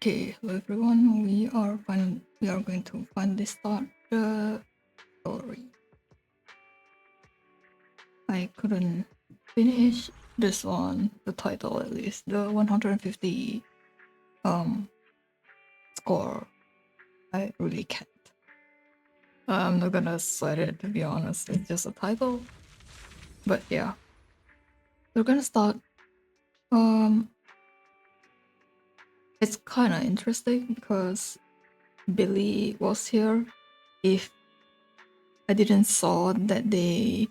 Okay, hello everyone. We are going to finally start the story. I couldn't finish this one, the title at least, the 150 score. I really can't. I'm not gonna sweat it, to be honest. It's just a title. But yeah, we're gonna start. It's kind of interesting because Billy was here. If I didn't saw that they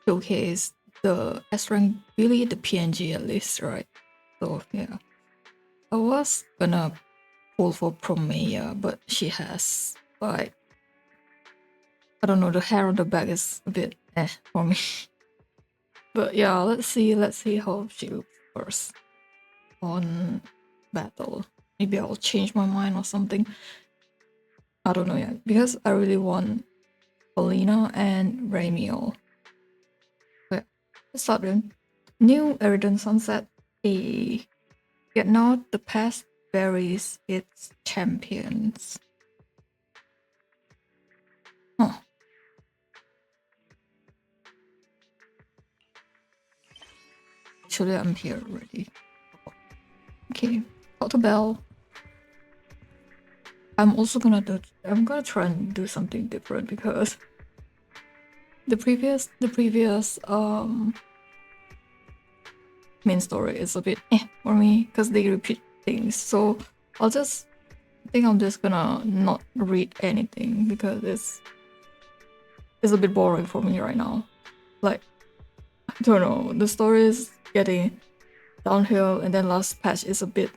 showcased the S rank Billy, the PNG at least, right? So yeah, I was gonna pull for Promea, but she has like, I don't know, the hair on the back is a bit for me. But yeah, let's see how she looks first on battle. Maybe I'll change my mind or something. I don't know yet because I really want Polina and Ramiel. But let's start with new Eridan Sunset. Yet now the past buries its champions. Huh. Actually, I'm here already. Okay, got the bell. I'm gonna try and do something different because the previous main story is a bit for me because they repeat things. So I think I'm just gonna not read anything because it's a bit boring for me right now. Like, I don't know, the story is getting downhill, and then last patch is a bit,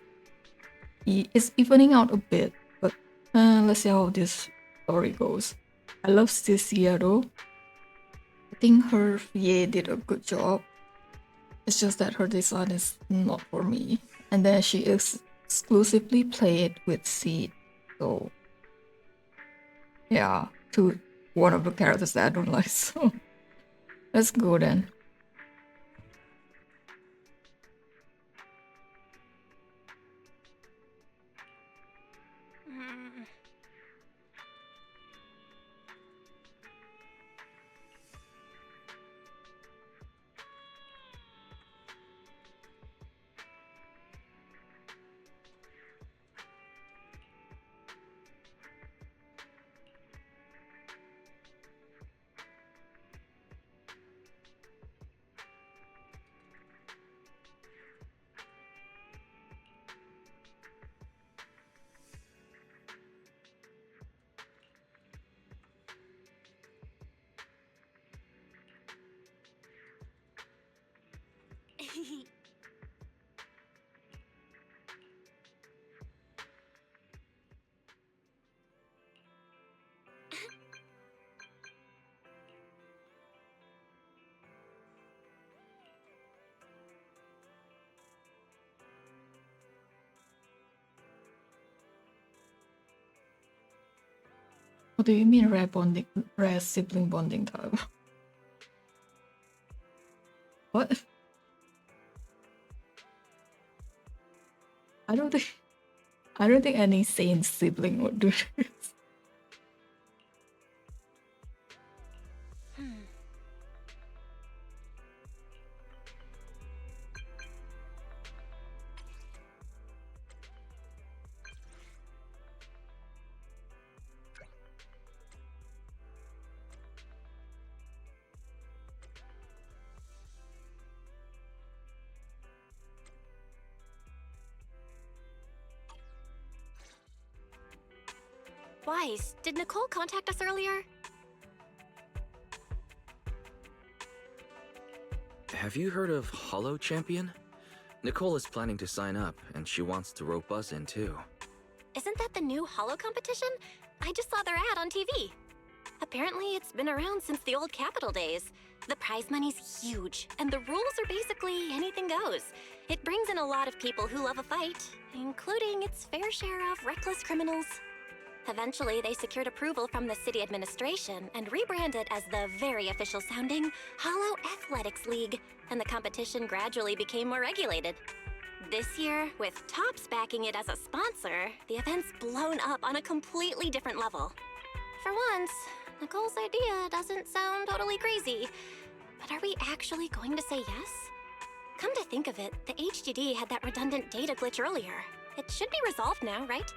it's evening out a bit. But let's see how this story goes. I love Cecilia though. I think her VA did a good job. It's just that her design is not for me. And then she exclusively played with Seed. So yeah, to one of the characters that I don't like. So let's go then. What do you mean rare sibling bonding time? What? I don't think any sane sibling would do this. Weiss, did Nicole contact us earlier? Have you heard of Hollow Champion? Nicole is planning to sign up, and she wants to rope us in too. Isn't that the new Hollow competition? I just saw their ad on TV. Apparently, it's been around since the old Capital days. The prize money's huge, and the rules are basically anything goes. It brings in a lot of people who love a fight, including its fair share of reckless criminals. Eventually, they secured approval from the city administration and rebranded as the very official sounding Hollow Athletics League, and the competition gradually became more regulated. This year, with Topps backing it as a sponsor, the event's blown up on a completely different level. For once, Nicole's idea doesn't sound totally crazy. But are we actually going to say yes? Come to think of it, the HDD had that redundant data glitch earlier. It should be resolved now, right?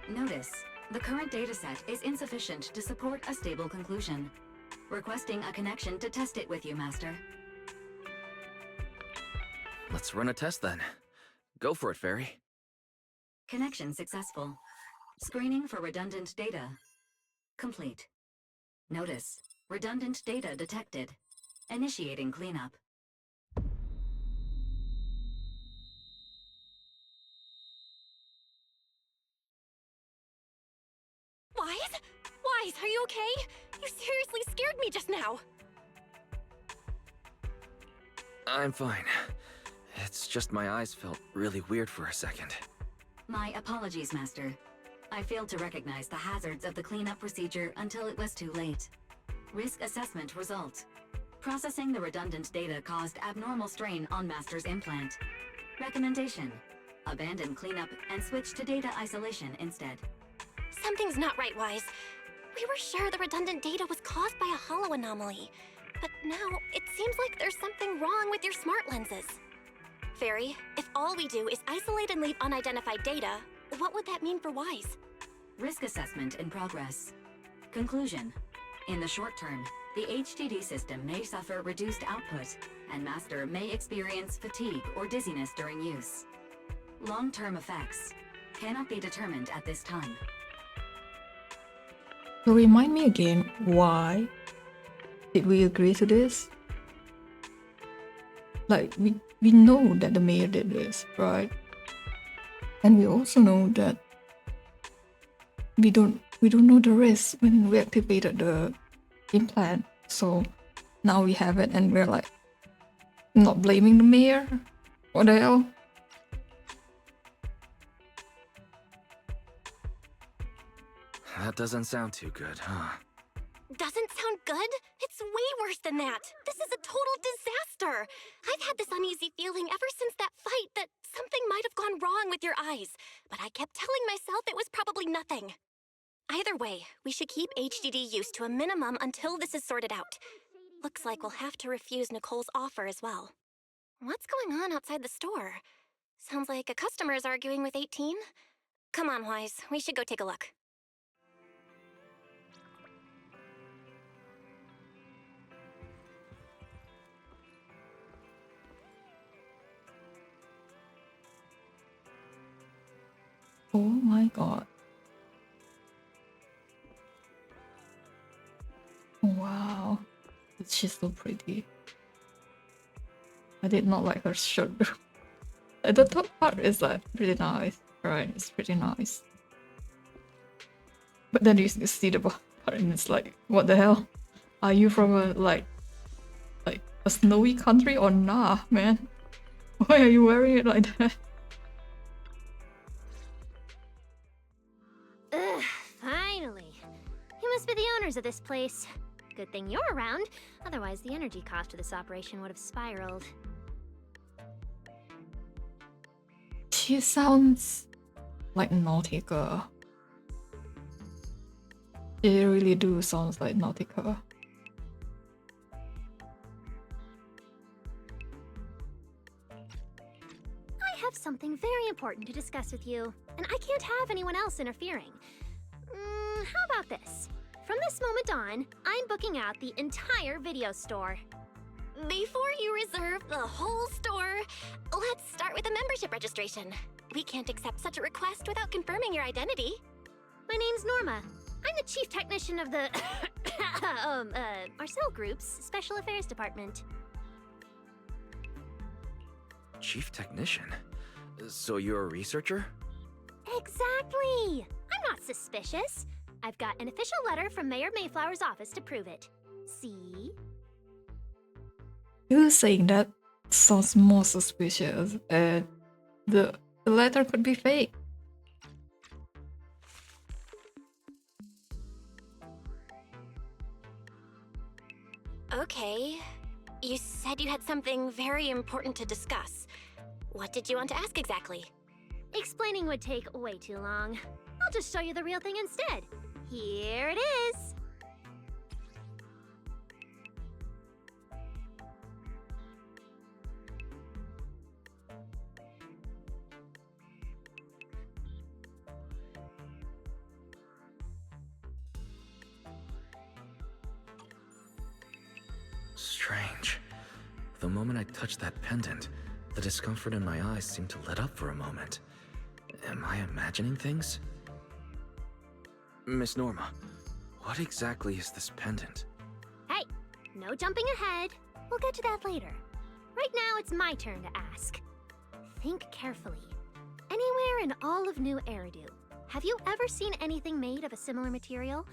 Notice, the current dataset is insufficient to support a stable conclusion. Requesting a connection to test it with you, Master. Let's run a test then. Go for it, Fairy. Connection successful. Screening for redundant data. Complete. Notice, redundant data detected. Initiating cleanup. Wise? Wise, are you okay? You seriously scared me just now. I'm fine. It's just my eyes felt really weird for a second. My apologies, Master. I failed to recognize the hazards of the cleanup procedure until it was too late. Risk assessment result. Processing the redundant data caused abnormal strain on Master's implant. Recommendation: abandon cleanup and switch to data isolation instead. Something's not right, Wise. We were sure the redundant data was caused by a hollow anomaly. But now, it seems like there's something wrong with your smart lenses. Fairy, if all we do is isolate and leave unidentified data, what would that mean for Wise? Risk assessment in progress. Conclusion: in the short term, the HDD system may suffer reduced output, and Master may experience fatigue or dizziness during use. Long-term effects cannot be determined at this time. So remind me again, why did we agree to this? Like, we know that the mayor did this, right? And we also know that we don't know the risk when we activated the implant. So now we have it and we're like not blaming the mayor. What the hell? That doesn't sound too good, huh? Doesn't sound good? It's way worse than that. This is a total disaster. I've had this uneasy feeling ever since that fight that something might have gone wrong with your eyes, but I kept telling myself it was probably nothing. Either way, we should keep HDD use to a minimum until this is sorted out. Looks like we'll have to refuse Nicole's offer as well. What's going on outside the store? Sounds like a customer is arguing with 18. Come on, Wise, we should go take a look. Oh my god. Wow. She's so pretty. I did not like her shirt. The top part is like pretty nice, right? It's pretty nice. But then you see the bottom part and it's like, what the hell? Are you from a like a snowy country or nah, man? Why are you wearing it like that? Ugh, finally. You must be the owners of this place. Good thing you're around, otherwise the energy cost of this operation would have spiraled. She sounds like Nautica. She really do sounds like Nautica. I have something very important to discuss with you, and I can't have anyone else interfering. How about this? From this moment on, I'm booking out the entire video store. Before you reserve the whole store, let's start with a membership registration. We can't accept such a request without confirming your identity. My name's Norma. I'm the chief technician of the Marcel Group's Special Affairs Department. Chief technician? So you're a researcher? Exactly! I'm not suspicious. I've got an official letter from Mayor Mayflower's office to prove it. See? You saying that sounds more suspicious, and the letter could be fake. Okay. You said you had something very important to discuss. What did you want to ask exactly? Explaining would take way too long. I'll just show you the real thing instead. Here it is. Strange. The moment I touched that pendant, the discomfort in my eyes seemed to let up for a moment. Am I imagining things? Miss Norma, what exactly is this pendant? Hey, no jumping ahead. We'll get to that later. Right now, it's my turn to ask. Think carefully. Anywhere in all of New Eridu, have you ever seen anything made of a similar material?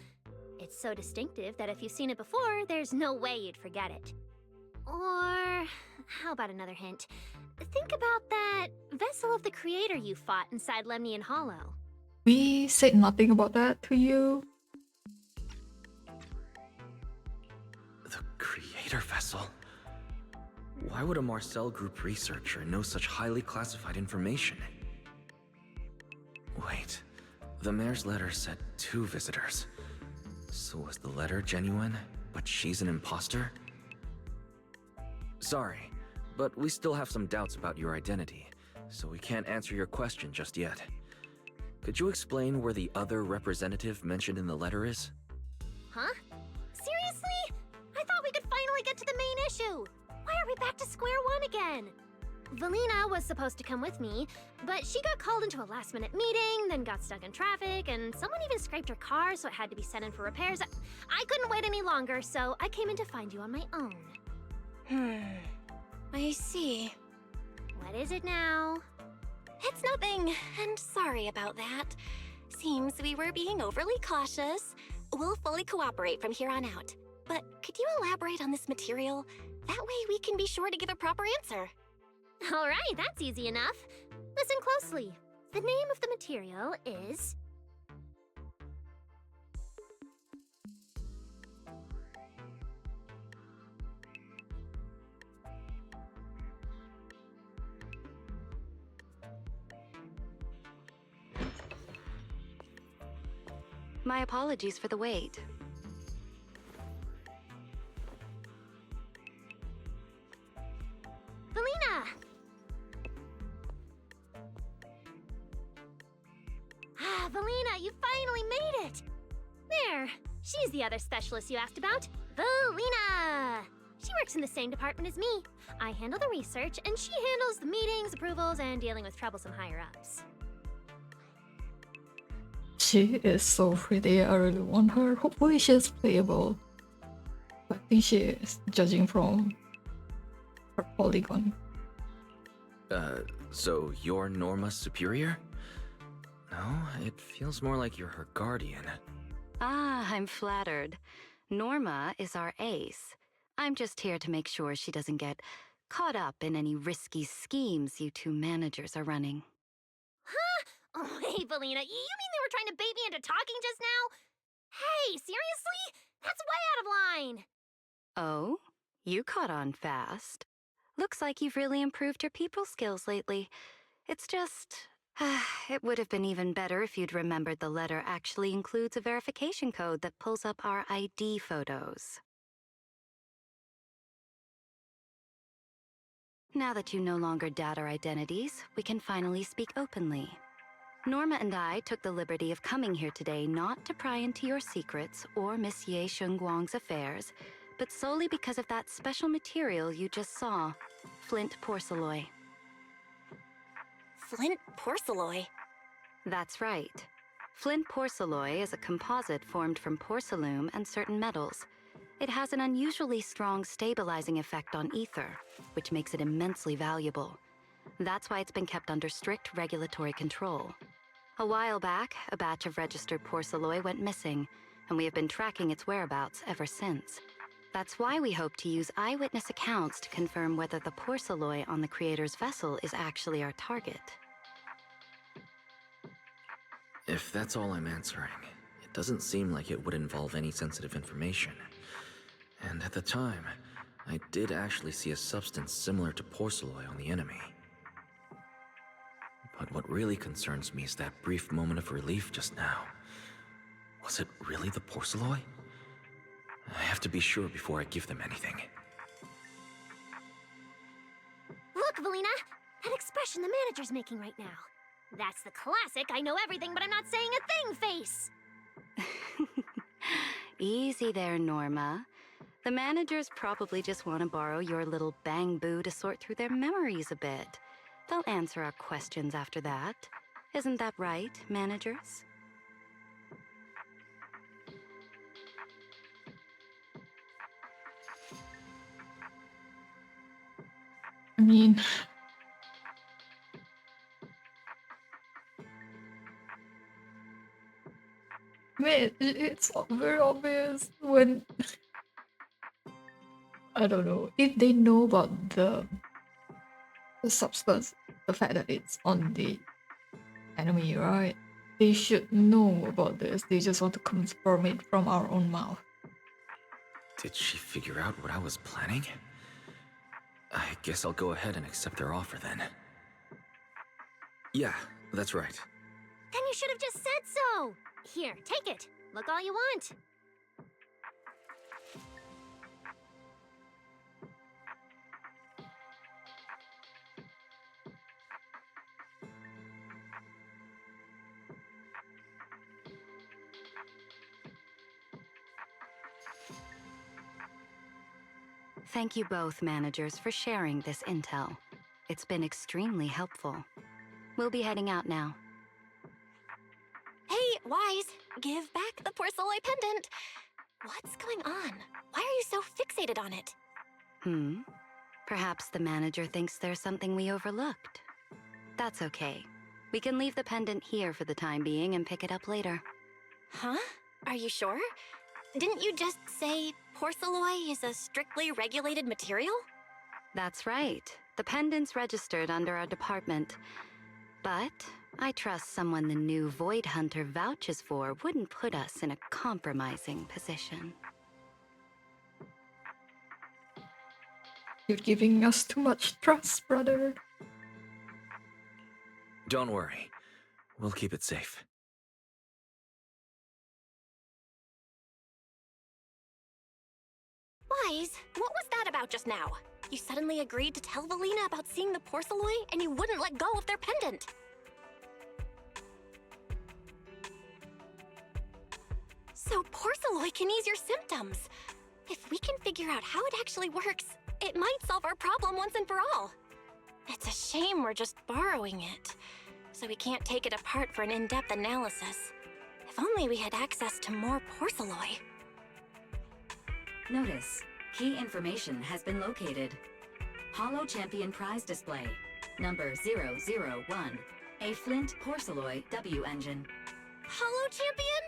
It's so distinctive that if you've seen it before, there's no way you'd forget it. Or, how about another hint? Think about that vessel of the creator you fought inside Lemnian Hollow. We said nothing about that to you. The creator vessel? Why would a Marcel Group researcher know such highly classified information? Wait, the mayor's letter said 2 visitors. So was the letter genuine, but she's an imposter? Sorry, but we still have some doubts about your identity, so we can't answer your question just yet. Could you explain where the other representative mentioned in the letter is? Huh? Seriously? I thought we could finally get to the main issue. Why are we back to square one again? Valina was supposed to come with me, but she got called into a last-minute meeting, then got stuck in traffic, and someone even scraped her car, so it had to be sent in for repairs. I couldn't wait any longer, so I came in to find you on my own. I see. What is it now? It's nothing, and sorry about that. Seems we were being overly cautious. We'll fully cooperate from here on out. But could you elaborate on this material? That way we can be sure to give a proper answer. All right, that's easy enough. Listen closely. The name of the material is... My apologies for the wait. Valina! Ah, Valina, you finally made it! There, she's the other specialist you asked about. Valina! She works in the same department as me. I handle the research, and she handles the meetings, approvals, and dealing with troublesome higher-ups. She is so pretty. I really want her. Hopefully she's playable. I think she is, judging from her polygon. So you're Norma's superior? No, it feels more like you're her guardian. Ah, I'm flattered. Norma is our ace. I'm just here to make sure she doesn't get caught up in any risky schemes you 2 managers are running. Huh? Oh, hey, Valina, you mean they were trying to bait me into talking just now? Hey, seriously? That's way out of line! Oh? You caught on fast. Looks like you've really improved your people skills lately. It's just... it would have been even better if you'd remembered the letter actually includes a verification code that pulls up our ID photos. Now that you no longer doubt our identities, we can finally speak openly. Norma and I took the liberty of coming here today not to pry into your secrets or Miss Ye Shengguang's affairs, but solely because of that special material you just saw, flint porcelain. Flint porcelain? That's right. Flint porcelain is a composite formed from porcelain and certain metals. It has an unusually strong stabilizing effect on ether, which makes it immensely valuable. That's why it's been kept under strict regulatory control. A while back, a batch of registered porcelain went missing, and we have been tracking its whereabouts ever since. That's why we hope to use eyewitness accounts to confirm whether the porcelain on the creator's vessel is actually our target. If that's all I'm answering, it doesn't seem like it would involve any sensitive information. And at the time, I did actually see a substance similar to porcelain on the enemy. what really concerns me is that brief moment of relief just now. Was it really the porcelloi? I have to be sure before I give them anything. Look, Valina! That expression the manager's making right now. That's the classic I know everything but I'm not saying a thing face! Easy there, Norma. The managers probably just want to borrow your little bang boo to sort through their memories a bit. They'll answer our questions after that. Isn't that right, managers? I mean, it's very obvious when, I don't know, if they know about the substance, the fact that it's on the enemy, right? They should know about this. They just want to confirm it from our own mouth. Did she figure out what I was planning? I guess I'll go ahead and accept their offer then. Yeah, that's right. Then you should have just said so! Here, take it. Look all you want. Thank you both, managers, for sharing this intel. It's been extremely helpful. We'll be heading out now. Hey, Wise, give back the porcelloi pendant. What's going on? Why are you so fixated on it? Perhaps the manager thinks there's something we overlooked. That's okay. We can leave the pendant here for the time being and pick it up later. Huh? Are you sure? Didn't you just say porcelloi is a strictly regulated material? That's right. The pendant's registered under our department. But I trust someone the new Void Hunter vouches for wouldn't put us in a compromising position. You're giving us too much trust, brother. Don't worry. We'll keep it safe. Wise, what was that about just now? You suddenly agreed to tell Valina about seeing the porcelloi, and you wouldn't let go of their pendant. So porcelloi can ease your symptoms. If we can figure out how it actually works, it might solve our problem once and for all. It's a shame we're just borrowing it, so we can't take it apart for an in-depth analysis. If only we had access to more porcelloi. Notice, key information has been located. Holo Champion prize display, number 001, a Flint porcelloi W engine. Holo Champion?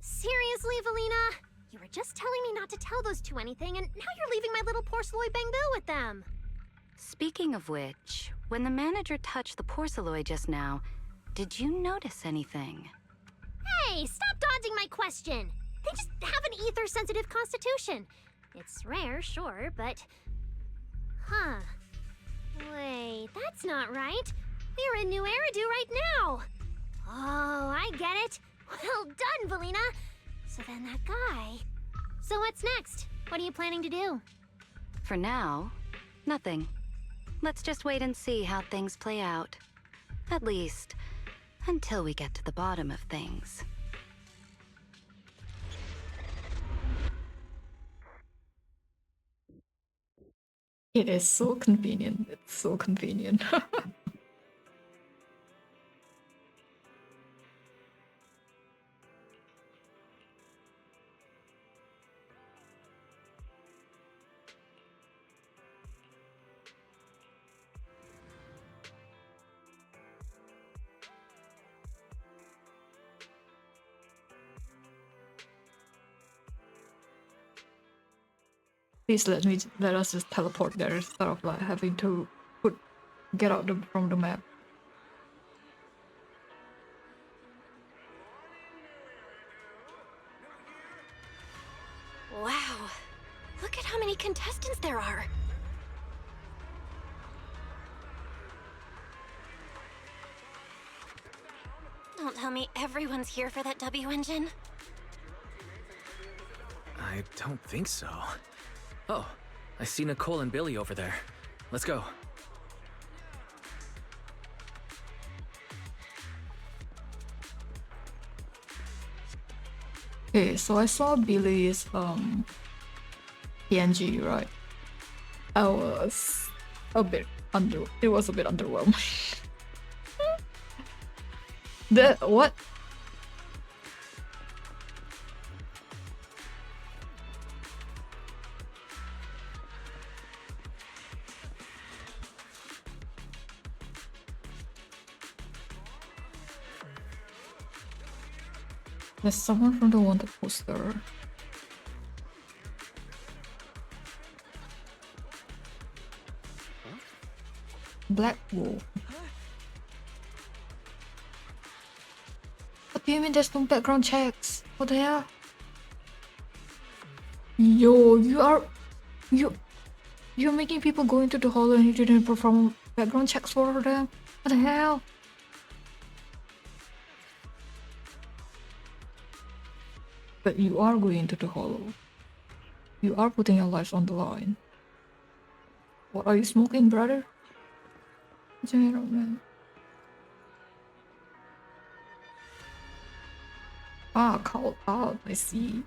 Seriously, Valina? You were just telling me not to tell those two anything, and now you're leaving my little porcelloi bang-boo with them. Speaking of which, when the manager touched the porcelloi just now, did you notice anything? Hey, stop dodging my question! They just have an ether-sensitive constitution. It's rare, sure, but... Huh. Wait, that's not right. We're in New Eridu right now. Oh, I get it. Well done, Valina. So then that guy... So what's next? What are you planning to do? For now, nothing. Let's just wait and see how things play out. At least, until we get to the bottom of things. It is so convenient. It's so convenient. Please let us just teleport there instead of like having to get out from the map. Wow. Look at how many contestants there are. Don't tell me everyone's here for that W engine. I don't think so. Oh, I see Nicole and Billy over there. Let's go. Okay, so I saw Billy's PNG, right? I was a bit it was a bit underwhelming. What? There's someone from the wanted poster. Black Wolf. What do you mean there's no background checks? What the hell? Yo, you're making people go into the hall and you didn't perform background checks for them? What the hell? But you are going into the hollow. You are putting your lives on the line. What are you smoking, brother? Gentleman. Ah, called out, I see.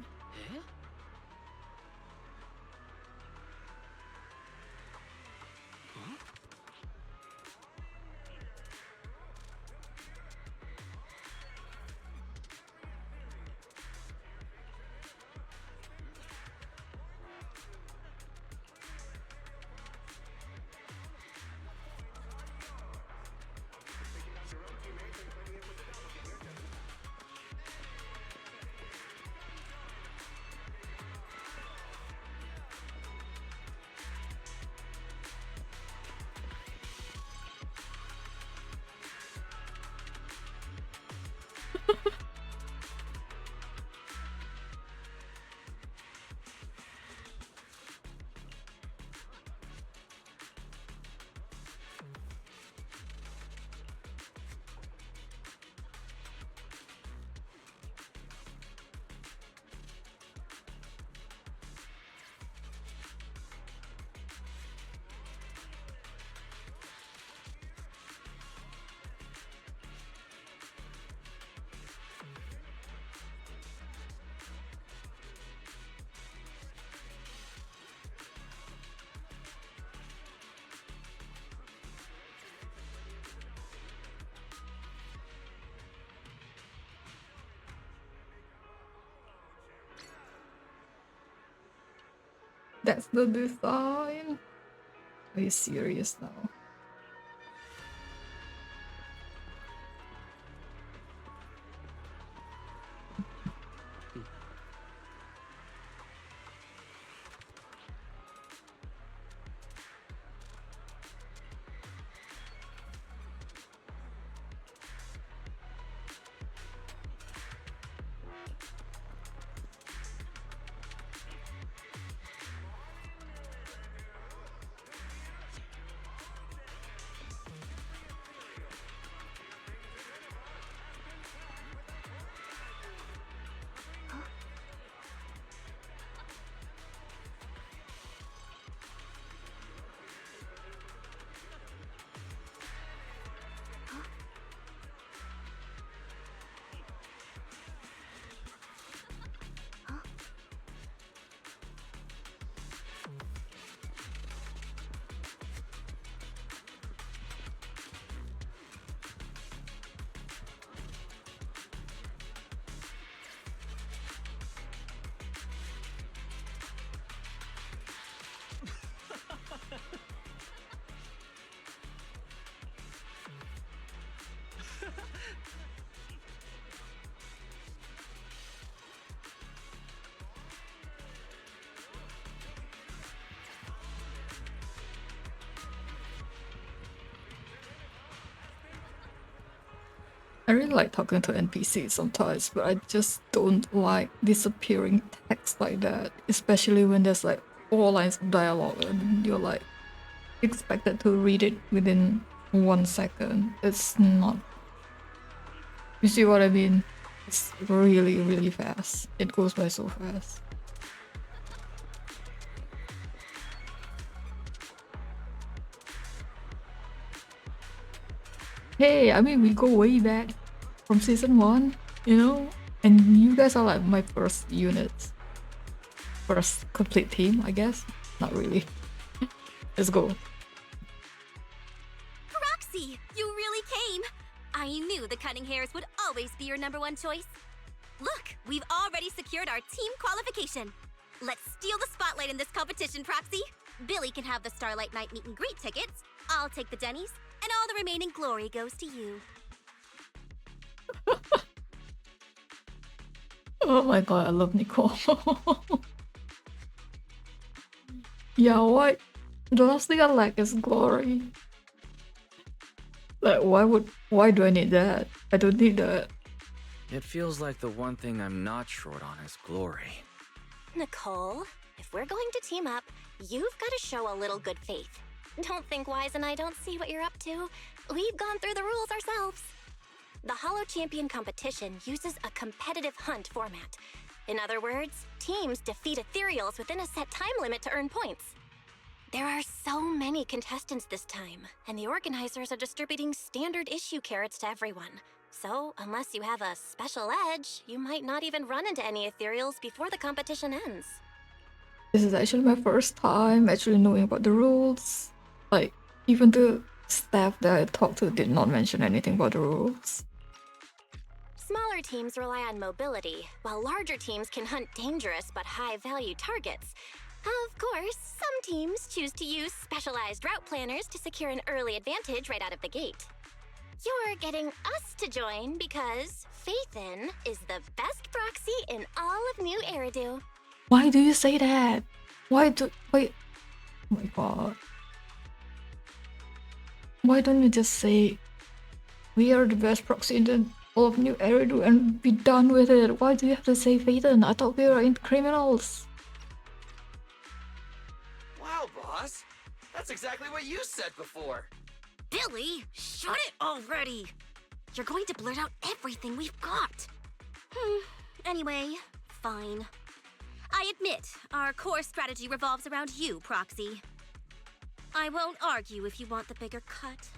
That's the design. Are you serious now? I really like talking to NPCs sometimes, but I just don't like disappearing text like that, especially when there's like 4 lines of dialogue and you're like expected to read it within 1 second. It's not You see what I mean? It's really, really fast. It goes by so fast. Hey, I mean, we go way back from season 1, you know? And you guys are like my first units. First complete team, I guess. Not really. Let's go. Roxy, you really came! I knew the Cunning Hairs would always be your #1 choice. Look, we've already secured our team qualification. Let's steal the spotlight in this competition, Proxy. Billy can have the Starlight Night meet and greet tickets. I'll take the Denny's, and all the remaining glory goes to you. Oh my god, I love Nicole. Yeah, why? The last thing I like is glory. Like, why do I need that? I don't need that. It feels like the one thing I'm not short on is glory. Nicole, if we're going to team up, you've got to show a little good faith. Don't think Wise and I don't see what you're up to. We've gone through the rules ourselves. The Holo Champion competition uses a competitive hunt format. In other words, teams defeat ethereals within a set time limit to earn points. There are so many contestants this time, and the organizers are distributing standard issue carrots to everyone. So, unless you have a special edge, you might not even run into any ethereals before the competition ends. This is actually my first time actually knowing about the rules. Like, even the staff that I talked to did not mention anything about the rules. Smaller teams rely on mobility, while larger teams can hunt dangerous but high-value targets. Of course, some teams choose to use specialized route planners to secure an early advantage right out of the gate. You're getting us to join because Faithin is the best proxy in all of New Eridu. Why do you say that? Wait. Oh my god. Why don't you just say we are the best proxy in the all of New Eridu and be done with it? Why do you have to say Faithin? I thought we were in criminals. Wow, boss. That's exactly what you said before. Billy, shut it already! You're going to blurt out everything we've got. Anyway, fine. I admit, our core strategy revolves around you, Proxy. I won't argue if you want the bigger cut.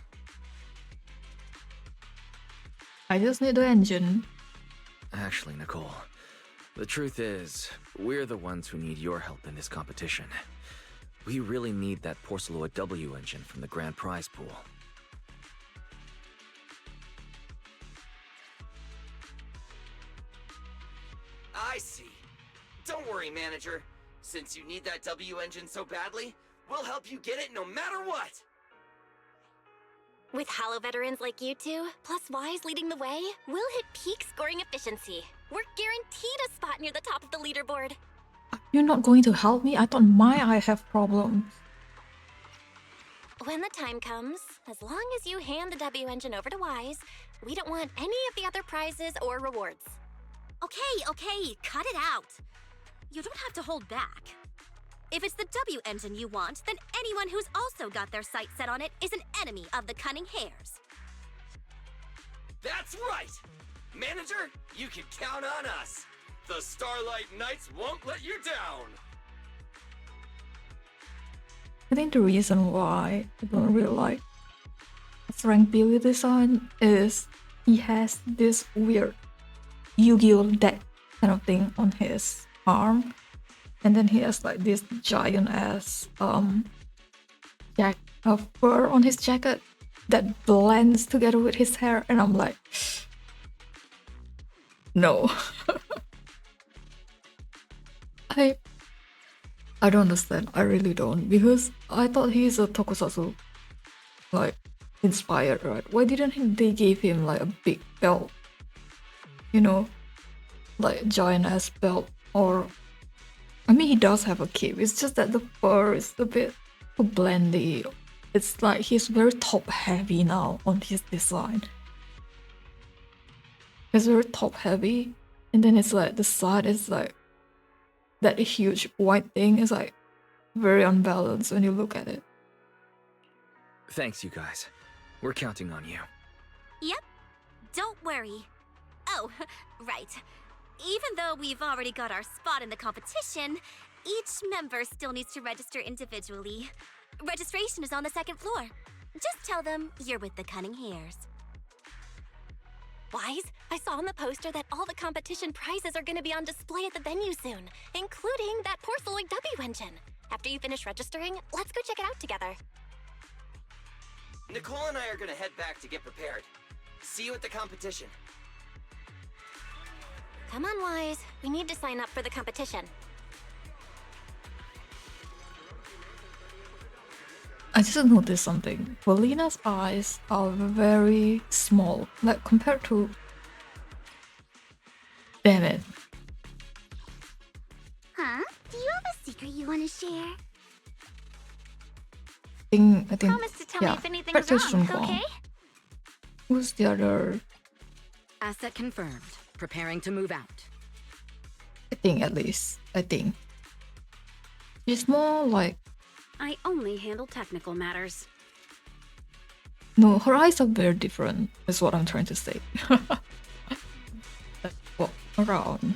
I just need the engine. Actually, Nicole, the truth is, we're the ones who need your help in this competition. We really need that Porceloa W engine from the grand prize pool. I see. Don't worry, manager. Since you need that W engine so badly, we'll help you get it no matter what. With Halo veterans like you two, plus Wise leading the way, we'll hit peak scoring efficiency. We're guaranteed a spot near the top of the leaderboard. You're not going to help me? I thought my eye have problems. When the time comes, as long as you hand the W engine over to Wise, we don't want any of the other prizes or rewards. Okay, cut it out. You don't have to hold back. If it's the W engine you want, then anyone who's also got their sights set on it is an enemy of the Cunning Hairs. That's right! Manager, you can count on us. The Starlight Knights won't let you down. I think the reason why I don't really like Frank Billy design is he has this weird Yu-Gi-Oh deck kind of thing on his arm, and then he has like this giant ass fur on his jacket that blends together with his hair, and I'm like, no. I don't understand. I really don't, because I thought he's a tokusatsu like inspired, right? Why didn't they give him like a big belt? You know, like giant ass belt, or I mean he does have a cape. It's just that the fur is a bit too blendy. It's like he's very top heavy now on his design. It's very top heavy, and then it's like the side is like that huge white thing is like very unbalanced when you look at it. Thanks, you guys. We're counting on you. Yep. Don't worry. Oh, right. Even though we've already got our spot in the competition, each member still needs to register individually. Registration is on the second floor. Just tell them you're with the Cunning Hares. Wise, I saw on the poster that all the competition prizes are going to be on display at the venue soon, including that Porceloid W engine. After you finish registering, let's go check it out together. Nicole and I are gonna head back to get prepared. See you at the competition. Come on, Wise. We need to sign up for the competition. I just noticed something. Valina's eyes are very small, like compared to. Damn it. Huh? Do you have a secret you want to share? I think. Promise to tell me yeah. if anything's Practice wrong, Shunguang. okay? Who's the other? Asset confirmed. Preparing to move out. I think at least. I think. She's more like. I only handle technical matters. No, her eyes are very different, is what I'm trying to say. Let's walk around.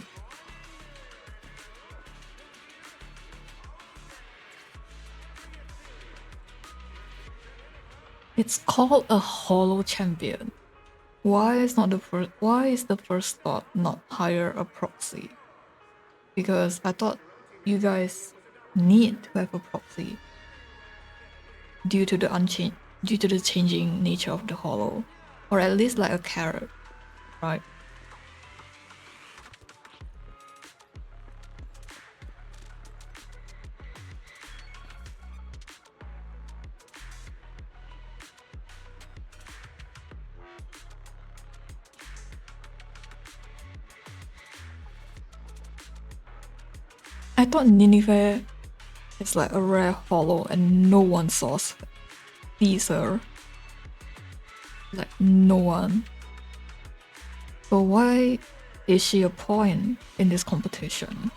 It's called a hollow champion. Why is the first thought not hire a proxy? Because I thought you guys need to have a proxy due to the changing nature of the hollow, or at least like a carrot, right? I thought Nineveh is like a rare hollow and no one sees her. Like no one. So why is she a point in this competition?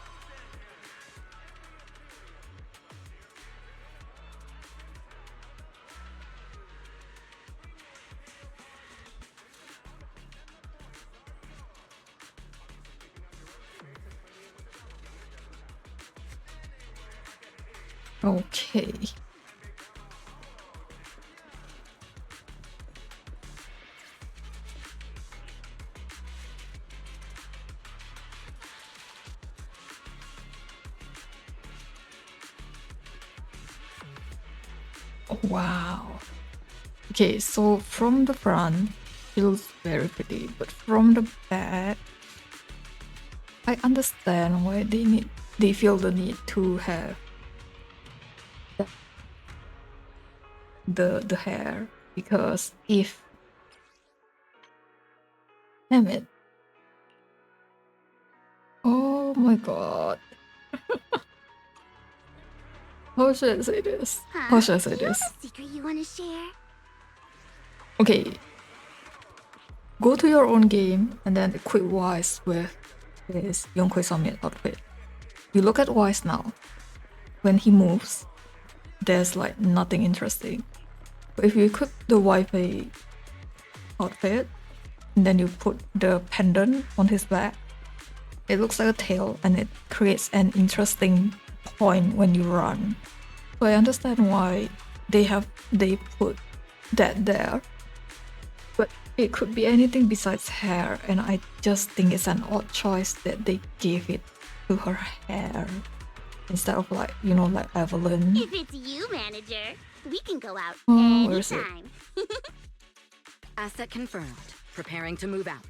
Okay. Wow. Okay, so from the front, it looks very pretty, but from the back, I understand why they feel the need to have the hair, because if damn it. Oh my god. How should I say this? How should I say Do you this? have a secret you want to share? Okay. Go to your own game and then equip Wise with his Yonkwei Summit outfit. You look at Wise now. When he moves, there's like nothing interesting. But if you equip the Wi-Fi outfit and then you put the pendant on his back, it looks like a tail and it creates an interesting point when you run. So I understand why they put that there. But it could be anything besides hair, and I just think it's an odd choice that they gave it to her hair instead of like, you know, like Evelyn. If it's you, manager, we can go out Oh, where is it? anytime. Asset confirmed. Preparing to move out.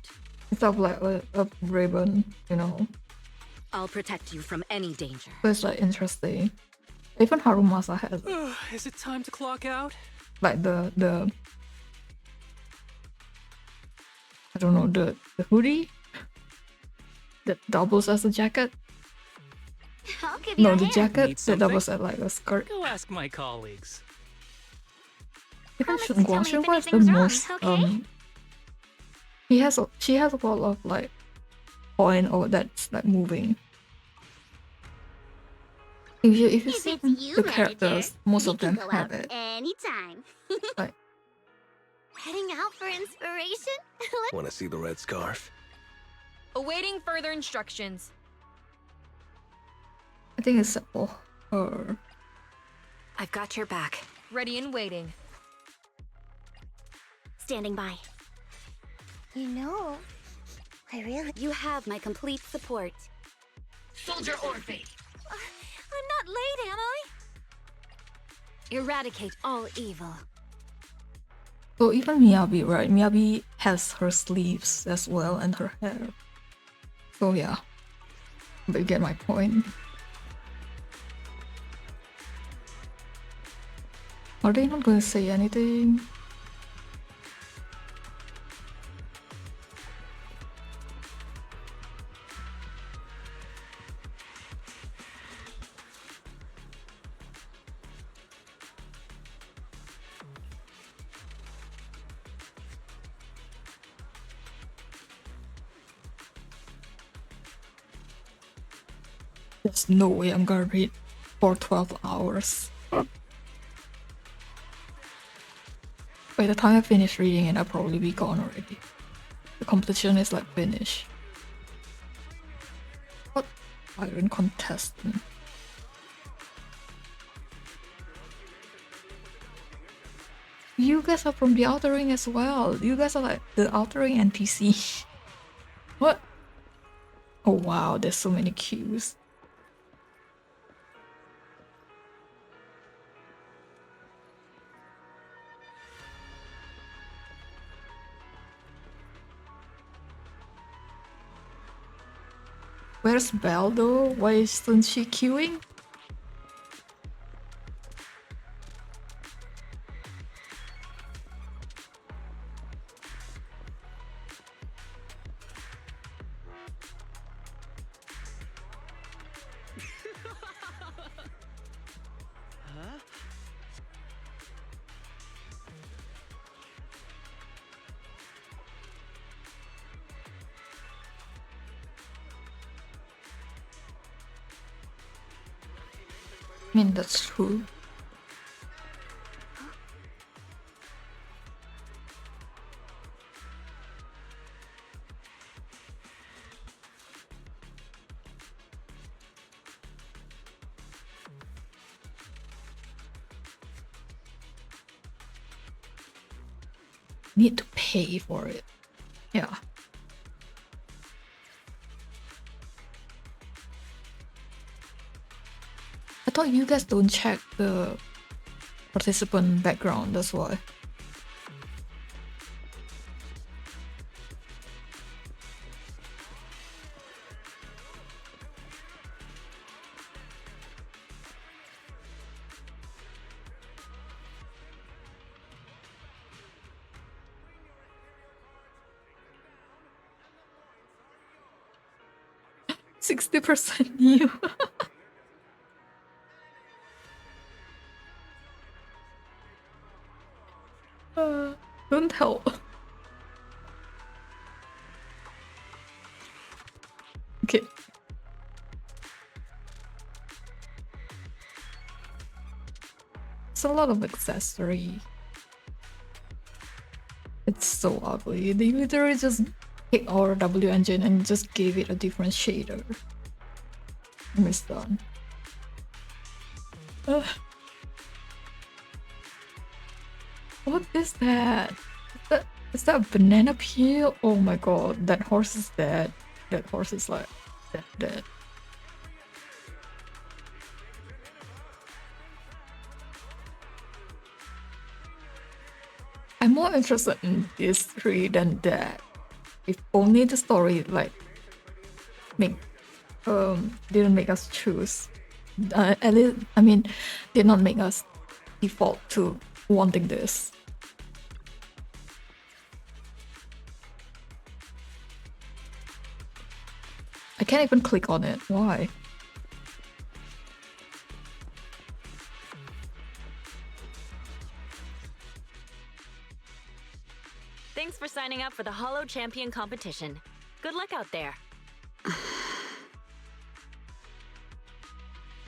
Instead of like a ribbon, you know. I'll protect you from any danger. So it's like interesting. Even Harumasa has it. Is it time to clock out? Like the I don't know, the hoodie that doubles as a jacket. I'll give you No, a the hand. jacket Need that doubles something? as like a skirt. Go ask my colleagues. Even Promise to tell Shunguang, me if Shunguang is the anything's wrong, most okay? she has a lot of like point or that's like moving. If you If see it's you, the manager, characters, most we of can them go have out it. anytime. Heading out for inspiration? Want to see the red scarf? Awaiting further instructions. I think it's simple. Or I've got your back. Ready and waiting. Standing by. You know, I really. You have my complete support. Soldier Orphe! I'm not late, am I? Eradicate all evil. so even Miyabi, right? Miyabi has her sleeves as well and her hair. So yeah. But you get my point. Are they not going to say anything? There's no way I'm gonna read for 12 hours. By the time I finish reading it, I'll probably be gone already. The competition is like finished. What iron contestant? You guys are from the Outer Ring as well. You guys are like the Outer Ring NPC. What? Oh wow, there's so many queues. Where's Belle though? Why isn't she queuing? I mean, that's true. Need to pay for it. Yeah. I thought you guys don't check the participant background, that's why. %60 new. Don't help. Okay. It's a lot of accessory. It's so ugly. They literally just picked our W engine and just gave it a different shader. I'm done. Ugh. What is that? Is that a banana peel? Oh my god, that horse is dead. That horse is like dead. I'm more interested in this three than that. If only the story like didn't make us choose. At least, I mean, did not make us default to wanting this. I can't even click on it. Why? Thanks for signing up for the Holo Champion competition. Good luck out there.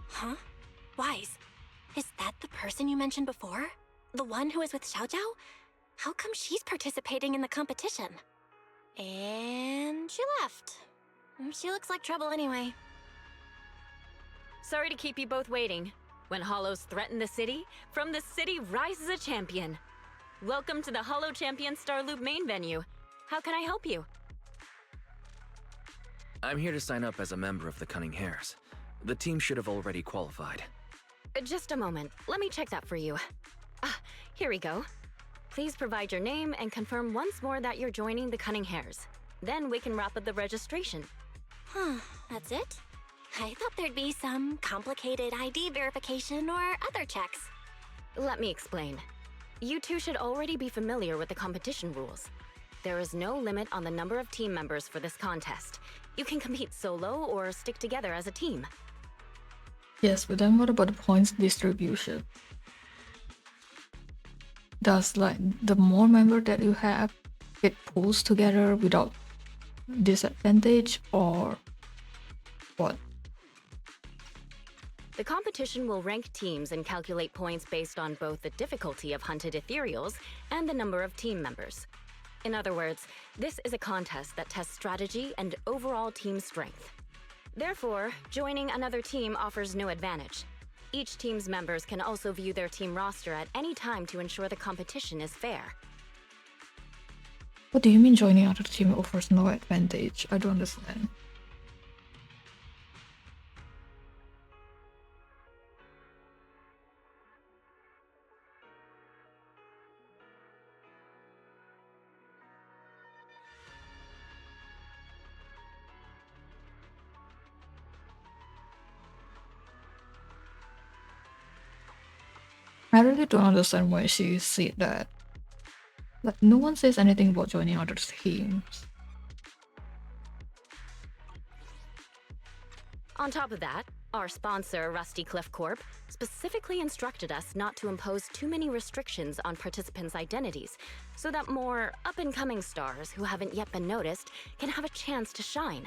Huh? Wise, is that the person you mentioned before? The one who was with Xiao Zhao? How come she's participating in the competition? And she left. She looks like trouble anyway. Sorry to keep you both waiting. When Hollows threaten the city, from the city rises a champion. Welcome to the Hollow Champion Star Loop main venue. How can I help you? I'm here to sign up as a member of the Cunning Hares. The team should have already qualified. Just a moment. Let me check that for you. Ah, here we go. Please provide your name and confirm once more that you're joining the Cunning Hares. Then we can wrap up the registration. That's it? I thought there'd be some complicated ID verification or other checks. Let me explain. You two should already be familiar with the competition rules. There is no limit on the number of team members for this contest. You can compete solo or stick together as a team. Yes, but then what about the points distribution? Does like the more member that you have get pulls together without disadvantage or what? The competition will rank teams and calculate points based on both the difficulty of hunted ethereals and the number of team members. In other words, this is a contest that tests strategy and overall team strength. Therefore, joining another team offers no advantage. Each team's members can also view their team roster at any time to ensure the competition is fair. What do you mean joining other team offers no advantage? I don't understand. I really don't understand why she said that. Like, no one says anything about joining other teams. On top of that, our sponsor, Rusty Cliff Corp, specifically instructed us not to impose too many restrictions on participants' identities, so that more up-and-coming stars who haven't yet been noticed can have a chance to shine.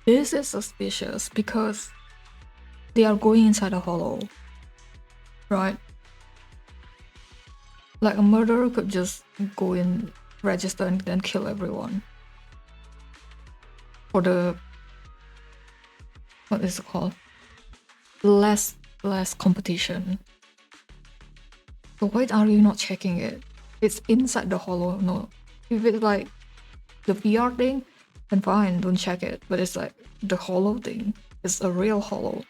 This is suspicious because they are going inside a hollow, right? Like a murderer could just go in, register, and then kill everyone. For the what is it called? Less competition. So why are you not checking it? It's inside the hollow. No, if it's like the VR thing, then fine, don't check it. But it's like the hollow thing. It's a real hollow,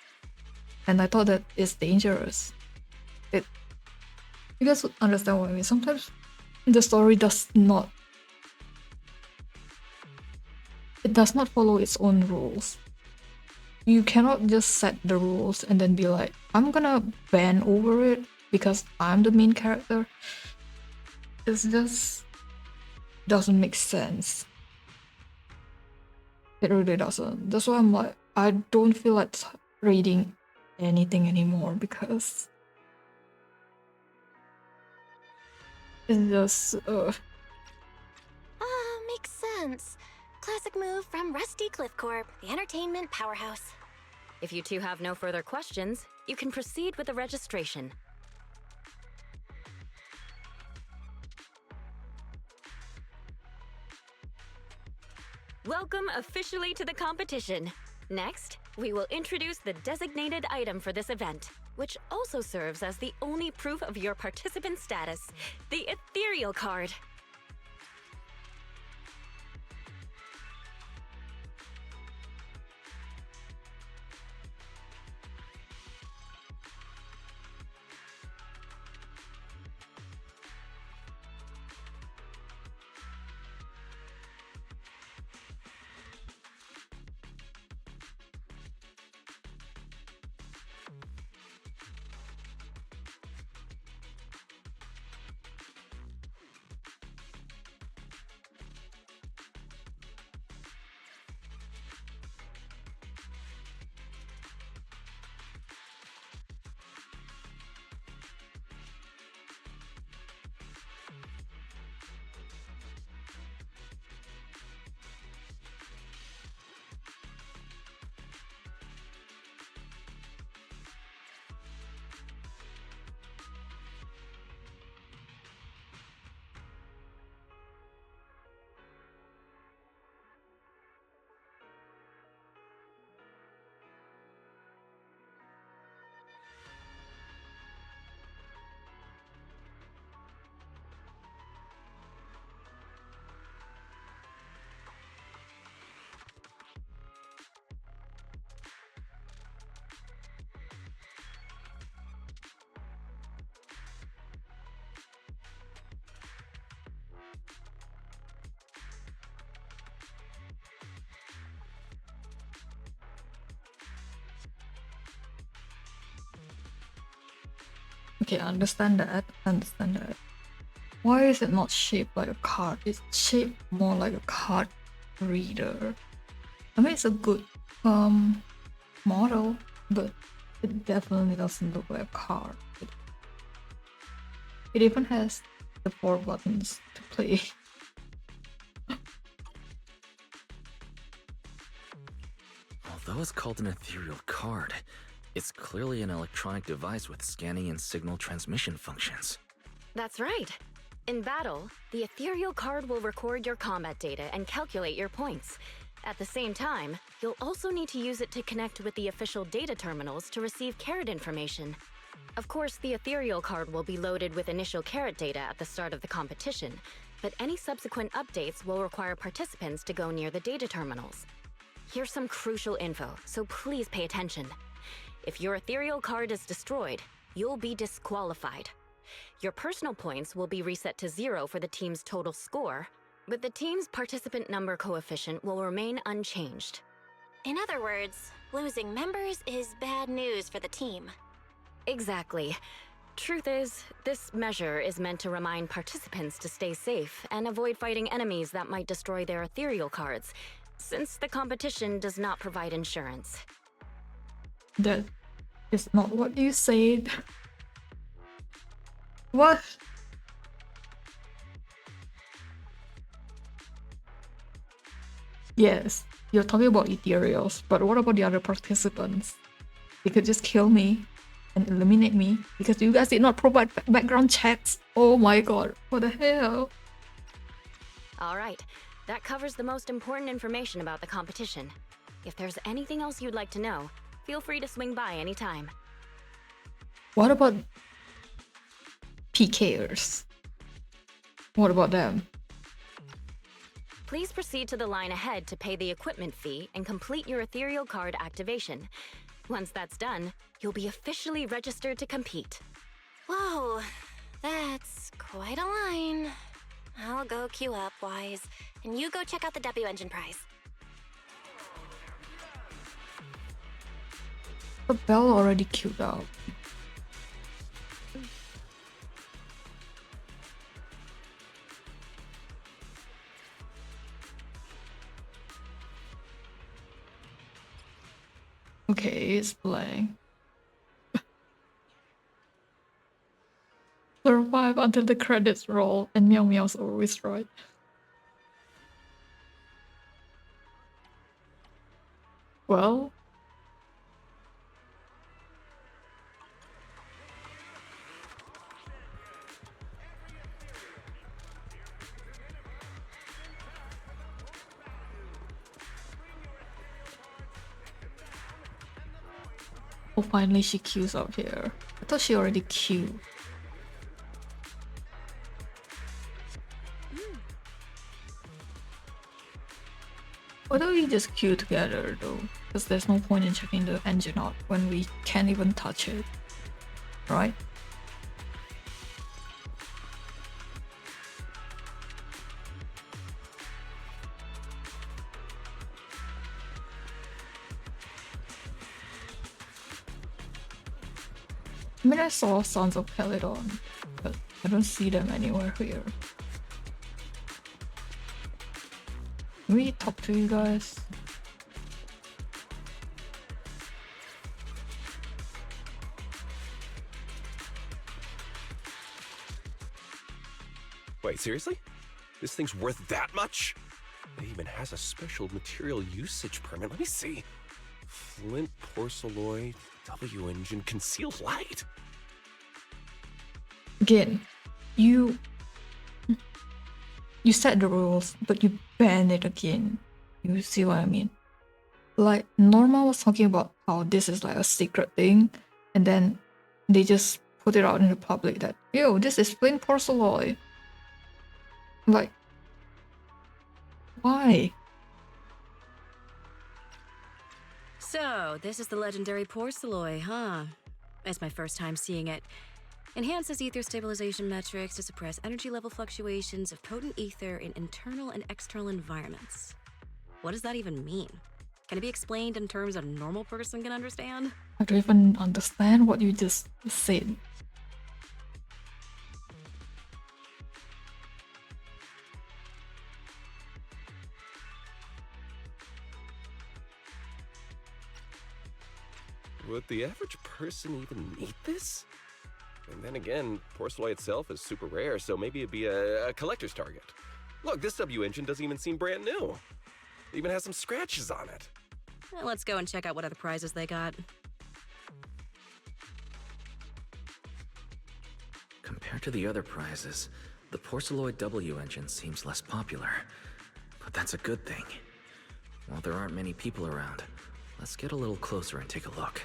and I thought that it's dangerous. You guys understand what I mean? Sometimes the story does not follow its own rules. You cannot just set the rules and then be like, I'm gonna ban over it because I'm the main character. It just doesn't make sense. It really doesn't. That's why I'm like, I don't feel like reading anything anymore because it's just Makes sense. Classic move from Rusty Cliff Corp, the entertainment powerhouse. If you two have no further questions, you can proceed with the registration. Welcome officially to the competition. Next, we will introduce the designated item for this event, which also serves as the only proof of your participant status, the ethereal card. Okay, I understand that. Why is it not shaped like a card? It's shaped more like a card reader. I mean, it's a good model, but it definitely doesn't look like a card. It even has the 4 buttons to play. Although it's called an ethereal card, it's clearly an electronic device with scanning and signal transmission functions. That's right. In battle, the ethereal card will record your combat data and calculate your points. At the same time, you'll also need to use it to connect with the official data terminals to receive carrot information. Of course, the ethereal card will be loaded with initial carrot data at the start of the competition, but any subsequent updates will require participants to go near the data terminals. Here's some crucial info, so please pay attention. If your ethereal card is destroyed, you'll be disqualified. Your personal points will be reset to 0 for the team's total score, but the team's participant number coefficient will remain unchanged. In other words, losing members is bad news for the team. Exactly. Truth is, this measure is meant to remind participants to stay safe and avoid fighting enemies that might destroy their ethereal cards, since the competition does not provide insurance. That is not what you said. What? Yes, you're talking about ethereals, but what about the other participants? They could just kill me and eliminate me because you guys did not provide background checks. Oh my god, what the hell? Alright, that covers the most important information about the competition. If there's anything else you'd like to know, feel free to swing by anytime. What about PKers? What about them? Please proceed to the line ahead to pay the equipment fee and complete your ethereal card activation. Once that's done, you'll be officially registered to compete. Whoa, that's quite a line. I'll go queue up, Wise, and you go check out the W Engine prize. The bell already queued up. Okay, it's playing. Survive until the credits roll, and Meow Meow's always right. Well, oh, finally she queues up here. I thought she already queued. Why don't we just queue together though? Because there's no point in checking the engine out when we can't even touch it. Right? I mean, I saw Sons of Calydon, but I don't see them anywhere here. Can we talk to you guys? Wait, seriously? This thing's worth that much? It even has a special material usage permit. Let me see. Flint, porcelloy, W engine, concealed light. Again, you set the rules, but you ban it again. You see what I mean? Like, Norma was talking about how this is like a secret thing, and then they just put it out in the public that, yo, this is Flint porcelloy. Like, why? So, this is the legendary porcelloy, huh? It's my first time seeing it. Enhances ether stabilization metrics to suppress energy level fluctuations of potent ether in internal and external environments. What does that even mean? Can it be explained in terms a normal person can understand? I don't even understand what you just said. would the average person even need this? And then again, Porceloy itself is super rare, so maybe it'd be a collector's target. Look, this W engine doesn't even seem brand new. It even has some scratches on it. Well, let's go and check out what other prizes they got. Compared to the other prizes, the Porceloid W engine seems less popular. But that's a good thing. While there aren't many people around, let's get a little closer and take a look.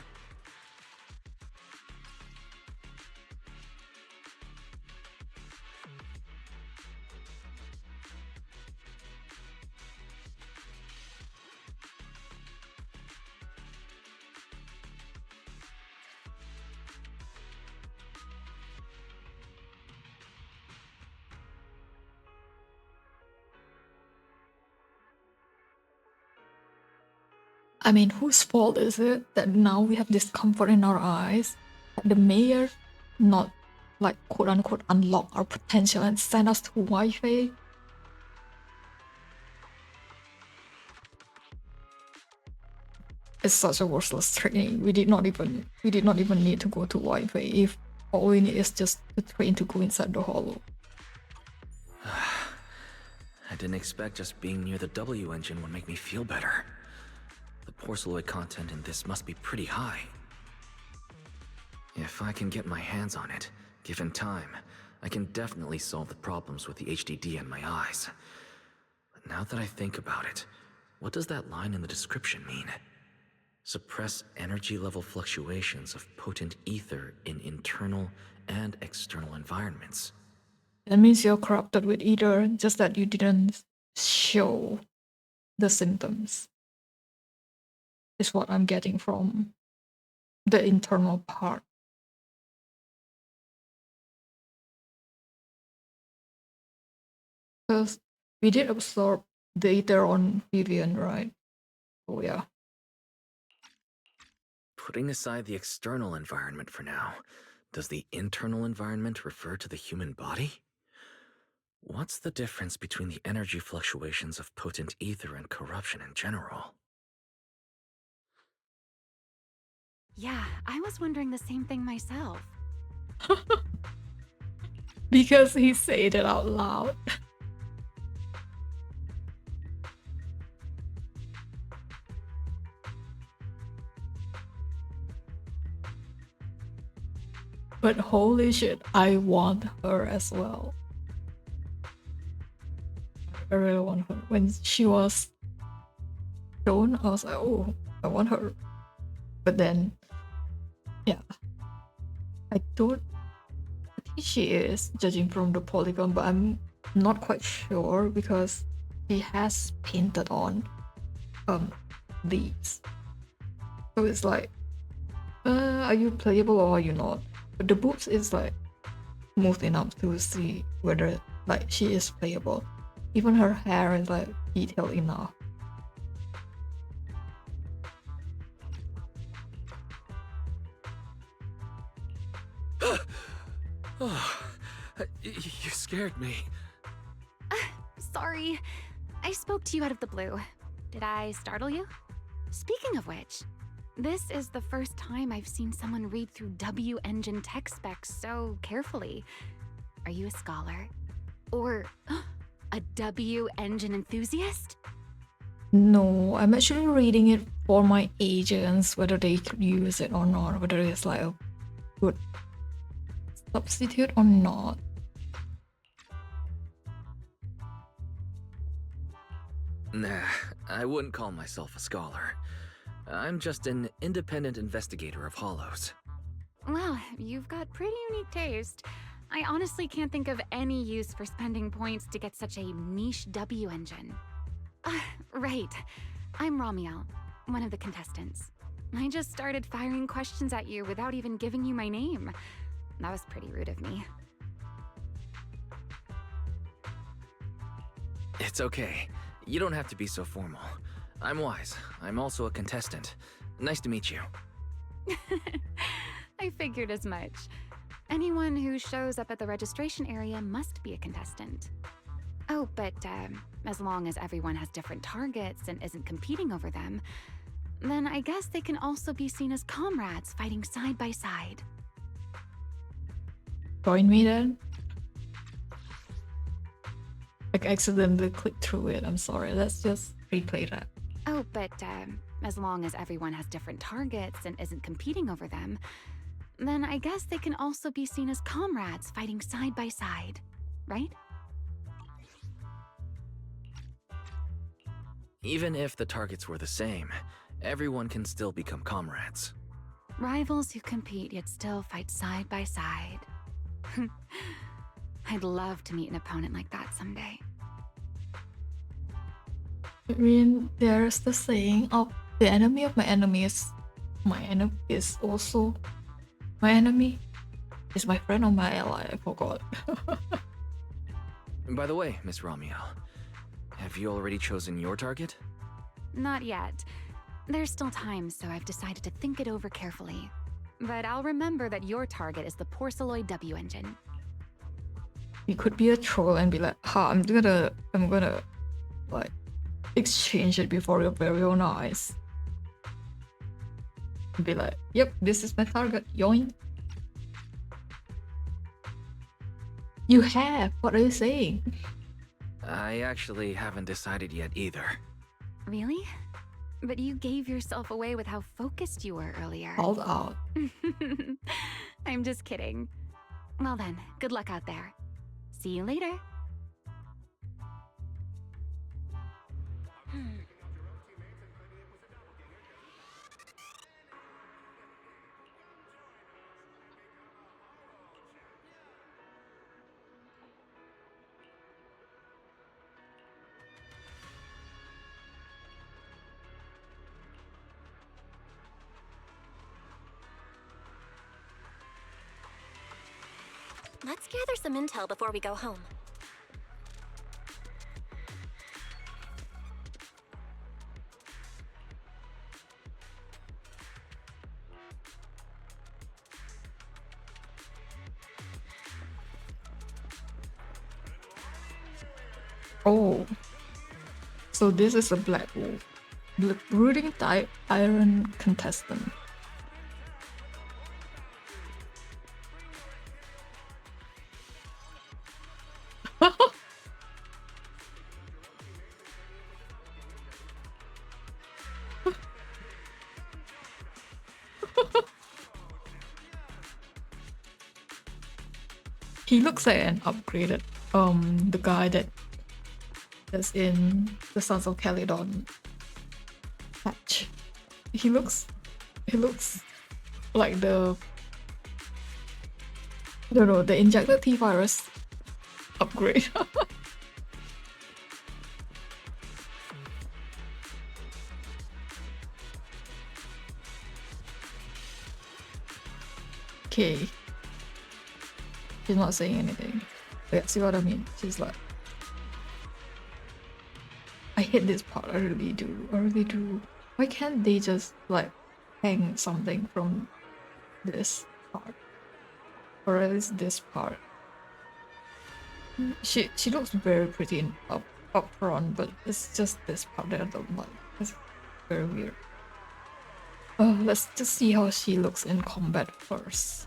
I mean, whose fault is it that now we have discomfort in our eyes? That the mayor not, like, quote unquote, unlock our potential and send us to Wi-Fi? It's such a worthless training. We did not even need to go to Wi-Fi if all we need is just the train to go inside the hollow. I didn't expect just being near the W engine would make me feel better. The Porceloid content in this must be pretty high. If I can get my hands on it, given time, I can definitely solve the problems with the HDD in my eyes. But now that I think about it, what does that line in the description mean? Suppress energy level fluctuations of potent ether in internal and external environments. That means you're corrupted with ether, just that you didn't show the symptoms. Is what I'm getting from the internal part. Because we did absorb the ether on Vivian, right? Oh yeah. Putting aside the external environment for now, does the internal environment refer to the human body? What's the difference between the energy fluctuations of potent ether and corruption in general? Yeah, I was wondering the same thing myself. Because he said it out loud. But holy shit, I want her as well. I really want her. When she was shown, I was like, oh, I want her. But then, yeah. I think she is, judging from the polygon, but I'm not quite sure because she has painted on these. So it's like, are you playable or are you not? But the boobs is like smooth enough to see whether like she is playable. Even her hair is like detailed enough. Oh, you scared me. Sorry. I spoke to you out of the blue. Did I startle you? Speaking of which, this is the first time I've seen someone read through W engine tech specs so carefully. Are you a scholar? Or a W engine enthusiast? No, I'm actually reading it for my agents, whether they could use it or not, whether it's like a good substitute or not. Nah, I wouldn't call myself a scholar. I'm just an independent investigator of hollows. Well, you've got pretty unique taste. I honestly can't think of any use for spending points to get such a niche W engine. Right. I'm Ramiel, one of the contestants. I just started firing questions at you without even giving you my name. That was pretty rude of me. It's okay. You don't have to be so formal. I'm Wise. I'm also a contestant. Nice to meet you. I figured as much. Anyone who shows up at the registration area must be a contestant. Oh, but as long as everyone has different targets and isn't competing over them, then I guess they can also be seen as comrades fighting side by side. Join me then? Like accidentally clicked through it. I'm sorry. Let's just replay that. Oh, but as long as everyone has different targets and isn't competing over them, then I guess they can also be seen as comrades fighting side by side, right? Even if the targets were the same, everyone can still become comrades. Rivals who compete yet still fight side by side. I'd love to meet an opponent like that someday. I mean, there's the saying of the enemy of my enemy is my enemy is also my enemy. Is my friend or my ally? I forgot. By the way, Miss Ramiel, have you already chosen your target? Not yet. There's still time, so I've decided to think it over carefully. But I'll remember that your target is the Porceloid W engine. You could be a troll and be like, ha, I'm gonna like exchange it before your very own eyes. Be like, yep, this is my target. Yoink. You have. What are you saying? I actually haven't decided yet either. Really? But you gave yourself away with how focused you were earlier. Hold out. I'm just kidding. Well then, good luck out there. See you later. Let's gather some intel before we go home. Oh. So this is a Black Wolf. Brooding Iron contestant. He looks like an upgraded the guy that's in the Sons of Calydon patch. He looks like the I don't know, the injected T-virus upgrade. Okay. She's not saying anything. Yeah, see what I mean? She's like, I hate this part, I really do. Why can't they just like hang something from this part? Or at least this part. She looks very pretty up front, but it's just this part that I don't like. It's very weird. Let's just see how she looks in combat first.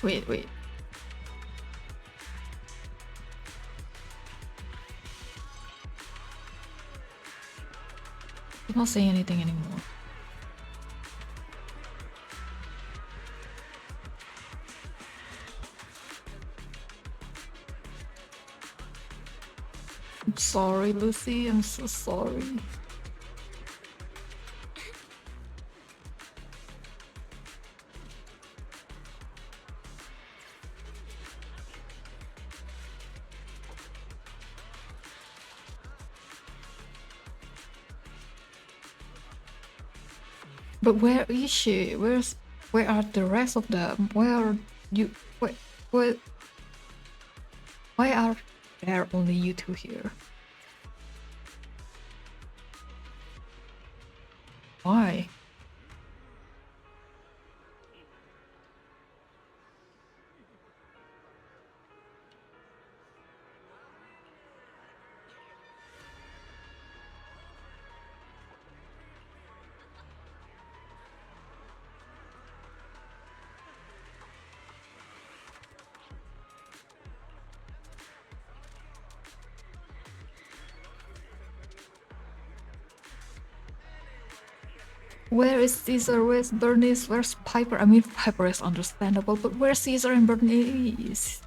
Wait. He's not saying anything anymore. I'm sorry, Lucy. I'm so sorry. But where is she? Where are the rest of them? Where are you? Where? Why are there only you two here? Why? Where is Caesar? Where's Bernice? Where's Piper? I mean, Piper is understandable, but where's Caesar and Bernice?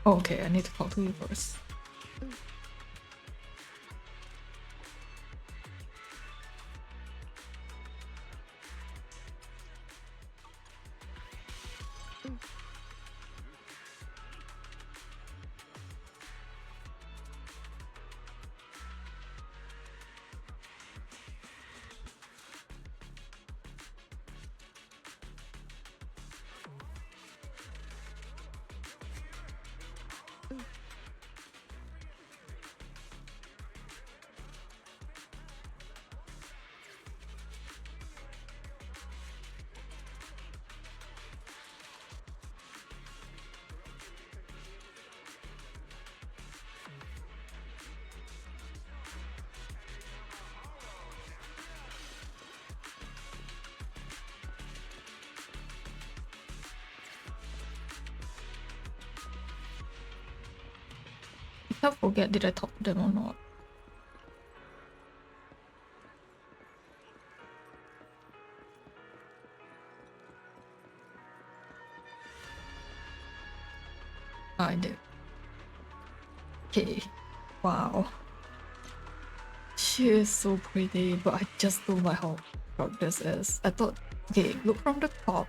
Okay, I need to talk to you first. I forget, did I talk to them or not? I did. Okay. Wow. She is so pretty, but I just don't like how dark this is. I thought, okay, look from the top.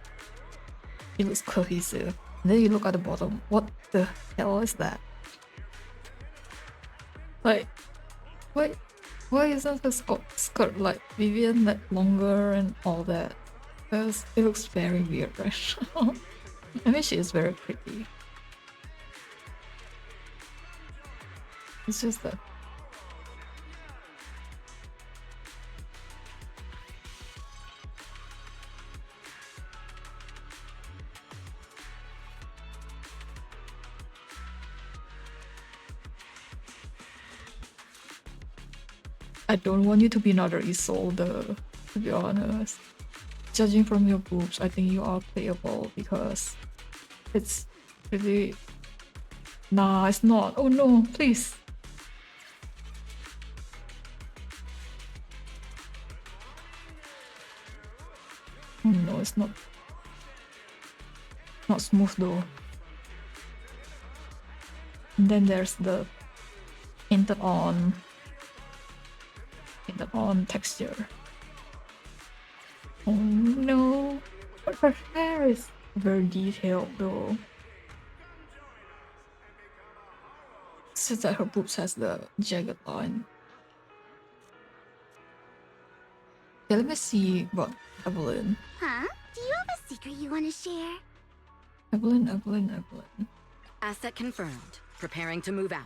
It looks cohesive. And then you look at the bottom. What the hell is that? Like, why isn't the skirt like Vivian like longer and all that? Because it looks very weird, right? I mean, she is very pretty. It's just that. I don't want you to be another Isolde, to be honest. Judging from your boobs, I think you are playable because it's really... Nah, it's not. Oh no, please. Oh no, it's not. Not smooth though. And then there's the painted on texture. Oh no, but her hair is very detailed though. It's just that her boobs has the jagged line. Okay, let me see about Evelyn. Huh? Do you have a secret you want to share? Evelyn. Asset confirmed. Preparing to move out.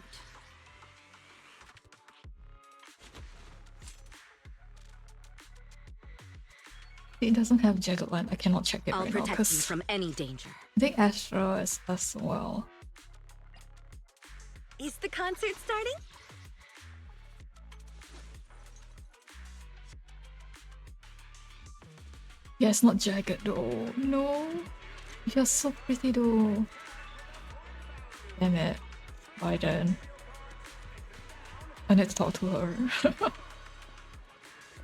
It doesn't have jagged line. I cannot check it I'll right now protect you from any danger. I think Astra is as well. Is the concert starting? Yeah, it's not jagged though. No. You're so pretty though. Damn it. Bye then. I need to talk to her.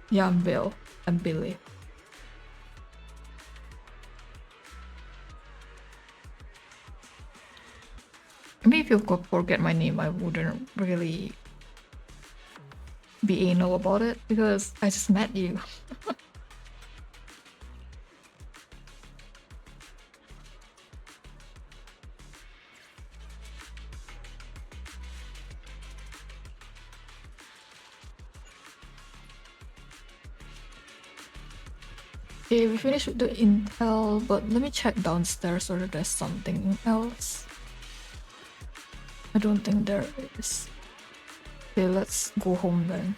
Yeah, I'm Bill. I'm Billy. I mean, if you could forget my name, I wouldn't really be anal about it because I just met you. Okay, we finished with the intel, but let me check downstairs whether there's something else. I don't think there is. Okay, let's go home then.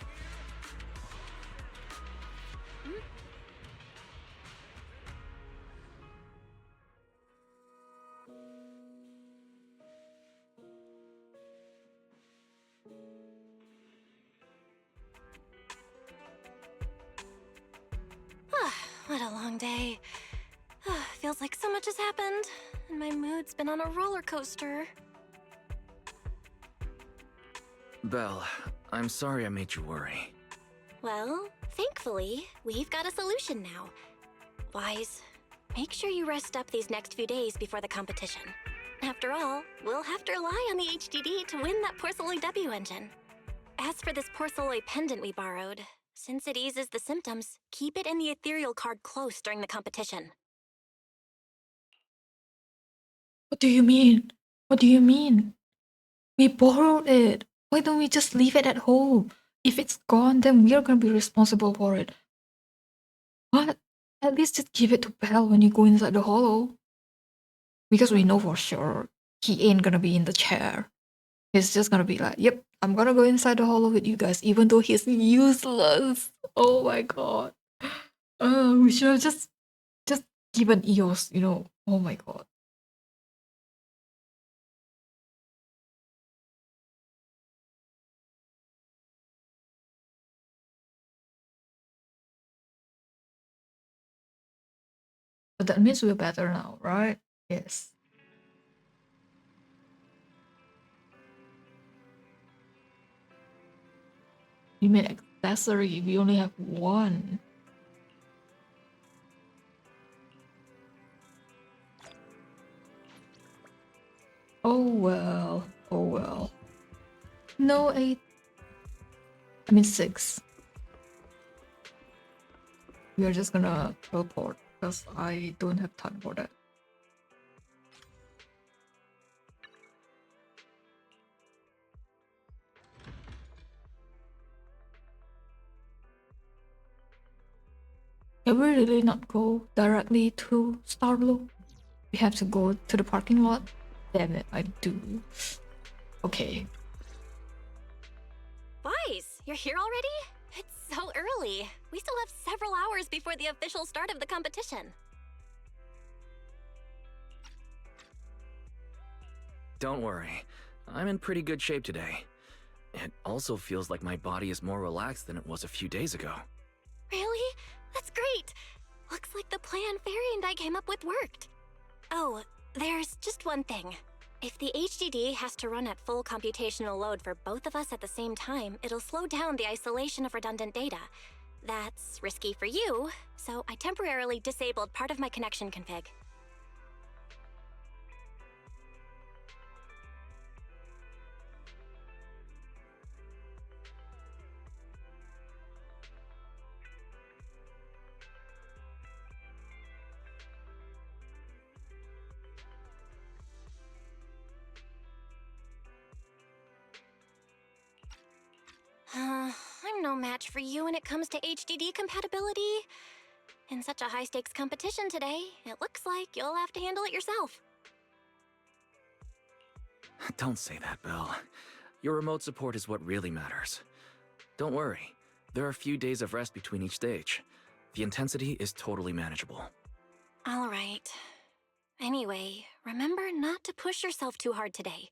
What a long day. Feels like so much has happened, and my mood's been on a roller coaster. Belle, I'm sorry I made you worry. Well, thankfully, we've got a solution now. Wise, make sure you rest up these next few days before the competition. After all, we'll have to rely on the HDD to win that Porcelloy W engine. As for this Porcelloy pendant we borrowed, since it eases the symptoms, keep it in the ethereal card close during the competition. What do you mean? What do you mean? We borrowed it. Why don't we just leave it at home? If it's gone, then we're gonna be responsible for it. What? At least just give it to Belle when you go inside the hollow. Because we know for sure he ain't gonna be in the chair. He's just gonna be like, yep, I'm gonna go inside the hollow with you guys, even though he's useless. Oh my god. We should have just given EOS, you know. Oh my god. But that means we're better now, right? Yes. You mean accessory? We only have one. Oh well. Oh well. No, 8. I mean 6. We are just gonna teleport because I don't have time for that. Can we really not go directly to Starloop? We have to go to the parking lot? Damn it, I do. Okay. Wise, you're here already? It's so early. We still have several hours before the official start of the competition. Don't worry. I'm in pretty good shape today. It also feels like my body is more relaxed than it was a few days ago. Really? That's great! Looks like the plan Fairy and I came up with worked. Oh, there's just one thing. If the HDD has to run at full computational load for both of us at the same time, it'll slow down the isolation of redundant data. That's risky for you, so I temporarily disabled part of my connection config. I'm no match for you when it comes to HDD compatibility. In such a high-stakes competition today, it looks like you'll have to handle it yourself. Don't say that, Belle. Your remote support is what really matters. Don't worry. There are a few days of rest between each stage. The intensity is totally manageable. All right. Anyway, remember not to push yourself too hard today.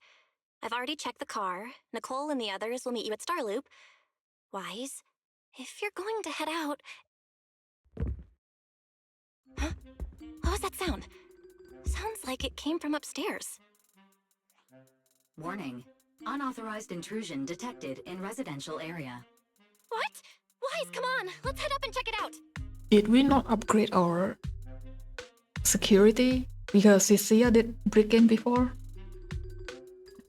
I've already checked the car. Nicole and the others will meet you at Starloop. Wise, if you're going to head out... Huh? What was that sound? Sounds like it came from upstairs. Warning. Unauthorized intrusion detected in residential area. What? Wise, come on! Let's head up and check it out! Did we not upgrade our security? Because Cecilia did break in before?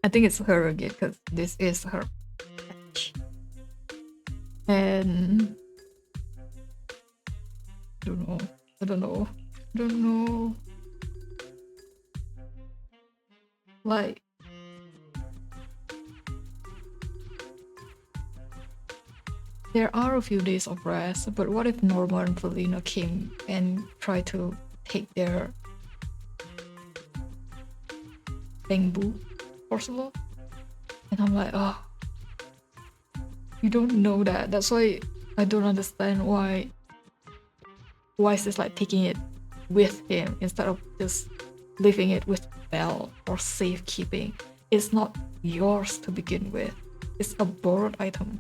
I think it's her again, because this is her patch. And... I don't know. Like... there are a few days of rest, but what if Norma and Felina came and tried to take their Bangbu Porcelain? And I'm like, oh, you don't know that. That's why I don't understand why is this like taking it with him instead of just leaving it with Belle or safekeeping. It's not yours to begin with. It's a borrowed item.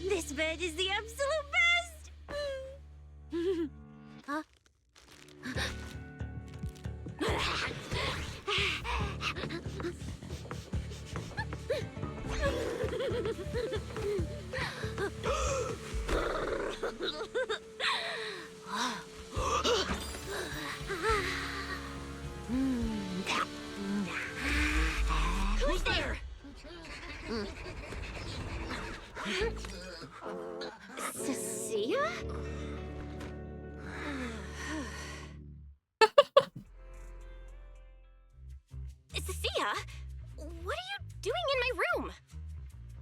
This bed is the absolute best! Huh? Who's there? Cecilia? Cecilia? What are you doing in my room?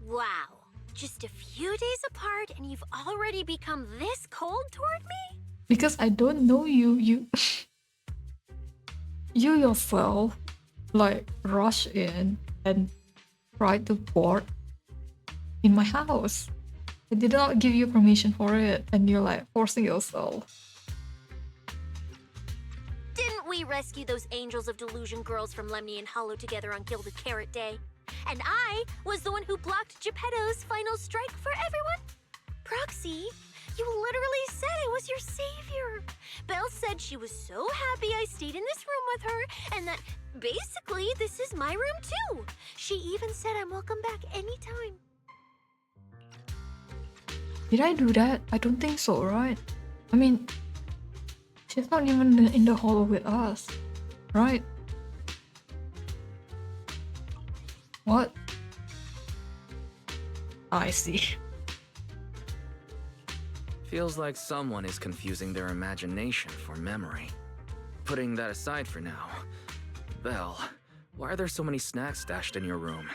Wow. Just a few days apart and you've already become this cold toward me? Because I don't know you. You yourself like rush in and try to board in my house. I did not give you permission for it, and you're like forcing yourself. Didn't we rescue those Angels of Delusion girls from Lemny and Hollow together on Gilded Carrot Day? And I was the one who blocked Geppetto's final strike for everyone? Proxy, you literally said I was your savior. Belle said she was so happy I stayed in this room with her, and that basically this is my room too. She even said I'm welcome back anytime. Did I do that? I don't think so, right? I mean, she's not even in the hall with us, right? What? I see. Feels like someone is confusing their imagination for memory. Putting that aside for now, Belle, why are there so many snacks stashed in your room?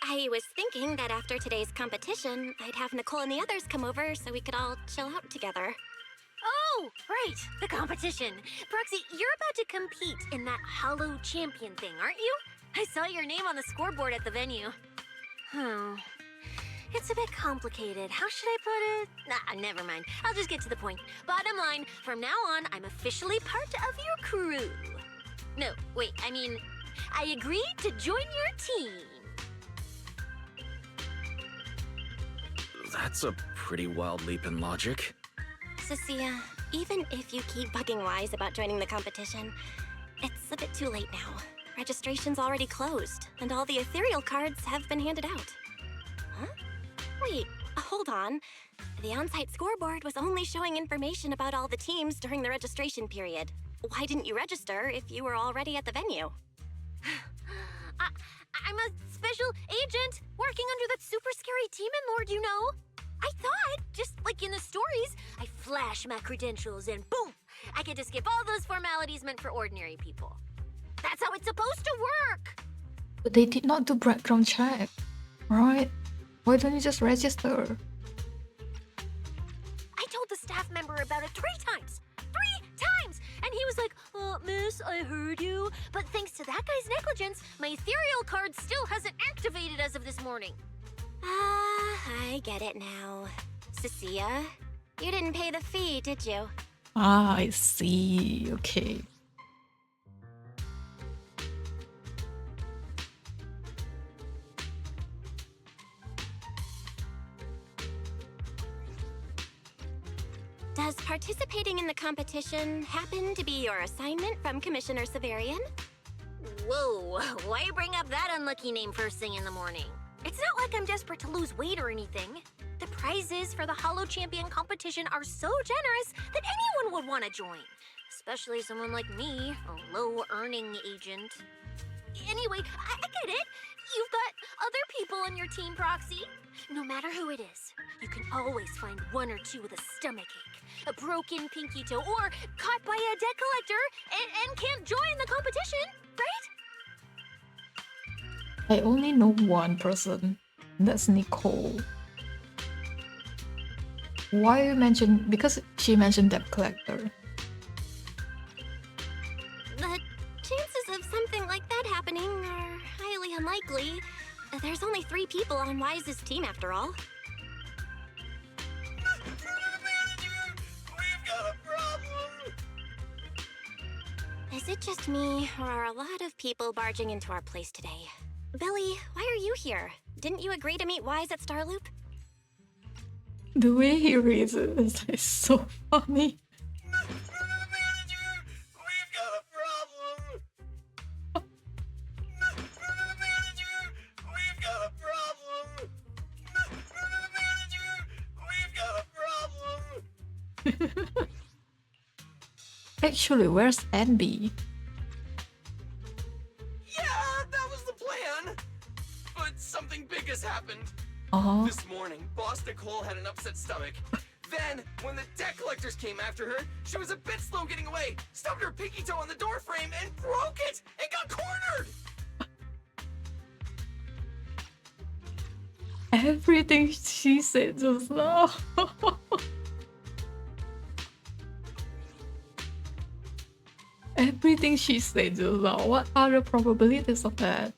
I was thinking that after today's competition, I'd have Nicole and the others come over so we could all chill out together. Oh, right, the competition. Proxy, you're about to compete in that Hollow Champion thing, aren't you? I saw your name on the scoreboard at the venue. It's a bit complicated. How should I put it? Nah, never mind. I'll just get to the point. Bottom line, from now on, I'm officially part of your crew. No, wait, I mean, I agreed to join your team. That's a pretty wild leap in logic. Cecilia, even if you keep bugging Wise about joining the competition, it's a bit too late now. Registration's already closed, and all the ethereal cards have been handed out. Huh? Wait, hold on. The on-site scoreboard was only showing information about all the teams during the registration period. Why didn't you register if you were already at the venue? I'm a special agent working under that super scary demon lord, you know. I thought, just like in the stories, I flash my credentials and boom, I get to skip all those formalities meant for ordinary people. That's how it's supposed to work. But they did not do background check, right? Why don't you just register? I told the staff member about it 3 times. 3 times! And he was like, miss, I heard you. But thanks to that guy's negligence, my ethereal card still hasn't activated as of this morning. I get it now. Cecilia, you didn't pay the fee, did you? Ah, I see. Okay. Does participating in the competition happen to be your assignment from Commissioner Severian? Whoa, why bring up that unlucky name first thing in the morning? It's not like I'm desperate to lose weight or anything. The prizes for the Hollow Champion competition are so generous that anyone would want to join. especially someone like me, a low-earning agent. Anyway, I get it. You've got other people on your team, Proxy. No matter who it is, you can always find one or two with a stomachache, a broken pinky toe, or caught by a debt collector and can't join the competition, right? I only know one person. That's Nicole. Why you mention? Because she mentioned debt collector. The chances of something like that happening are highly unlikely. There's only 3 people on Wise's team after all. We've got a problem! Is it just me, or are a lot of people barging into our place today? Billy, why are you here? Didn't you agree to meet Wise at Starloop? The way he reads it is like so funny. We've got a problem! We've got a problem! We've got a problem! Actually, where's Abby? Yeah, that was the plan! But something big has happened. This morning, Boss Nicole had an upset stomach. Then, when the debt collectors came after her, she was a bit slow getting away, stubbed her pinky toe on the door frame, and broke it! And got cornered! Everything she said just now. Everything she said just now. What are the probabilities of that?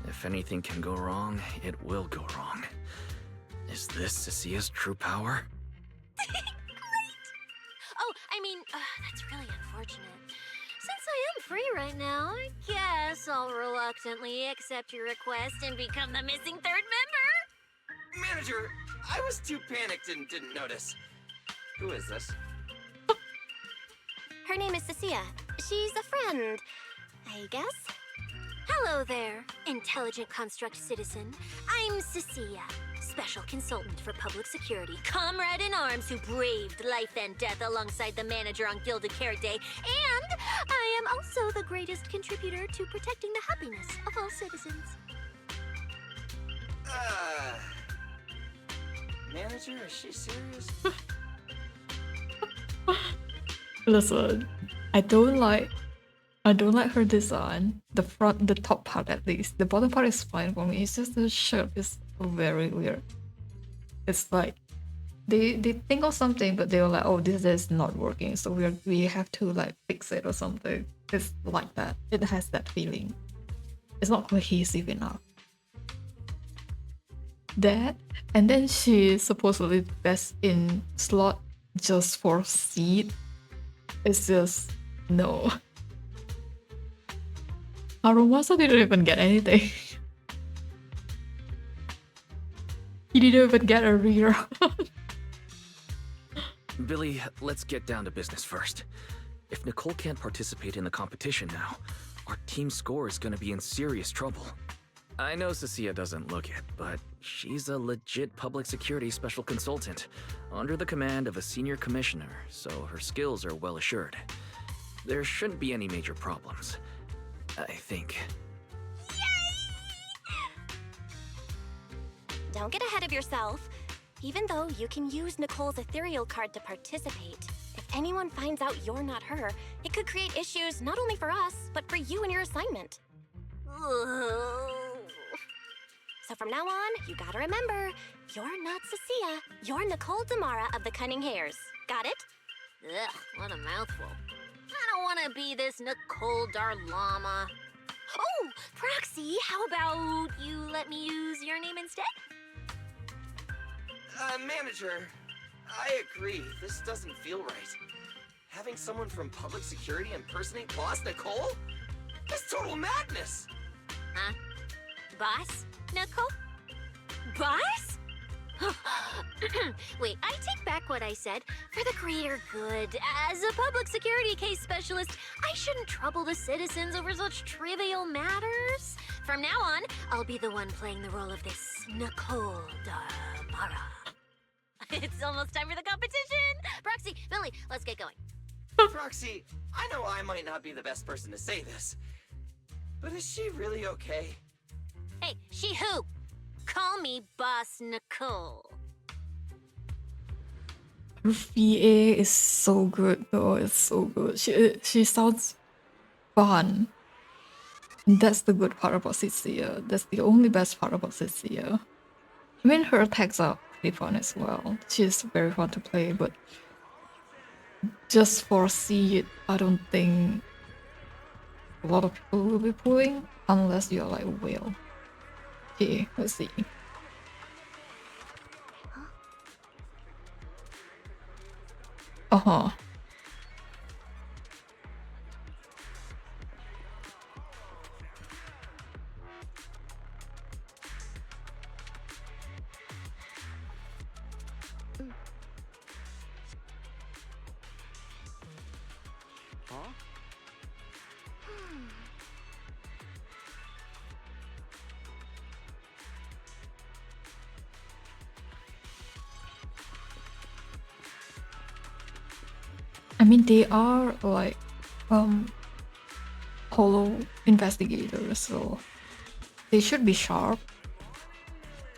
If anything can go wrong, it will go wrong. Is this Cecia's true power? Great! Oh, I mean, that's really unfortunate. Since I am free right now, I guess I'll reluctantly accept your request and become the missing 3rd member. Manager, I was too panicked and didn't notice. Who is this? Her name is Cecilia. She's a friend, I guess. Hello there, intelligent construct citizen. I'm Cecilia, special consultant for public security, comrade in arms who braved life and death alongside the manager on Gilded Carrot Day, and I am also the greatest contributor to protecting the happiness of all citizens. Manager, is she serious? Listen, I don't like her design. The top part at least. The bottom part is fine for me. It's just the shirt is very weird. It's like they think of something, but they were like, oh, this is not working, so we have to like fix it or something. It's like that. It has that feeling. It's not cohesive enough. That, and then she supposedly best in slot just for seed. It's just no. Arumasa didn't even get anything. He didn't even get a rerun. Billy, let's get down to business first. If Nicole can't participate in the competition now, our team score is gonna be in serious trouble. I know Cecilia doesn't look it, but she's a legit public security special consultant, under the command of a senior commissioner, so her skills are well assured. There shouldn't be any major problems, I think. Don't get ahead of yourself. Even though you can use Nicole's ethereal card to participate, if anyone finds out you're not her, it could create issues not only for us, but for you and your assignment. So from now on, you gotta remember, you're not Cecilia, you're Nicole Damara of the Cunning Hairs. Got it? Ugh, what a mouthful. I don't want to be this Nicole Darlama. Oh, Proxy, how about you let me use your name instead? Manager, I agree. This doesn't feel right. Having someone from public security impersonate Boss Nicole? That's total madness! Huh? Boss? Nicole? Boss? Wait, I take back what I said. For the greater good, as a public security case specialist, I shouldn't trouble the citizens over such trivial matters. From now on, I'll be the one playing the role of this Nicole Mara. It's almost time for the competition! Proxy, Billy, let's get going. Proxy, I know I might not be the best person to say this, but is she really okay? Hey, she who? Call me Boss Nicole. Her VA is so good though, it's so good. She sounds fun. And that's the good part about Cecilia. That's the only best part about Cecilia. I mean, her attacks are pretty fun as well. She's very fun to play, but just for Seed, I don't think a lot of people will be pulling unless you're like Will. Okay, let's see. Uh-huh. I mean, they are like hollow investigators, so they should be sharp,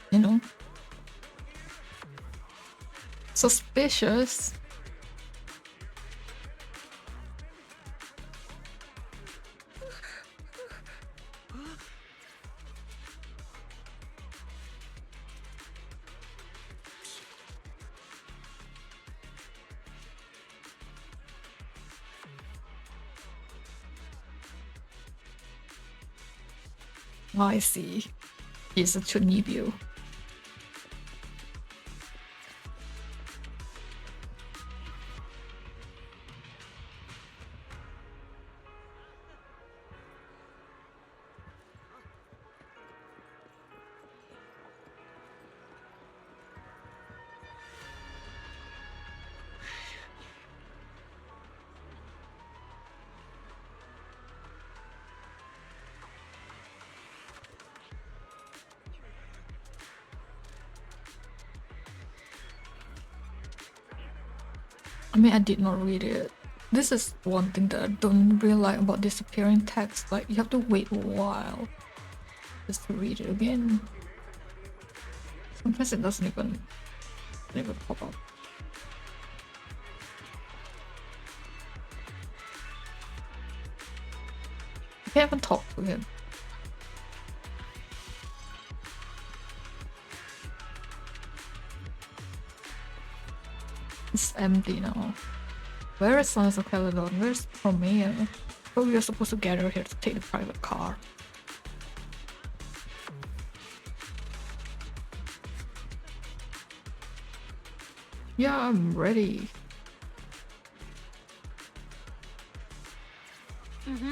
you know. Suspicious. I see. He's a Chunibyo. I mean, I did not read it. This is one thing that I don't really like about disappearing text. Like, you have to wait a while just to read it again. Sometimes it doesn't even pop up. I can't even talk to him. It's empty now. Where is Sons of Caledon? Where's Romeo? Oh, we are supposed to gather here to take the private car. Yeah, I'm ready. Mm-hmm.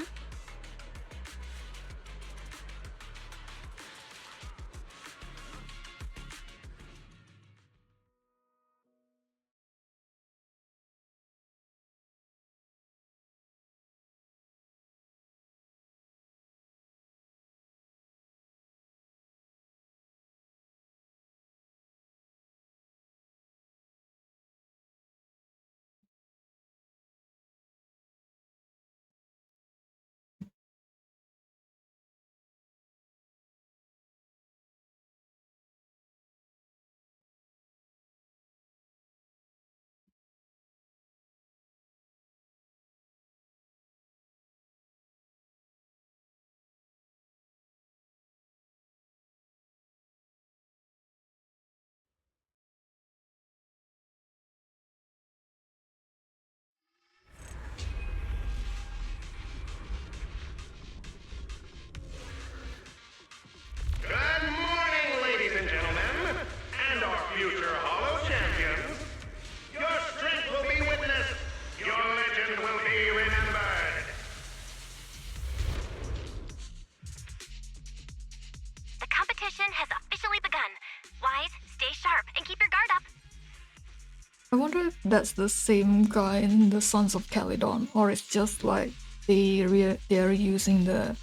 Good morning, ladies and gentlemen, and our future Hollow champions. Your strength will be witnessed. Your legend will be remembered. The competition has officially begun. Wise, stay sharp, and keep your guard up. I wonder if that's the same guy in the Sons of Caledon, or it's just like they're using the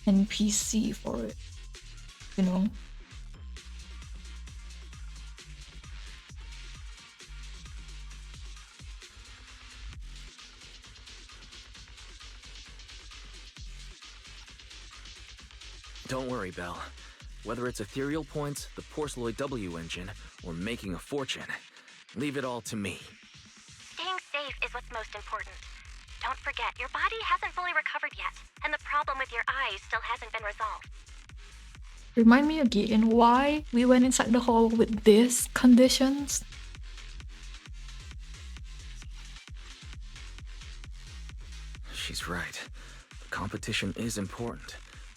NPC for it, you know? Don't worry, Belle. Whether it's ethereal points, the Porceloid W engine, or making a fortune, leave it all to me. Staying safe is what's most important. Don't forget, your body hasn't fully recovered yet, and the problem with your eyes still hasn't been resolved. Remind me again why we went inside the hall with these conditions? She's right. The competition is important,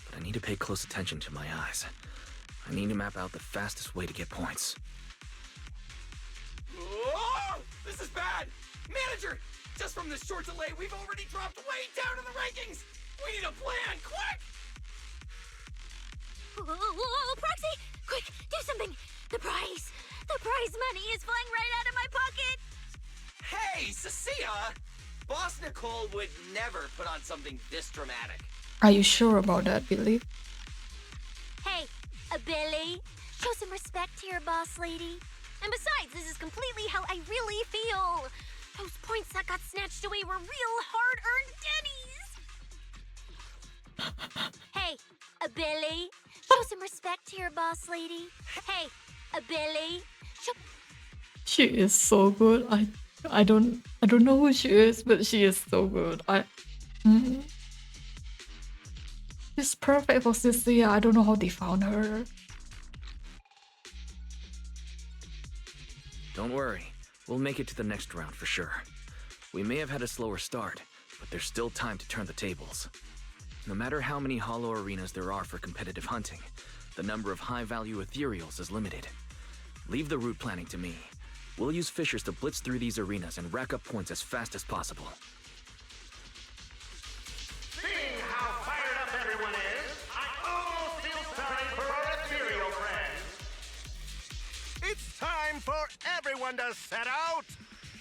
but I need to pay close attention to my eyes. I need to map out the fastest way to get points. Oh, this is bad! Manager! Just from this short delay, we've already dropped way down in the rankings! We need a plan, quick! Whoa, Proxy! Quick, do something! The prize money is flying right out of my pocket! Hey, Cecilia! Boss Nicole would never put on something this dramatic. Are you sure about that, Billy? Hey, Billy, show some respect to your boss lady. And besides, this is completely how I really feel. Those points that got snatched away were real hard-earned Denny's. Hey, Billy, show some respect to your boss lady. Hey, Billy, show... She is so good. I don't know who she is, but she is so good. She's perfect for Cecilia. I don't know how they found her. Don't worry, we'll make it to the next round for sure. We may have had a slower start, but there's still time to turn the tables. No matter how many hollow arenas there are for competitive hunting, the number of high-value ethereals is limited. Leave the route planning to me. We'll use fishers to blitz through these arenas and rack up points as fast as possible. Seeing how fired up everyone is, I almost feel sorry for our ethereal friends. It's time for everyone to set out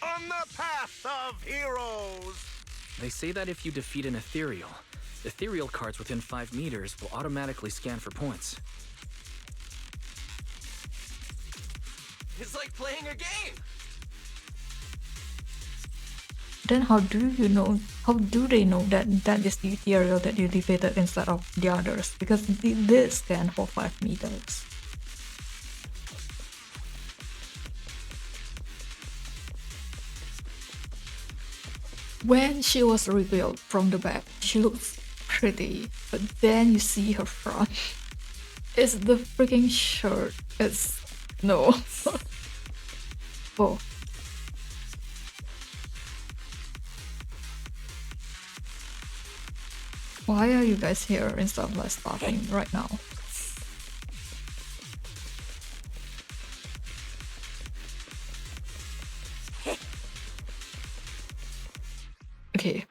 on the path of heroes. They say that if you defeat an ethereal cards within 5 meters will automatically scan for points. It's like playing a game! Then how do they know that that is the ethereal that you defeated instead of the others? Because this scan for 5 meters. When she was revealed from the back, she looks pretty, but then you see her front. It's the freaking shirt. It's... no. Oh. Why are you guys here instead of like starting right now? Okay.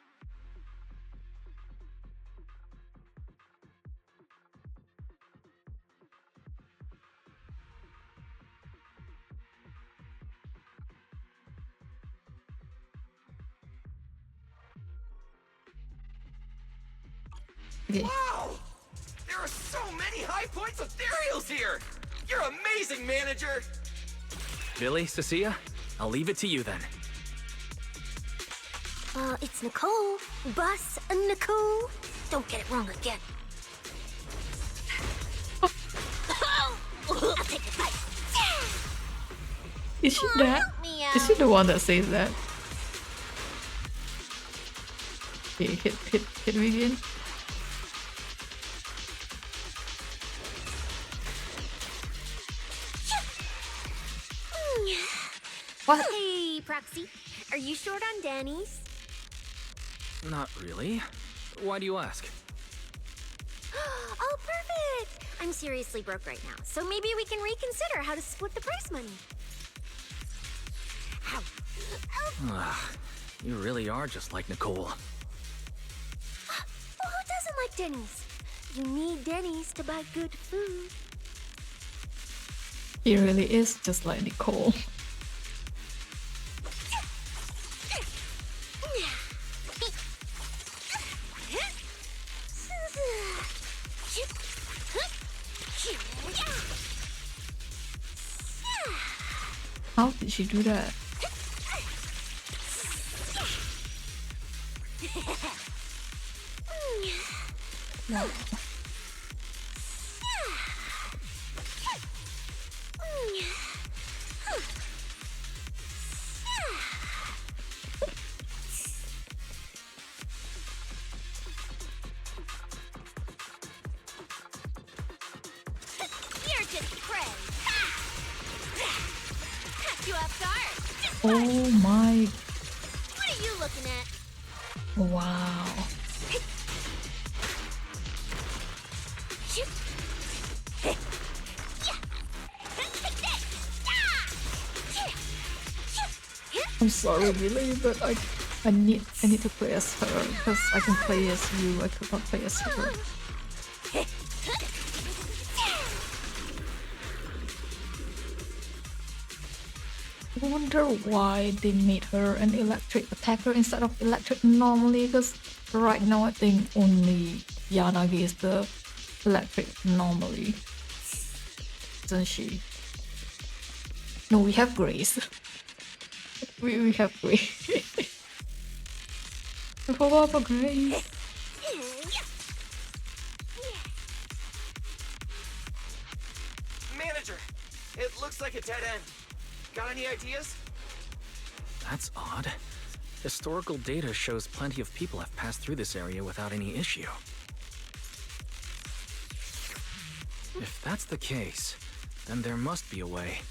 Okay. Wow! There are so many high points ethereals here! You're amazing, manager! Billy, Cecilia, I'll leave it to you then. It's Nicole. Boss Nicole. Don't get it wrong again. I'll take a bite. Is she that? Is she the one that says that? Okay, hit me again. What? Hey, Proxy. Are you short on Danny's? Not really. Why do you ask? Oh, perfect! I'm seriously broke right now, so maybe we can reconsider how to split the prize money. Ow. Ugh, you really are just like Nicole. Well, who doesn't like Denny's? You need Denny's to buy good food. He really is just like Nicole. did she do that? Wow. You're just prey. Catch you off guard. Just Oh my. what are you looking at? Wow. I'm sorry, really, but I need to play as her because I can play as you. I could not play as her. I wonder why they made her an electric attacker instead of electric normally, because right now I think only Yanagi is the electric normally. Isn't she? No, we have Grace. we have Grace. I forgot about Grace. Manager, it looks like a dead end. Got any ideas? That's odd. Historical data shows plenty of people have passed through this area without any issue. If that's the case, then there must be a way.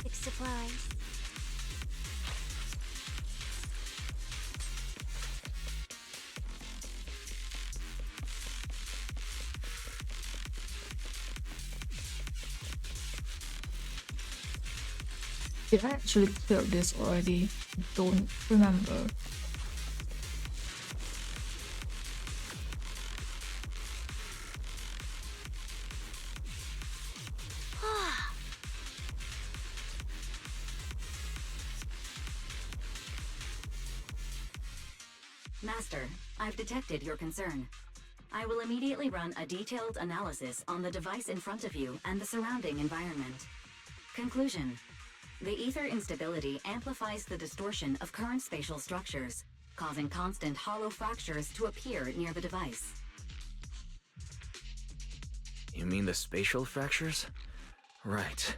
Big supplies. Did I actually clear this already? Don't remember. Master, I've detected your concern. I will immediately run a detailed analysis on the device in front of you and the surrounding environment. Conclusion. The ether instability amplifies the distortion of current spatial structures, causing constant hollow fractures to appear near the device. You mean the spatial fractures? Right.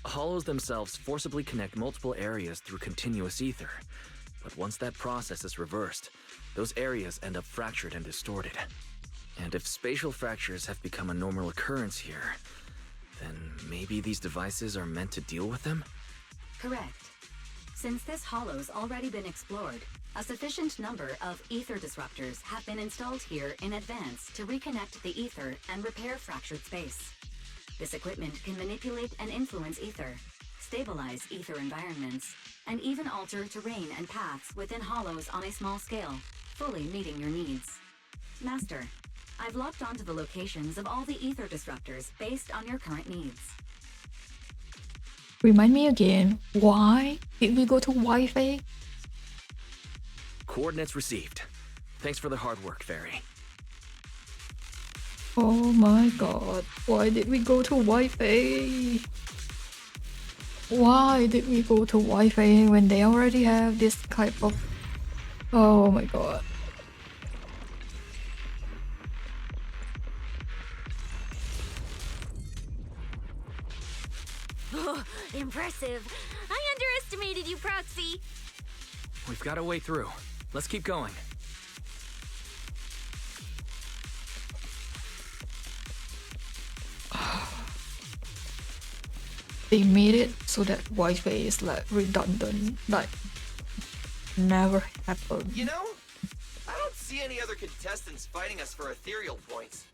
Hollows themselves forcibly connect multiple areas through continuous ether. But once that process is reversed, those areas end up fractured and distorted. And if spatial fractures have become a normal occurrence here, then maybe these devices are meant to deal with them? Correct. Since this hollow's already been explored, a sufficient number of ether disruptors have been installed here in advance to reconnect the ether and repair fractured space. This equipment can manipulate and influence ether, stabilize ether environments, and even alter terrain and paths within hollows on a small scale, fully meeting your needs. Master, I've locked onto the locations of all the ether disruptors based on your current needs. Remind me again, why did we go to Wi-Fi? Coordinates received. Thanks for the hard work, Fairy. Oh my god, why did we go to Wi-Fi? Why did we go to Wi-Fi when they already have this type of... Oh my god. Oh, impressive. I underestimated you, Proxy. We've got a way through. Let's keep going. They made it so that Wi-Fi is like redundant, like never happened. You know, I don't see any other contestants fighting us for ethereal points.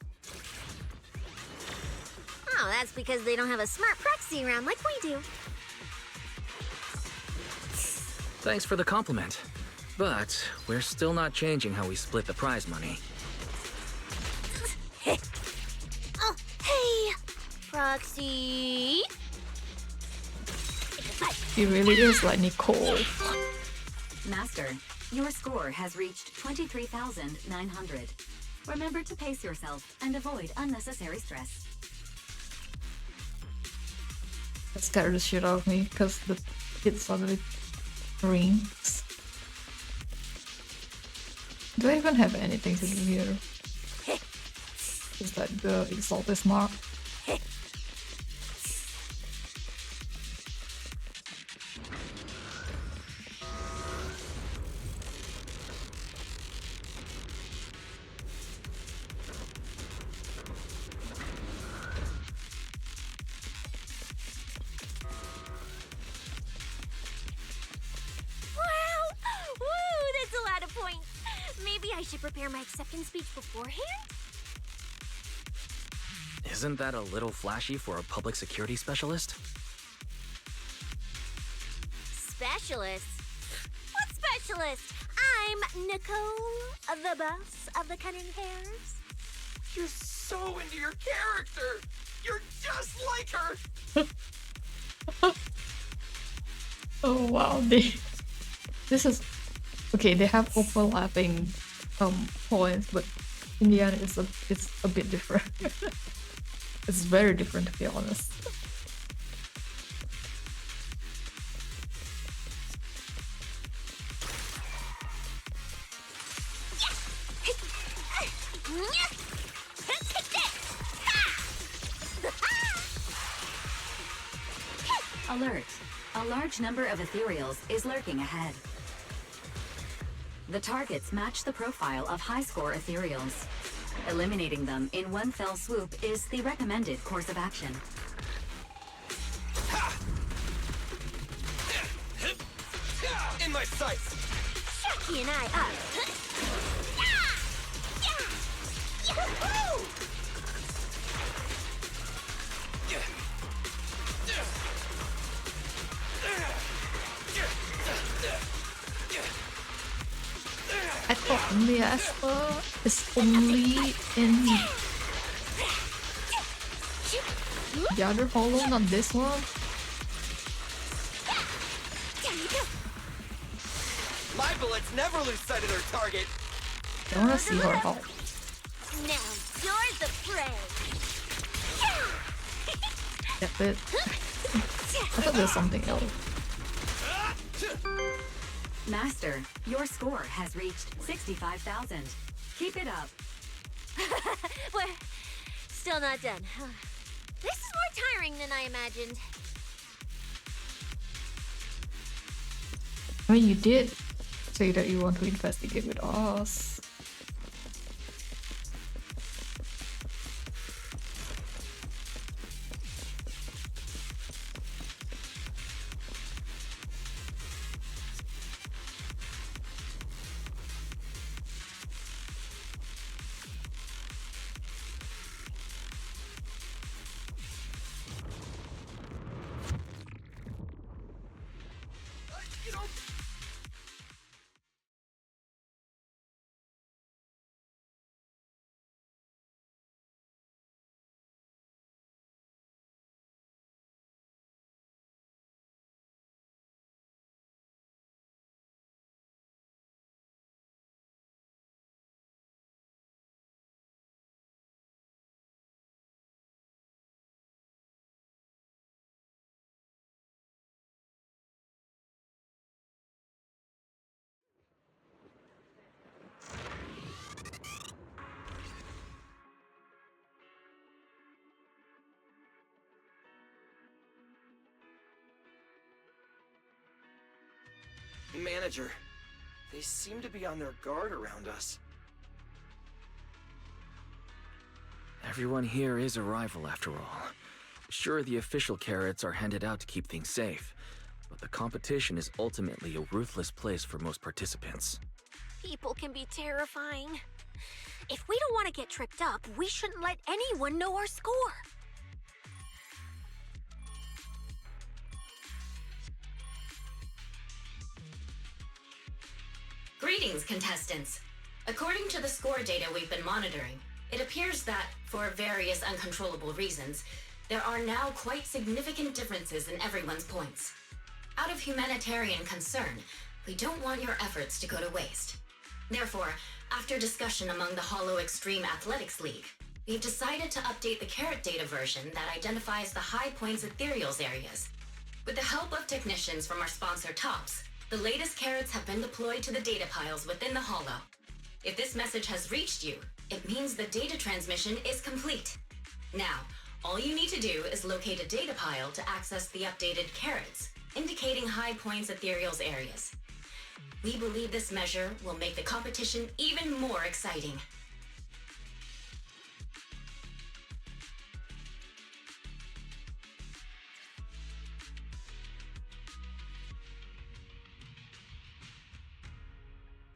Oh, that's because they don't have a smart proxy around like we do. Thanks for the compliment. But we're still not changing how we split the prize money. Oh, hey, Proxy. He really is like Nicole. Master, your score has reached 23,900. Remember to pace yourself and avoid unnecessary stress. That scared the shit out of me because the kid suddenly rings. Do I even have anything to do here? Is that the exalted mark? Prepare my acceptance speech beforehand? Isn't that a little flashy for a public security specialist? Specialist? What specialist? I'm Nicole, the boss of the Cunning Hairs. You're so into your character! You're just like her! Oh wow, this is okay. They have overlapping points, but in the end, it's a bit different. It's very different, to be honest. Alert! A large number of ethereals is lurking ahead. The targets match the profile of high-score ethereals. Eliminating them in one fell swoop is the recommended course of action. In my sights! Chucky and I up! I thought Miasma is only in the other hollow, not this one. My bullets never lose sight of their target! I wanna see her help. Now you're the prey! That's it. I thought there was something else. Master, your score has reached 65,000. Keep it up. We're still not done. This is more tiring than I imagined. I mean, you did say that you want to investigate with us. Manager, they seem to be on their guard around us. Everyone here is a rival after all. Sure, the official carrots are handed out to keep things safe, but the competition is ultimately a ruthless place for most participants. People can be terrifying. If we don't want to get tripped up, we shouldn't let anyone know our score. Greetings, contestants. According to the score data we've been monitoring, it appears that, for various uncontrollable reasons, there are now quite significant differences in everyone's points. Out of humanitarian concern, we don't want your efforts to go to waste. Therefore, after discussion among the Hollow Extreme Athletics League, we've decided to update the carrot data version that identifies the high points ethereals areas. With the help of technicians from our sponsor TOPS, the latest carrots have been deployed to the data piles within the holo. If this message has reached you, it means the data transmission is complete. Now, all you need to do is locate a data pile to access the updated carrots, indicating high points ethereals areas. We believe this measure will make the competition even more exciting.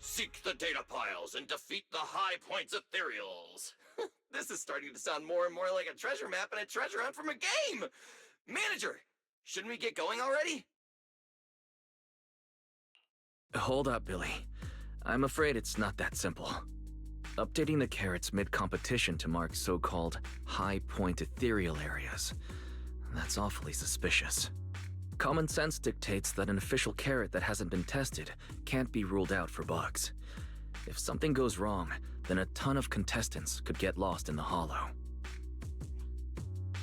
Seek the data piles and defeat the high points ethereals. This is starting to sound more and more like a treasure map and a treasure hunt from a game! Manager, shouldn't we get going already? Hold up, Billy. I'm afraid it's not that simple. Updating the carrots mid-competition to mark so-called high-point ethereal areas. That's awfully suspicious. Common sense dictates that an official carrot that hasn't been tested can't be ruled out for bugs. If something goes wrong, then a ton of contestants could get lost in the holo.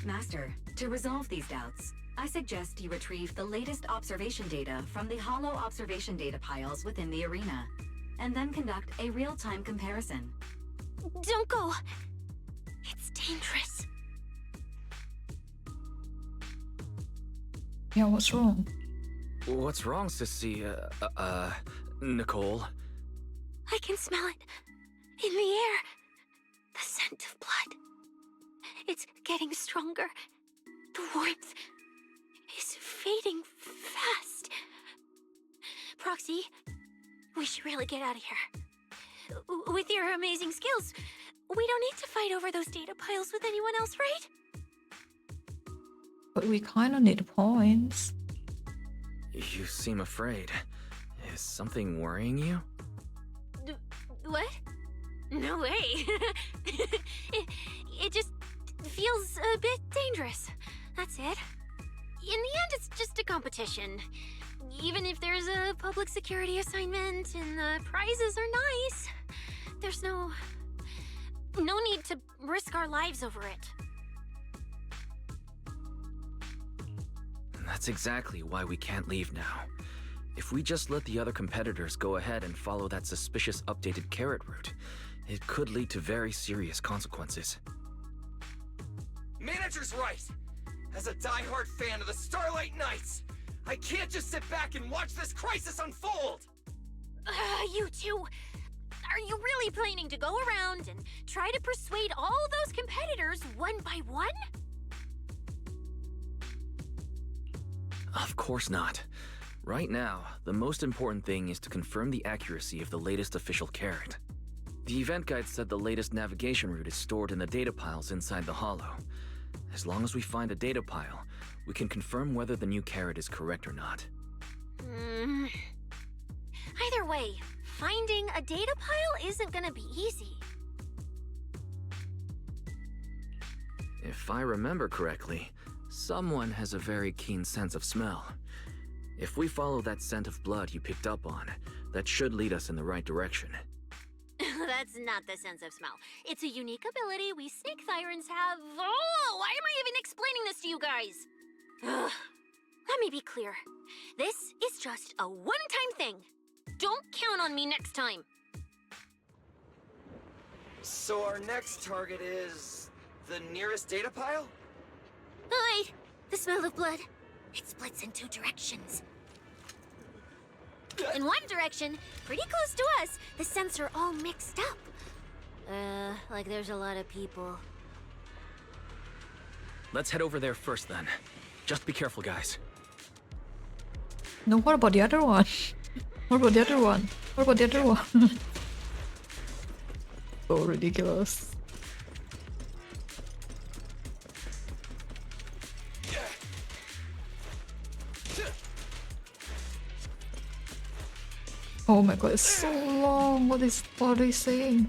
Master, to resolve these doubts, I suggest you retrieve the latest observation data from the holo observation data piles within the arena, and then conduct a real-time comparison. Don't go. It's dangerous. Yeah, what's wrong? What's wrong, Sissy? Nicole? I can smell it in the air. The scent of blood. It's getting stronger. The warmth is fading fast. Proxy, we should really get out of here. With your amazing skills, we don't need to fight over those data piles with anyone else, right? But we kind of need points. You seem afraid. Is something worrying you? What? No way. it just feels a bit dangerous. That's it. In the end, it's just a competition. Even if there's a public security assignment and the prizes are nice, there's no need to risk our lives over it. That's exactly why we can't leave now. If we just let the other competitors go ahead and follow that suspicious updated carrot route, it could lead to very serious consequences. Manager's right! As a die-hard fan of the Starlight Knights, I can't just sit back and watch this crisis unfold! You two, are you really planning to go around and try to persuade all those competitors one by one? Of course not. Right now, the most important thing is to confirm the accuracy of the latest official carrot. The event guide said the latest navigation route is stored in the data piles inside the holo. As long as we find a data pile, we can confirm whether the new carrot is correct or not. Either way, finding a data pile isn't gonna be easy. If I remember correctly, someone has a very keen sense of smell. If we follow that scent of blood you picked up on, that should lead us in the right direction. That's not the sense of smell. It's a unique ability we snake thyrans have. Oh, why am I even explaining this to you guys? Ugh. Let me be clear. This is just a one-time thing. Don't count on me next time. So our next target is the nearest data pile? Wait, the smell of blood. It splits in two directions. In one direction, pretty close to us, the scents are all mixed up. Like there's a lot of people. Let's head over there first then. Just be careful, guys. No, what about the other one? What about the other one? What about the other one? So ridiculous. Oh my god, it's so long. What are they saying?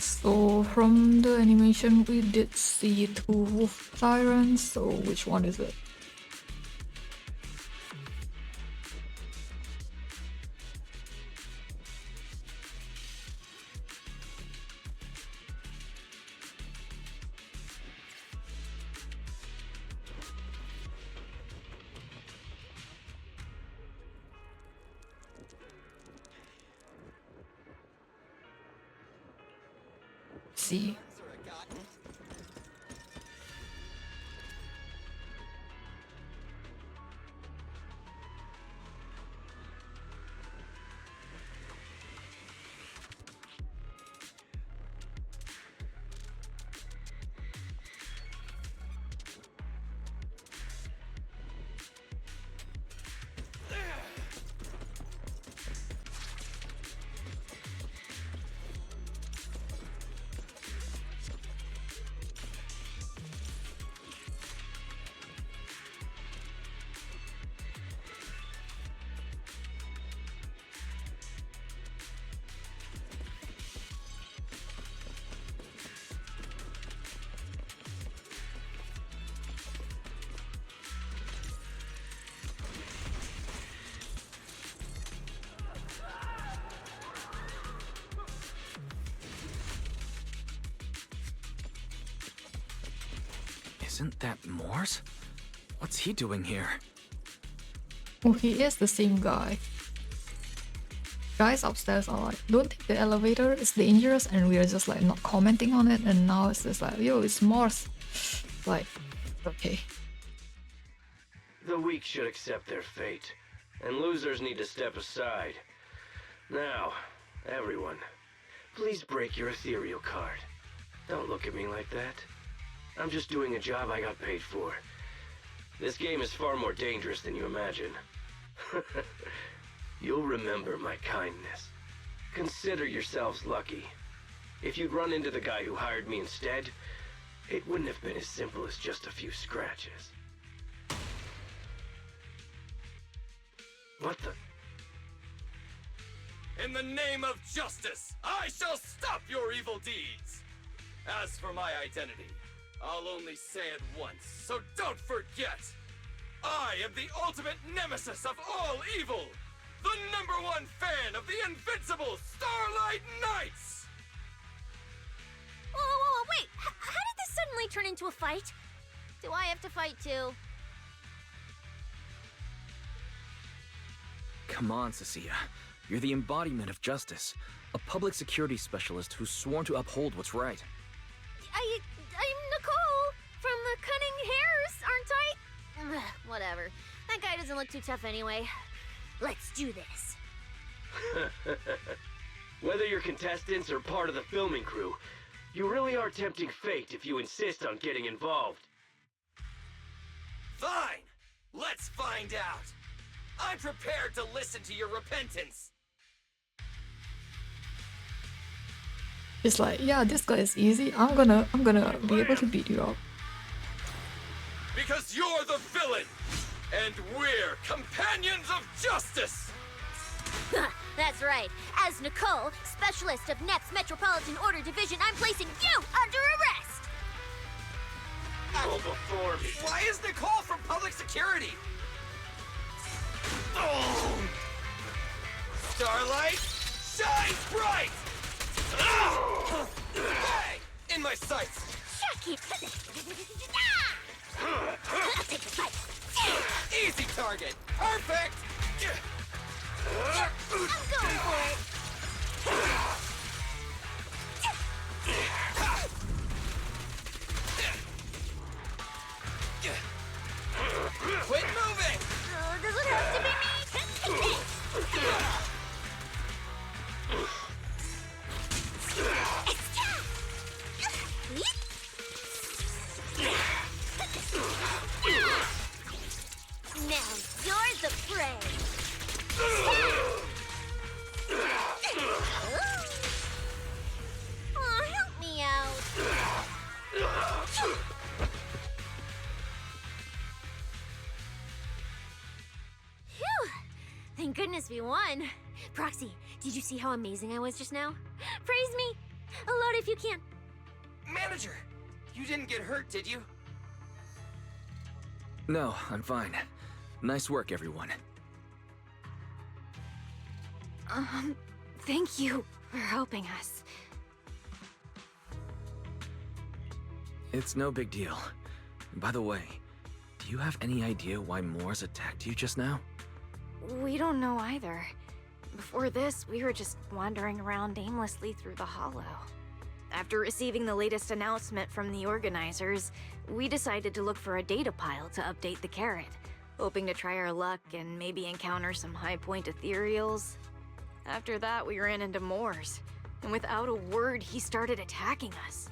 So from the animation, we did see 2 wolf tyrants, so which one is it? See. Isn't that Morse? What's he doing here? Oh, he is the same guy. Guys upstairs are like, don't take the elevator, it's dangerous, and we are just like not commenting on it, and now it's just like, yo, it's Morse. Like, okay. The weak should accept their fate, and losers need to step aside. Now, everyone, please break your ethereal card. Don't look at me like that. I'm just doing a job I got paid for. This game is far more dangerous than you imagine. You'll remember my kindness. Consider yourselves lucky. If you'd run into the guy who hired me instead, it wouldn't have been as simple as just a few scratches. What the? In the name of justice, I shall stop your evil deeds. As for my identity, I'll only say it once, so don't forget. I am the ultimate nemesis of all evil. The #1 fan of the invincible Starlight Knights! Whoa, wait! How did this suddenly turn into a fight? Do I have to fight too? Come on, Cecilia. You're the embodiment of justice. A public security specialist who's sworn to uphold what's right. I'm Nicole from the Cunning Hairs, aren't I? Ugh, whatever. That guy doesn't look too tough anyway. Let's do this. Whether you're contestants or part of the filming crew, you really are tempting fate if you insist on getting involved. Fine! Let's find out! I'm prepared to listen to your repentance! It's like, yeah, this guy is easy. I'm gonna be able to beat you up. Because you're the villain! And we're companions of justice! That's right. As Nicole, specialist of NEP's Metropolitan Order Division, I'm placing you under arrest! Go before me. Why is Nicole from public security? Oh. Starlight, shine bright! Hey! In my sights! I'll take the fight. Easy target! Perfect! I'm going for it! Quit moving! Does it have to be me? Now you're the prey! Aw, help me out! Phew! Thank goodness we won! Proxy, did you see how amazing I was just now? Praise me! Load if you can. Manager, you didn't get hurt, did you? No, I'm fine. Nice work, everyone. Thank you for helping us. It's no big deal. By the way, do you have any idea why Moors attacked you just now? We don't know either. Before this, we were just wandering around aimlessly through the hollow. After receiving the latest announcement from the organizers, we decided to look for a data pile to update the carrot, hoping to try our luck and maybe encounter some high-point ethereals. After that, we ran into Moors, and without a word, he started attacking us.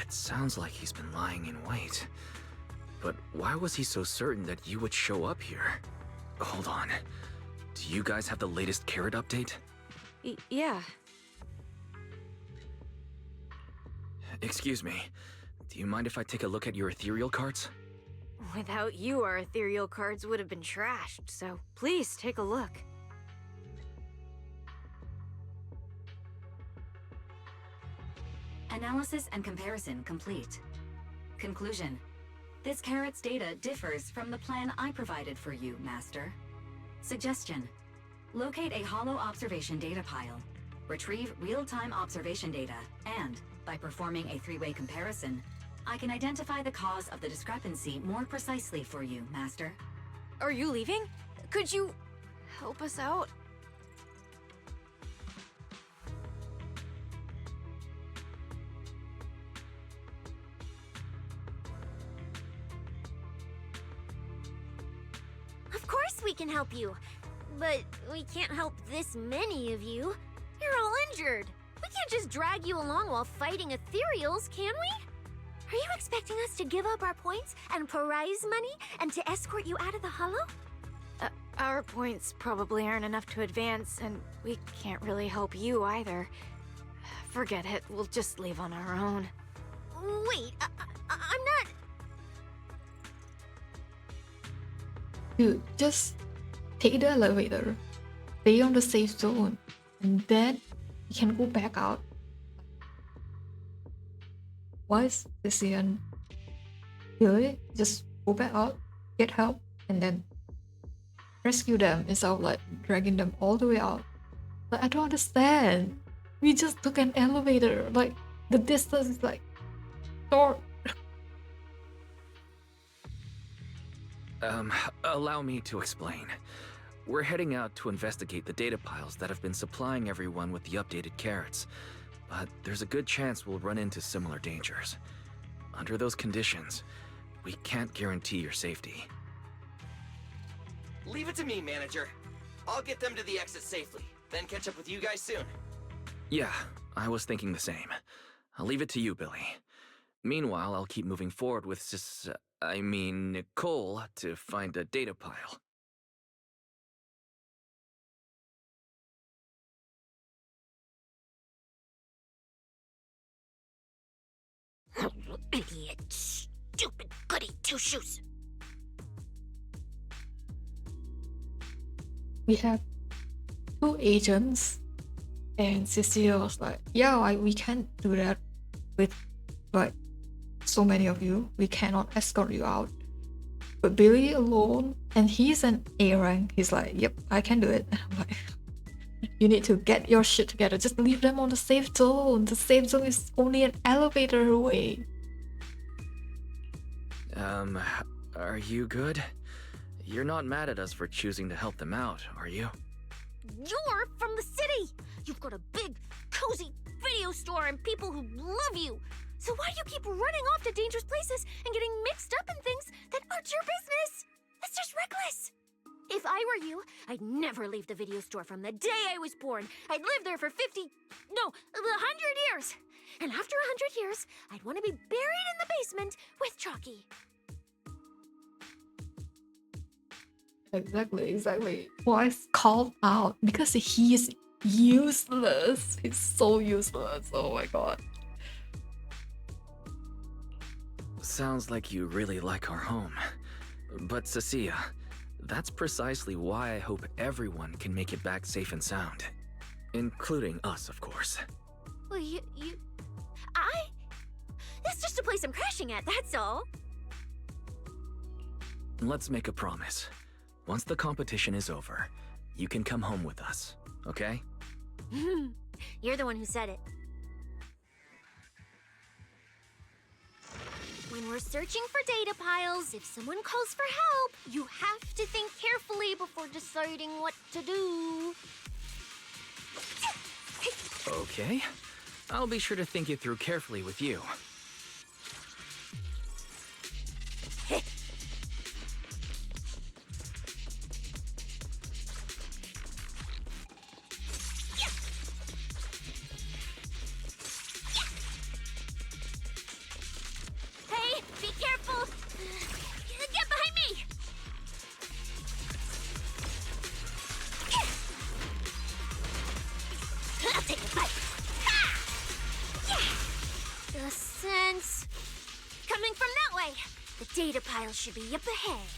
It sounds like he's been lying in wait. But why was he so certain that you would show up here? Hold on. Do you guys have the latest carrot update? Yeah. Excuse me. Do you mind if I take a look at your ethereal cards? Without you, our ethereal cards would have been trashed, so please take a look. Analysis and comparison complete. Conclusion. This carrot's data differs from the plan I provided for you, Master. Suggestion. Locate a hollow observation data pile. Retrieve real-time observation data, and, by performing a three-way comparison, I can identify the cause of the discrepancy more precisely for you, Master. Are you leaving? Could you help us out? Of course we can help you. But we can't help this many of you. You're all injured. We can't just drag you along while fighting ethereals, can we? Are you expecting us to give up our points and prize money and to escort you out of the hollow? Our points probably aren't enough to advance, and we can't really help you either. Forget it, we'll just leave on our own. Wait, I'm not... Dude, just take the elevator, stay on the safe zone, and then you can go back out. Why is decision really just go back out, get help, and then rescue them instead of like dragging them all the way out? Like, I don't understand. We just took an elevator. Like, the distance is like short. Allow me to explain. We're heading out to investigate the data piles that have been supplying everyone with the updated carrots. But there's a good chance we'll run into similar dangers. Under those conditions, we can't guarantee your safety. Leave it to me, Manager. I'll get them to the exit safely, then catch up with you guys soon. Yeah, I was thinking the same. I'll leave it to you, Billy. Meanwhile, I'll keep moving forward with Nicole to find a data pile. Idiot, stupid goody two-shoes. We have 2 agents, and Cecilia was like, yeah, we can't do that with like so many of you. We cannot escort you out. But Billy alone, and he's an A rank, he's like, yep, I can do it. And I'm like, you need to get your shit together. Just leave them on the safe zone. The safe zone is only an elevator away. Are you good? You're not mad at us for choosing to help them out, are you? You're from the city. You've got a big, cozy video store and people who love you. So why do you keep running off to dangerous places and getting mixed up in things that aren't your business? That's just reckless. If I were you, I'd never leave the video store from the day I was born. I'd live there for 100 years. And after 100 years, I'd want to be buried in the basement with Chalky. Exactly. Voice called out because he is useless. He's so useless. Oh my god. Sounds like you really like our home. But Cecilia, that's precisely why I hope everyone can make it back safe and sound. Including us, of course. Well, It's just a place I'm crashing at, that's all. Let's make a promise. Once the competition is over, you can come home with us, okay? You're the one who said it. When we're searching for data piles, if someone calls for help, you have to think carefully before deciding what to do. Okay. I'll be sure to think it through carefully with you. Hey, be careful! Get behind me! I'll take a bite. The sense coming from that way. The data pile should be up ahead.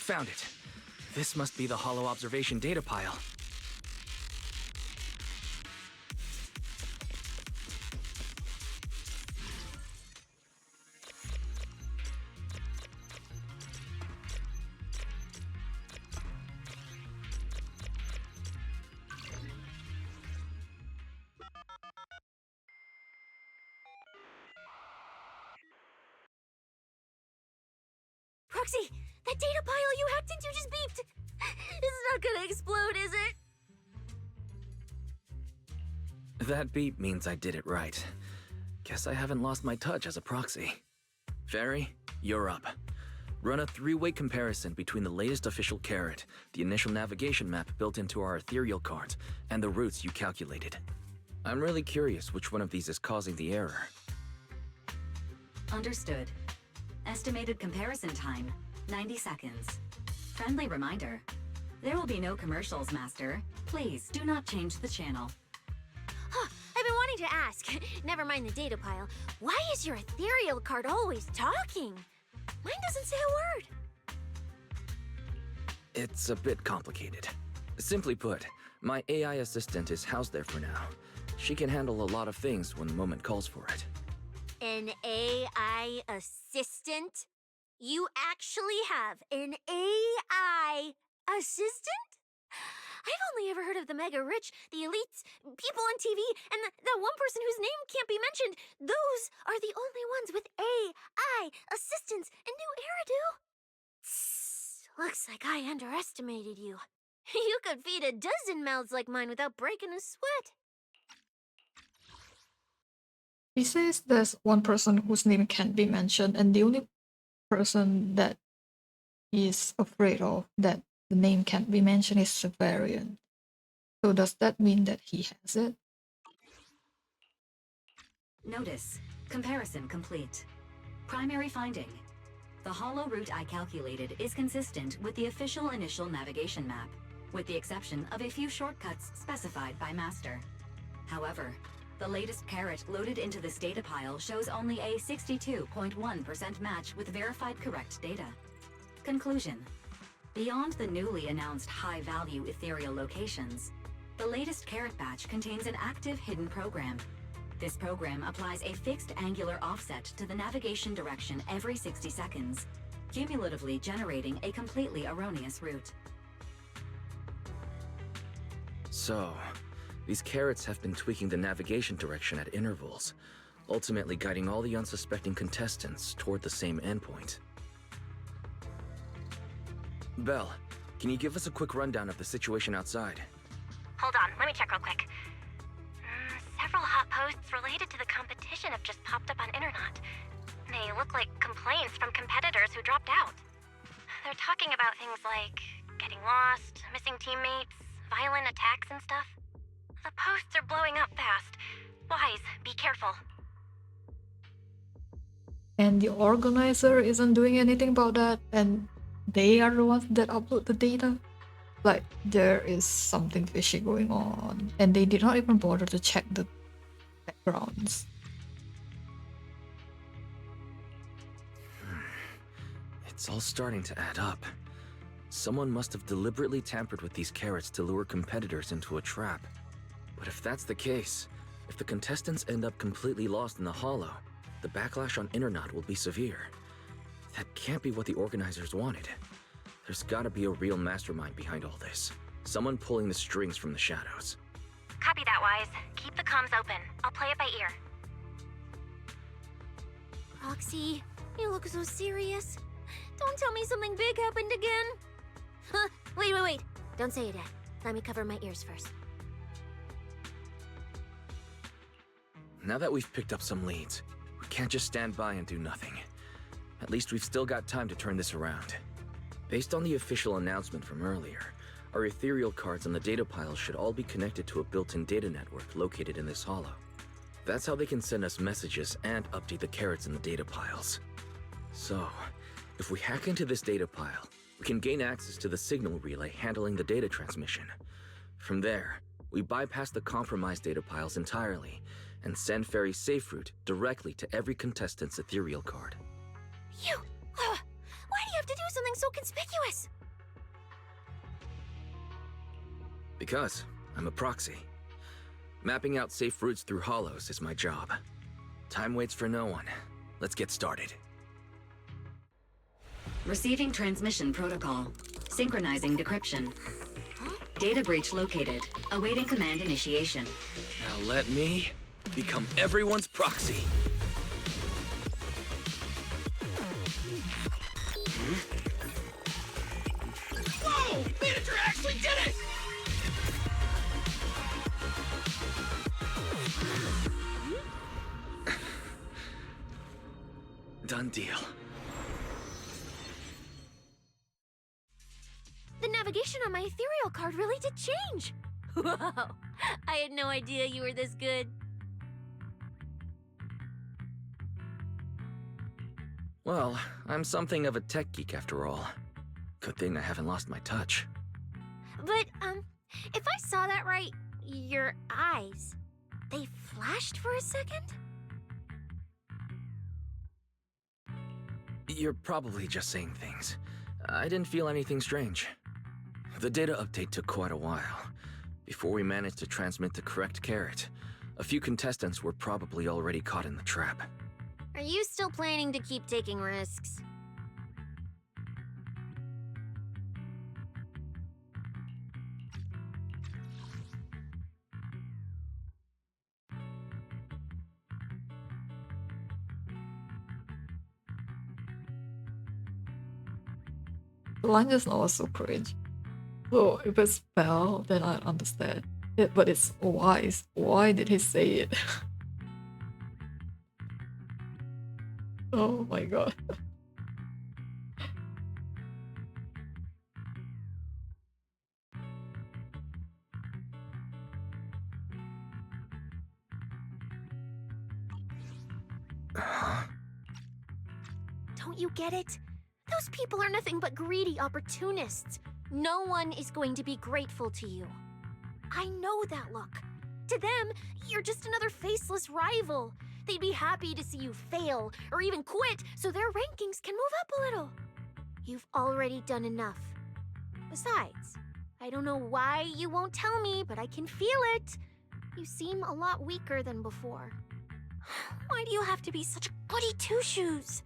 Found it. This must be the Holo observation data pile. Proxy, that data pile you hacked into just beeped. It's not gonna explode, is it? That beep means I did it right. Guess I haven't lost my touch as a proxy. Fairy, you're up. Run a three-way comparison between the latest official carrot, the initial navigation map built into our ethereal cards, and the routes you calculated. I'm really curious which one of these is causing the error. Understood. Estimated comparison time, 90 seconds. Friendly reminder. There will be no commercials, Master. Please do not change the channel. Huh, I've been wanting to ask. Never mind the data pile. Why is your ethereal card always talking? Mine doesn't say a word. It's a bit complicated. Simply put, my AI assistant is housed there for now. She can handle a lot of things when the moment calls for it. An AI assistant? You actually have an AI assistant? I've only ever heard of the mega rich, the elites, people on TV, and that one person whose name can't be mentioned. Those are the only ones with AI assistants in New Eridan. Looks like I underestimated you. You could feed a dozen mouths like mine without breaking a sweat. He says there's one person whose name can't be mentioned, and the only person that he's afraid of that the name can't be mentioned is Severian. So does that mean that he has it? Notice. Comparison complete. Primary finding. The hollow route I calculated is consistent with the official initial navigation map, with the exception of a few shortcuts specified by Master. However, the latest carrot loaded into this data pile shows only a 62.1% match with verified correct data. Conclusion. Beyond the newly announced high-value ethereal locations, the latest carrot batch contains an active hidden program. This program applies a fixed angular offset to the navigation direction every 60 seconds, cumulatively generating a completely erroneous route. So, these carrots have been tweaking the navigation direction at intervals, ultimately guiding all the unsuspecting contestants toward the same endpoint. Belle, can you give us a quick rundown of the situation outside? Hold on, let me check real quick. Several hot posts related to the competition have just popped up on Internet. They look like complaints from competitors who dropped out. They're talking about things like getting lost, missing teammates, violent attacks and stuff. The posts are blowing up fast. Wise, be careful. And the organizer isn't doing anything about that, and they are the ones that upload the data? Like, there is something fishy going on, and they did not even bother to check the backgrounds. It's all starting to add up. Someone must have deliberately tampered with these carrots to lure competitors into a trap. But if that's the case, if the contestants end up completely lost in the Hollow, the backlash on Internet will be severe. That can't be what the organizers wanted. There's gotta be a real mastermind behind all this. Someone pulling the strings from the shadows. Copy that, Wise. Keep the comms open. I'll play it by ear. Roxy, you look so serious. Don't tell me something big happened again. Huh? Wait. Don't say it yet. Let me cover my ears first. Now that we've picked up some leads, we can't just stand by and do nothing. At least we've still got time to turn this around. Based on the official announcement from earlier, our ethereal cards on the data piles should all be connected to a built-in data network located in this hollow. That's how they can send us messages and update the carrots in the data piles. So, if we hack into this data pile, we can gain access to the signal relay handling the data transmission. From there, we bypass the compromised data piles entirely and send Fairy's safe route directly to every contestant's ethereal card. Why do you have to do something so conspicuous? Because I'm a proxy. Mapping out safe routes through hollows is my job. Time waits for no one. Let's get started. Receiving transmission protocol. Synchronizing decryption. Data breach located. Awaiting command initiation. Now let me become everyone's proxy. Whoa! Manager actually did it! Done deal. The navigation on my ethereal card really did change. Wow, I had no idea you were this good. Well, I'm something of a tech geek after all. Good thing I haven't lost my touch. But, if I saw that right, your eyes, they flashed for a second? You're probably just saying things. I didn't feel anything strange. The data update took quite a while. Before we managed to transmit the correct carrot, a few contestants were probably already caught in the trap. Are you still planning to keep taking risks? The line just now was so cringe. So if it's spell, then I understand it, but it's Wise. Why did he say it? Oh my god. Don't you get it? Those people are nothing but greedy opportunists. No one is going to be grateful to you. I know that look. To them, you're just another faceless rival. They'd be happy to see you fail or even quit so their rankings can move up a little. You've already done enough. Besides, I don't know why you won't tell me, but I can feel it. You seem a lot weaker than before. Why do you have to be such a goody two-shoes?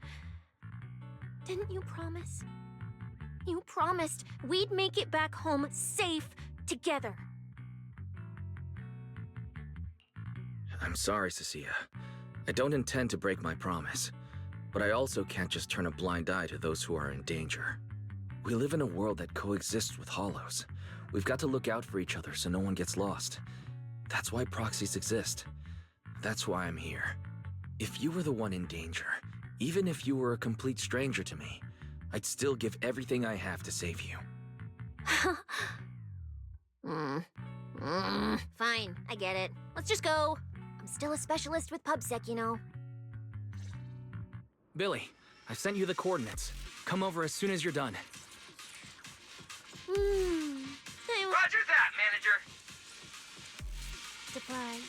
Didn't you promise? You promised we'd make it back home safe together. I'm sorry, Cecilia. I don't intend to break my promise. But I also can't just turn a blind eye to those who are in danger. We live in a world that coexists with hollows. We've got to look out for each other so no one gets lost. That's why proxies exist. That's why I'm here. If you were the one in danger, even if you were a complete stranger to me, I'd still give everything I have to save you. Fine, I get it. Let's just go. I'm still a specialist with PubSec, you know. Billy, I've sent you the coordinates. Come over as soon as you're done. Roger that, manager. Supplies.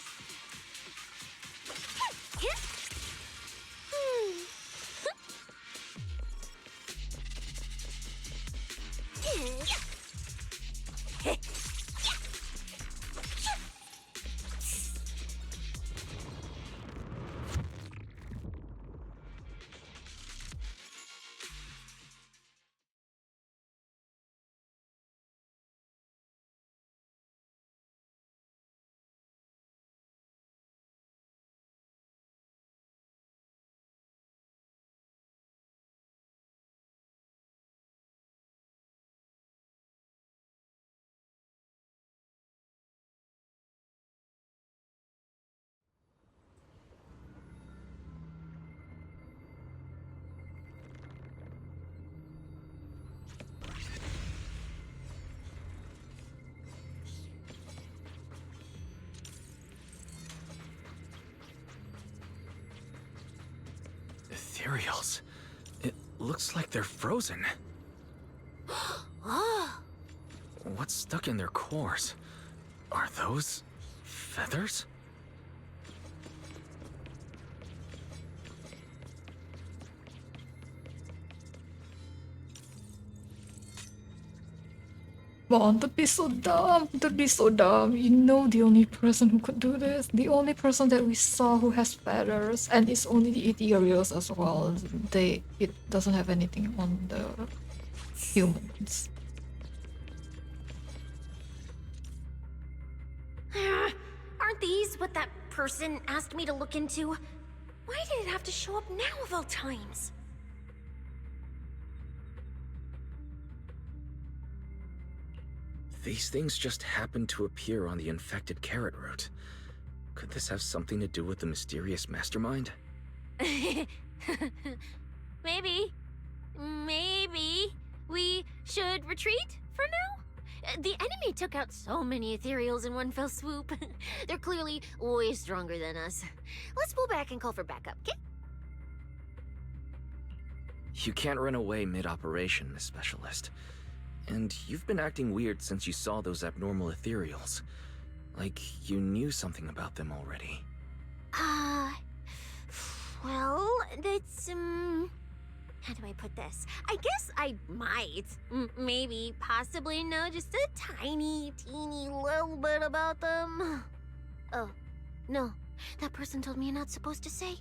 ethereals. It looks like they're frozen. Oh. What's stuck in their cores? Are those feathers? Come on, don't be so dumb. Don't be so dumb. You know the only person who could do this. The only person that we saw who has feathers, and it's only the ethereals as well. It doesn't have anything on the humans. Aren't these what that person asked me to look into? Why did it have to show up now of all times? These things just happened to appear on the infected carrot root. Could this have something to do with the mysterious mastermind? Maybe. Maybe we should retreat for now? The enemy took out so many ethereals in one fell swoop. They're clearly way stronger than us. Let's pull back and call for backup, okay? You can't run away mid-operation, Miss Specialist. And you've been acting weird since you saw those abnormal ethereals. Like you knew something about them already. Well, that's, how do I put this? I guess I might, maybe, possibly know just a tiny, teeny little bit about them. Oh, no. That person told me you're not supposed to say.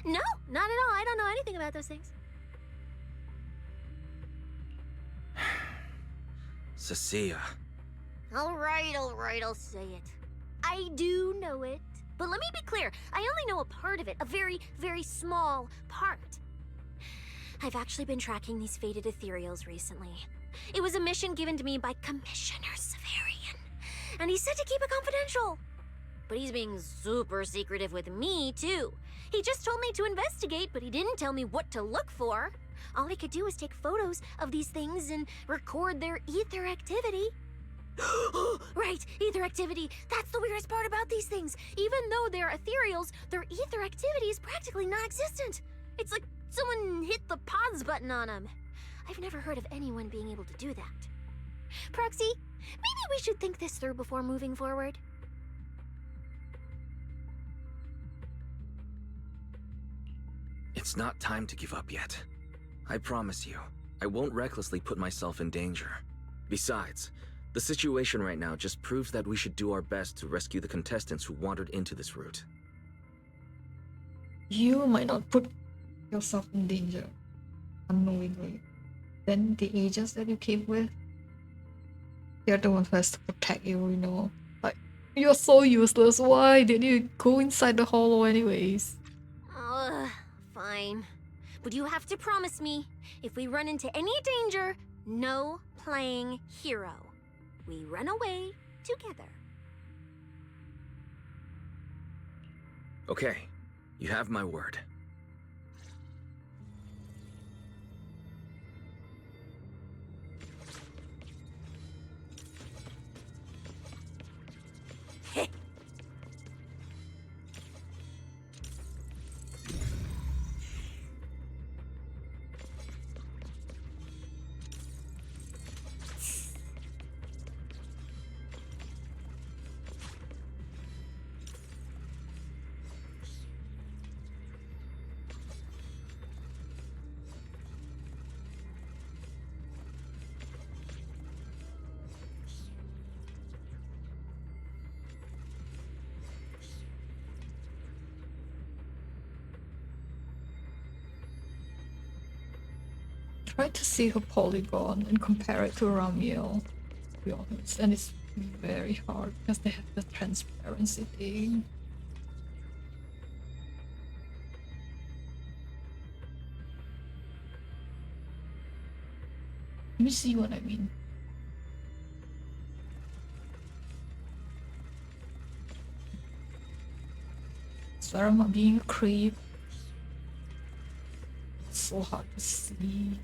No, not at all. I don't know anything about those things. Cecilia. All right, I'll say it. I do know it. But let me be clear, I only know a part of it, a very, very small part. I've actually been tracking these fated ethereals recently. It was a mission given to me by Commissioner Severian, and he said to keep it confidential. But he's being super secretive with me, too. He just told me to investigate, but he didn't tell me what to look for. All he could do was take photos of these things and record their ether activity. Right, ether activity. That's the weirdest part about these things. Even though they're ethereals, their ether activity is practically non-existent. It's like someone hit the pause button on them. I've never heard of anyone being able to do that. Proxy, maybe we should think this through before moving forward. It's not time to give up yet. I promise you, I won't recklessly put myself in danger. Besides, the situation right now just proves that we should do our best to rescue the contestants who wandered into this route. You might not put yourself in danger unknowingly. Then the agents that you came with, they're the ones who has to protect you, you know. Like, you're so useless. Why did you go inside the hollow anyways? Fine. But you have to promise me, if we run into any danger, no playing hero. We run away together. Okay, you have my word. Try to see her polygon and compare it to Ramiel, to be honest, and it's very hard because they have the transparency thing. Let me see what I mean. Sorry, I'm not being a creep. It's so hard to see.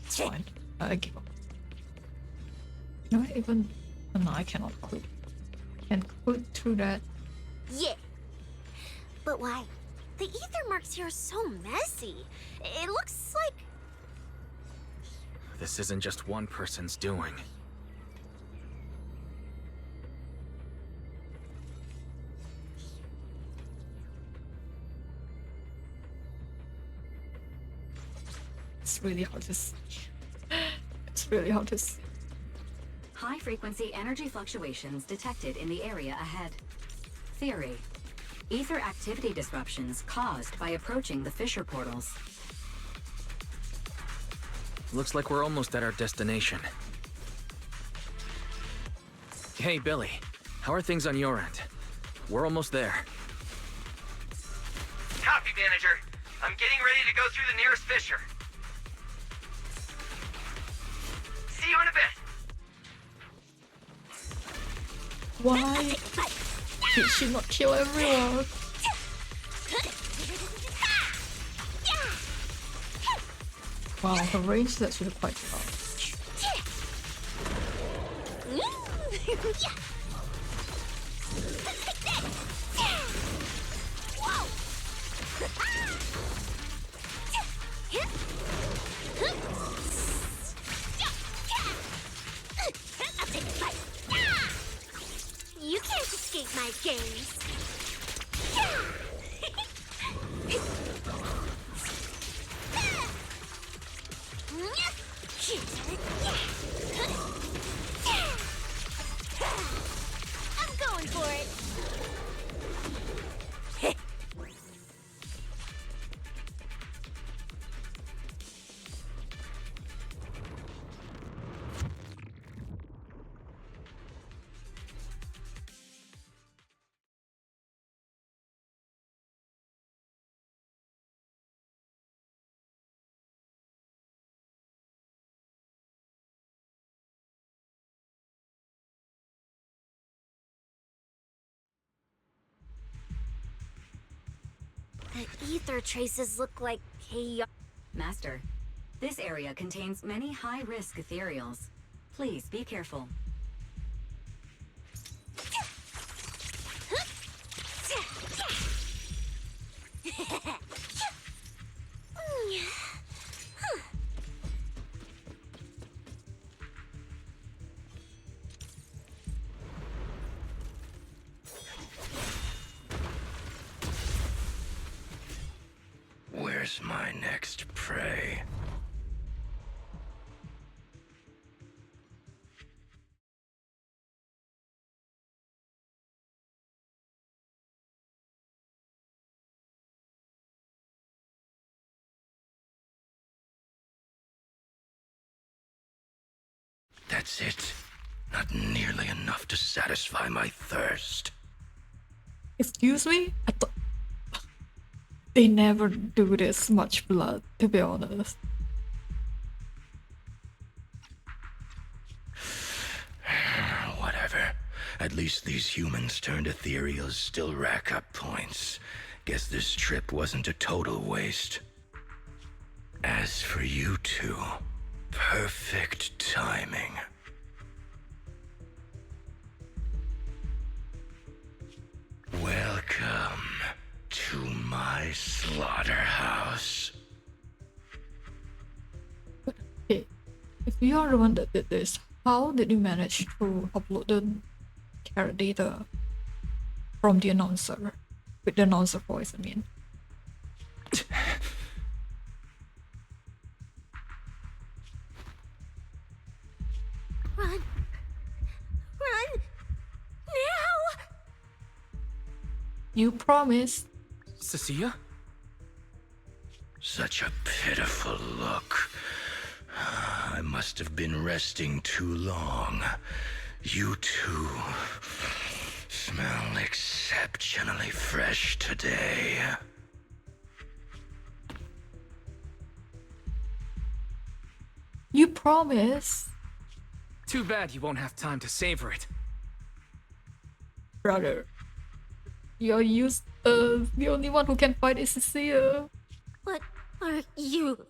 It's fine. I give up. No, even... Oh, no, I cannot click. Can't click through that. Yeah. But why? The ether marks here are so messy. It looks like... This isn't just one person's doing. It's really hard to see. It's really hard to see. High-frequency energy fluctuations detected in the area ahead. Theory: ether activity disruptions caused by approaching the fissure portals. Looks like we're almost at our destination. Hey, Billy. How are things on your end? We're almost there. Copy, manager. I'm getting ready to go through the nearest fissure. See you in a bit. Why did she not kill everyone? Wow, her range is actually quite large. You can't escape my gaze. I'm going for it. The ether traces look like chaos. Master, this area contains many high-risk ethereals. Please be careful. Where's my next prey? That's it. Not nearly enough to satisfy my thirst. Excuse me? I thought they never do this much blood, to be honest. Whatever. At least these humans turned ethereals still rack up points. Guess this trip wasn't a total waste. As for you two, perfect timing. Welcome to my slaughterhouse. Okay, if you are the one that did this, how did you manage to upload the character data from the announcer? With the announcer voice, I mean. Run! Run! Now! You promised. Cecilia? Such a pitiful look. I must have been resting too long. You two smell exceptionally fresh today. You promised. Too bad you won't have time to savor it. Brother. You're the only one who can fight is Cecilia. What are you?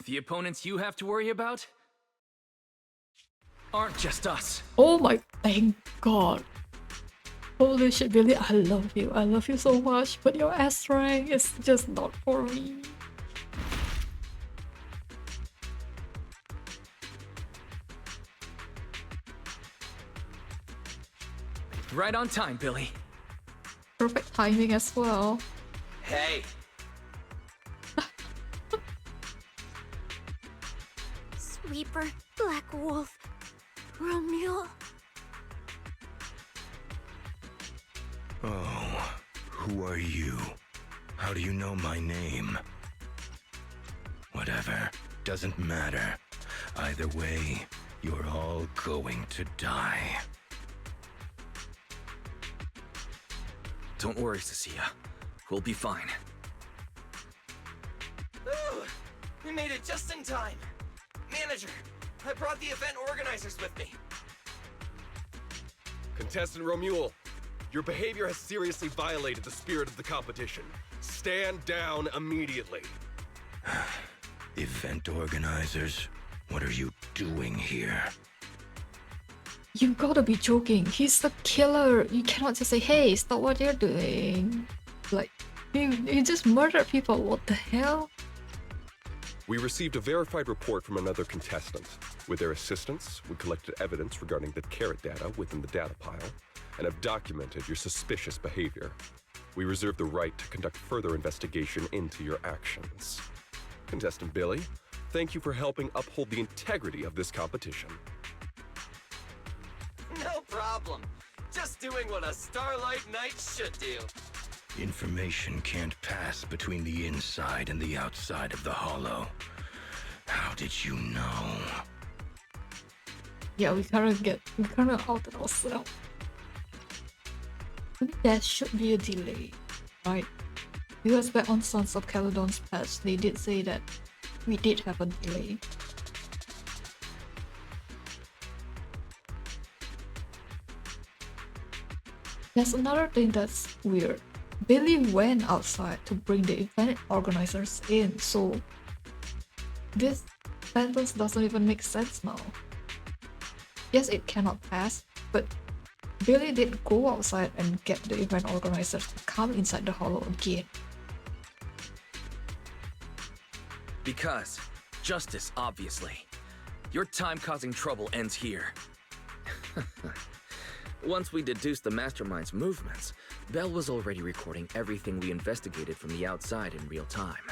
The opponents you have to worry about aren't just us. Oh my, thank God. Holy shit, Billy, I love you. I love you so much, but your S rank is just not for me. Right on time, Billy. Perfect timing as well. Hey! Sweeper, Black Wolf, Romeo. Oh, who are you? How do you know my name? Whatever, doesn't matter. Either way, you're all going to die. Don't worry, Cecilia. We'll be fine. Ooh, we made it just in time. Manager, I brought the event organizers with me. Contestant Romuald, your behavior has seriously violated the spirit of the competition. Stand down immediately. Event organizers, what are you doing here? You gotta be joking. He's the killer. You cannot just say, hey, stop what you're doing. Like, you just murdered people. What the hell? We received a verified report from another contestant. With their assistance, we collected evidence regarding the carrot data within the data pile and have documented your suspicious behavior. We reserve the right to conduct further investigation into your actions. Contestant Billy, thank you for helping uphold the integrity of this competition. No problem. Just doing what a Starlight Knight should do. Information can't pass between the inside and the outside of the Hollow. How did you know? Yeah, we kind of outed ourselves. Maybe there should be a delay, right? Because back on Sons of Caledon's patch, they did say that we did have a delay. There's another thing that's weird. Billy went outside to bring the event organizers in, so this sentence doesn't even make sense now. Yes, it cannot pass, but Billy did go outside and get the event organizers to come inside the Hollow again. Because justice, obviously. Your time causing trouble ends here. Once we deduced the mastermind's movements, Bell was already recording everything we investigated from the outside in real time.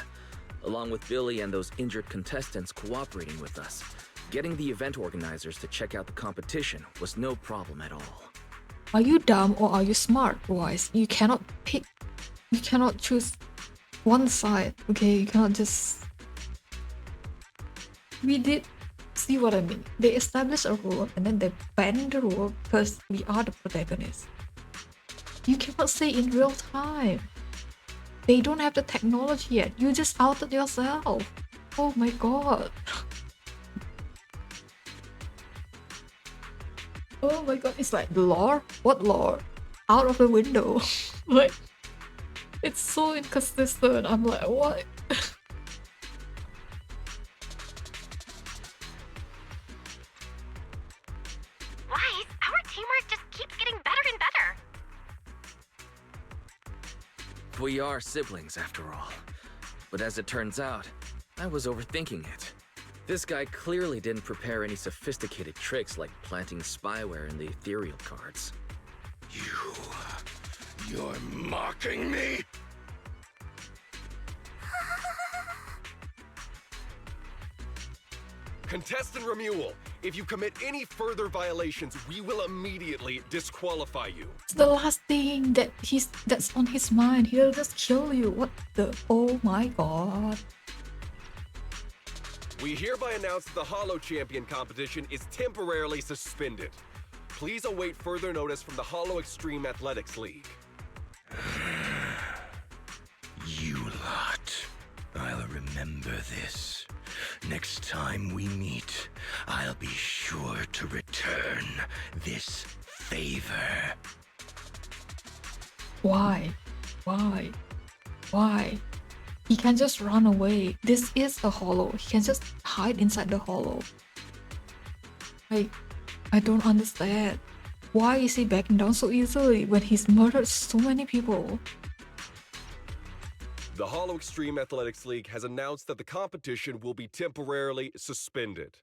Along with Billy and those injured contestants cooperating with us, getting the event organizers to check out the competition was no problem at all. Are you dumb or are you smart, Wise? You cannot choose one side, okay? You cannot just... We did see what I mean. They established a rule and then they bend the rule because we are the protagonists. You cannot say in real time. They don't have the technology yet. You just outed yourself. Oh my god. Oh my god, it's like lore? What lore? Out of the window. Like, it's so inconsistent. I'm like, what? Wise, our teamwork just keeps getting better and better. We are siblings, after all. But as it turns out, I was overthinking it. This guy clearly didn't prepare any sophisticated tricks like planting spyware in the ethereal cards. You're mocking me? Contestant Romuald, if you commit any further violations, we will immediately disqualify you. It's the last thing that's on his mind. He'll just kill you. What the? Oh my god. We hereby announce that the Hollow Champion competition is temporarily suspended. Please await further notice from the Hollow Extreme Athletics League. You lot. I'll remember this. Next time we meet, I'll be sure to return this favor. Why? Why? Why? He can just run away. This is a Hollow. He can just hide inside the Hollow. I don't understand. why is he backing down so easily when he's murdered so many people? The Hollow Extreme Athletics League has announced that the competition will be temporarily suspended.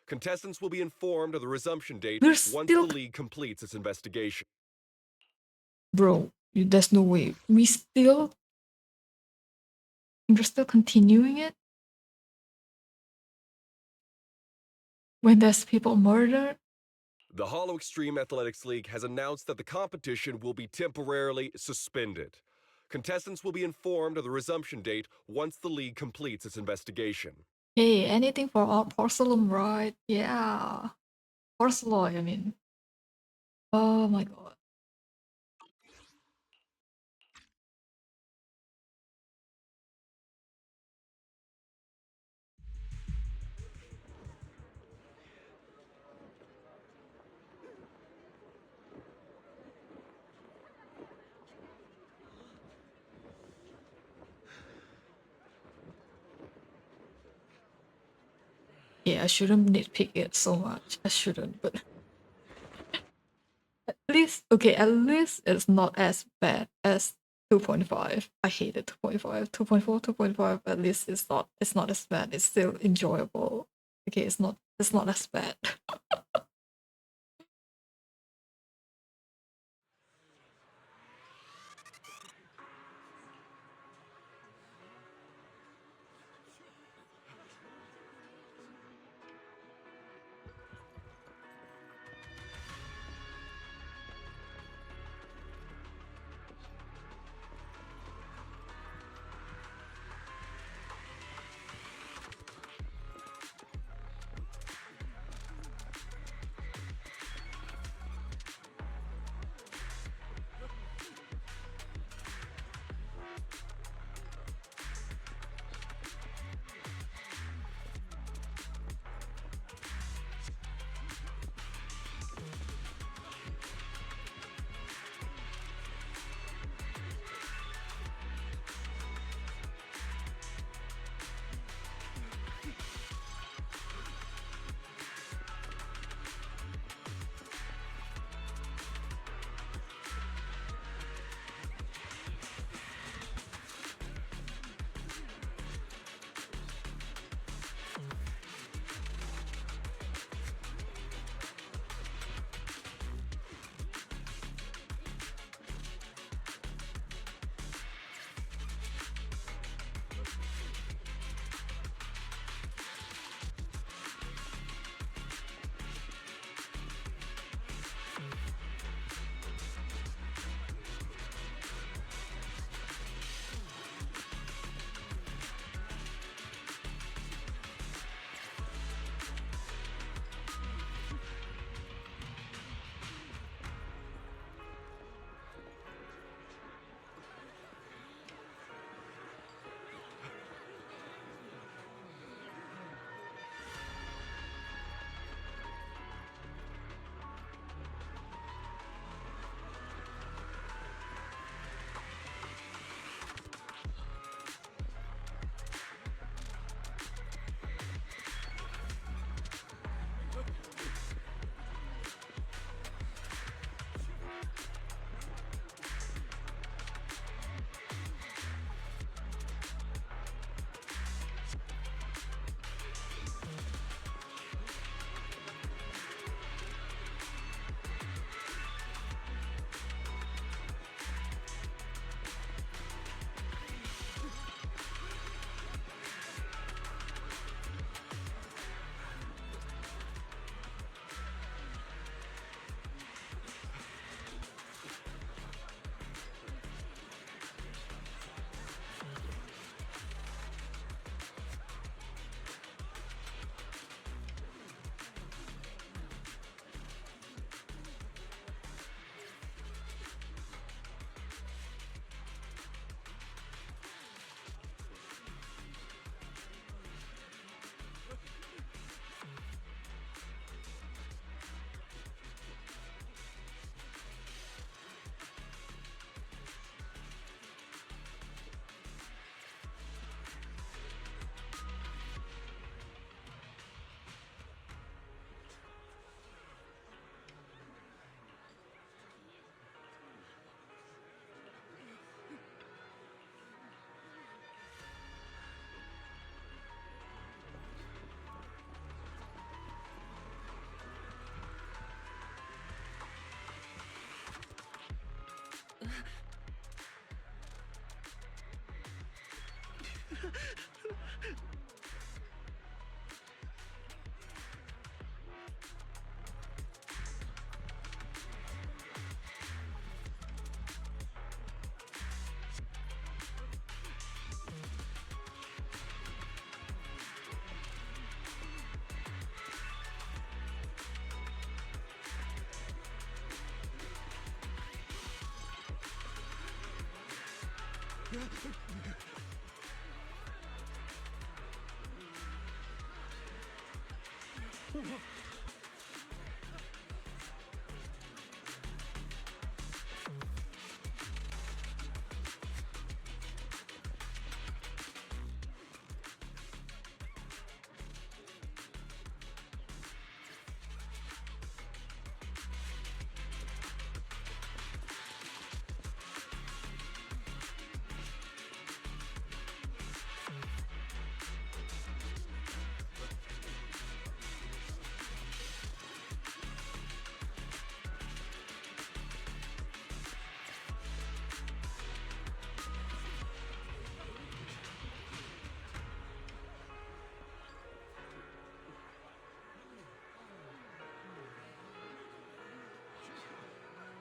Contestants will be informed of the resumption date once the league completes its investigation. Bro, there's no way. We're still continuing it? When there's people murdered? The Hollow Extreme Athletics League has announced that the competition will be temporarily suspended. Contestants will be informed of the resumption date once the league completes its investigation. Hey, anything for our porcelain, right? Yeah. Porcelain, I mean. Oh my god. Yeah, I shouldn't nitpick it so much. I shouldn't, but at least it's not as bad as 2.5. I hated 2.5. 2.4, 2.5, at least it's not as bad. It's still enjoyable. Okay, it's not as bad.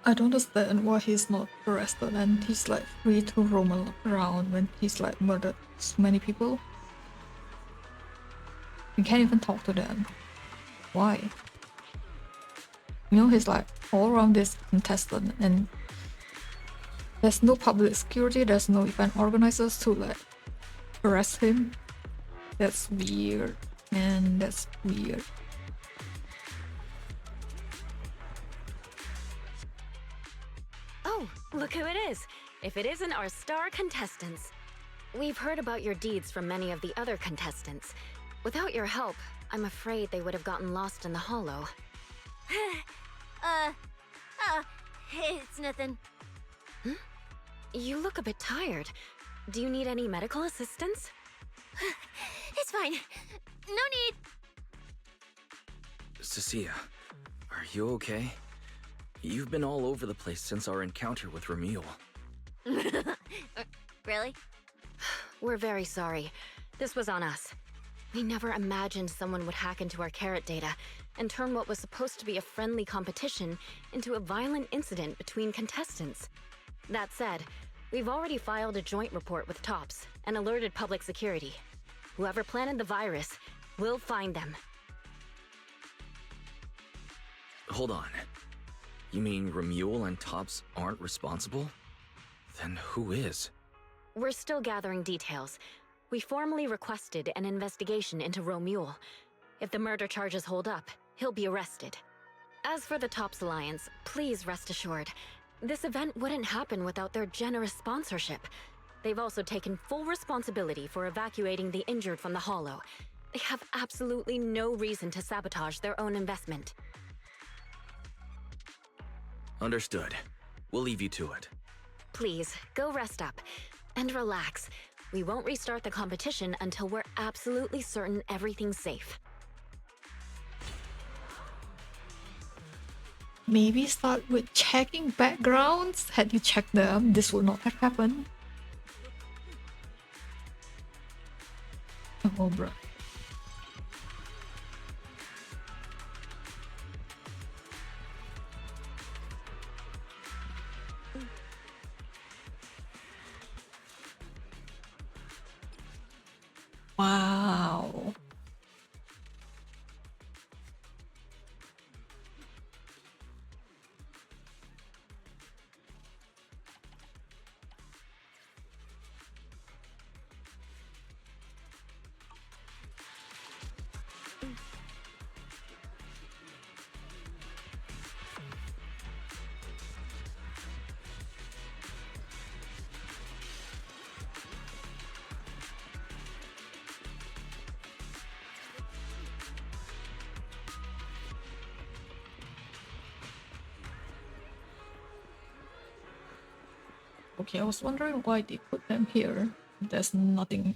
I don't understand why he's not arrested and he's like free to roam around when he's like murdered so many people. You can't even talk to them. Why? You know, he's like all around this contestant and there's no public security, there's no event organizers to like arrest him. That's weird, man, that's weird. Oh, look who it is. If it isn't our star contestants. We've heard about your deeds from many of the other contestants. Without your help, I'm afraid they would have gotten lost in the hollow. It's nothing. You look a bit tired. Do you need any medical assistance? It's fine. No need. Cecilia, are you okay? You've been all over the place since our encounter with Ramil. Really? We're very sorry. This was on us. We never imagined someone would hack into our carrot data and turn what was supposed to be a friendly competition into a violent incident between contestants. That said, we've already filed a joint report with TOPS and alerted public security. Whoever planted the virus, we'll find them. Hold on. You mean Ramil and TOPS aren't responsible? Then who is? We're still gathering details. We formally requested an investigation into Romule. If the murder charges hold up, he'll be arrested. As for the TOPS Alliance, please rest assured, this event wouldn't happen without their generous sponsorship. They've also taken full responsibility for evacuating the injured from the Hollow. They have absolutely no reason to sabotage their own investment. Understood. We'll leave you to it. Please, go rest up. And relax. We won't restart the competition until we're absolutely certain everything's safe. Maybe start with checking backgrounds. Had you checked them, this would not have happened. Oh, bro. Wow. Okay, I was wondering why they put them here. There's nothing.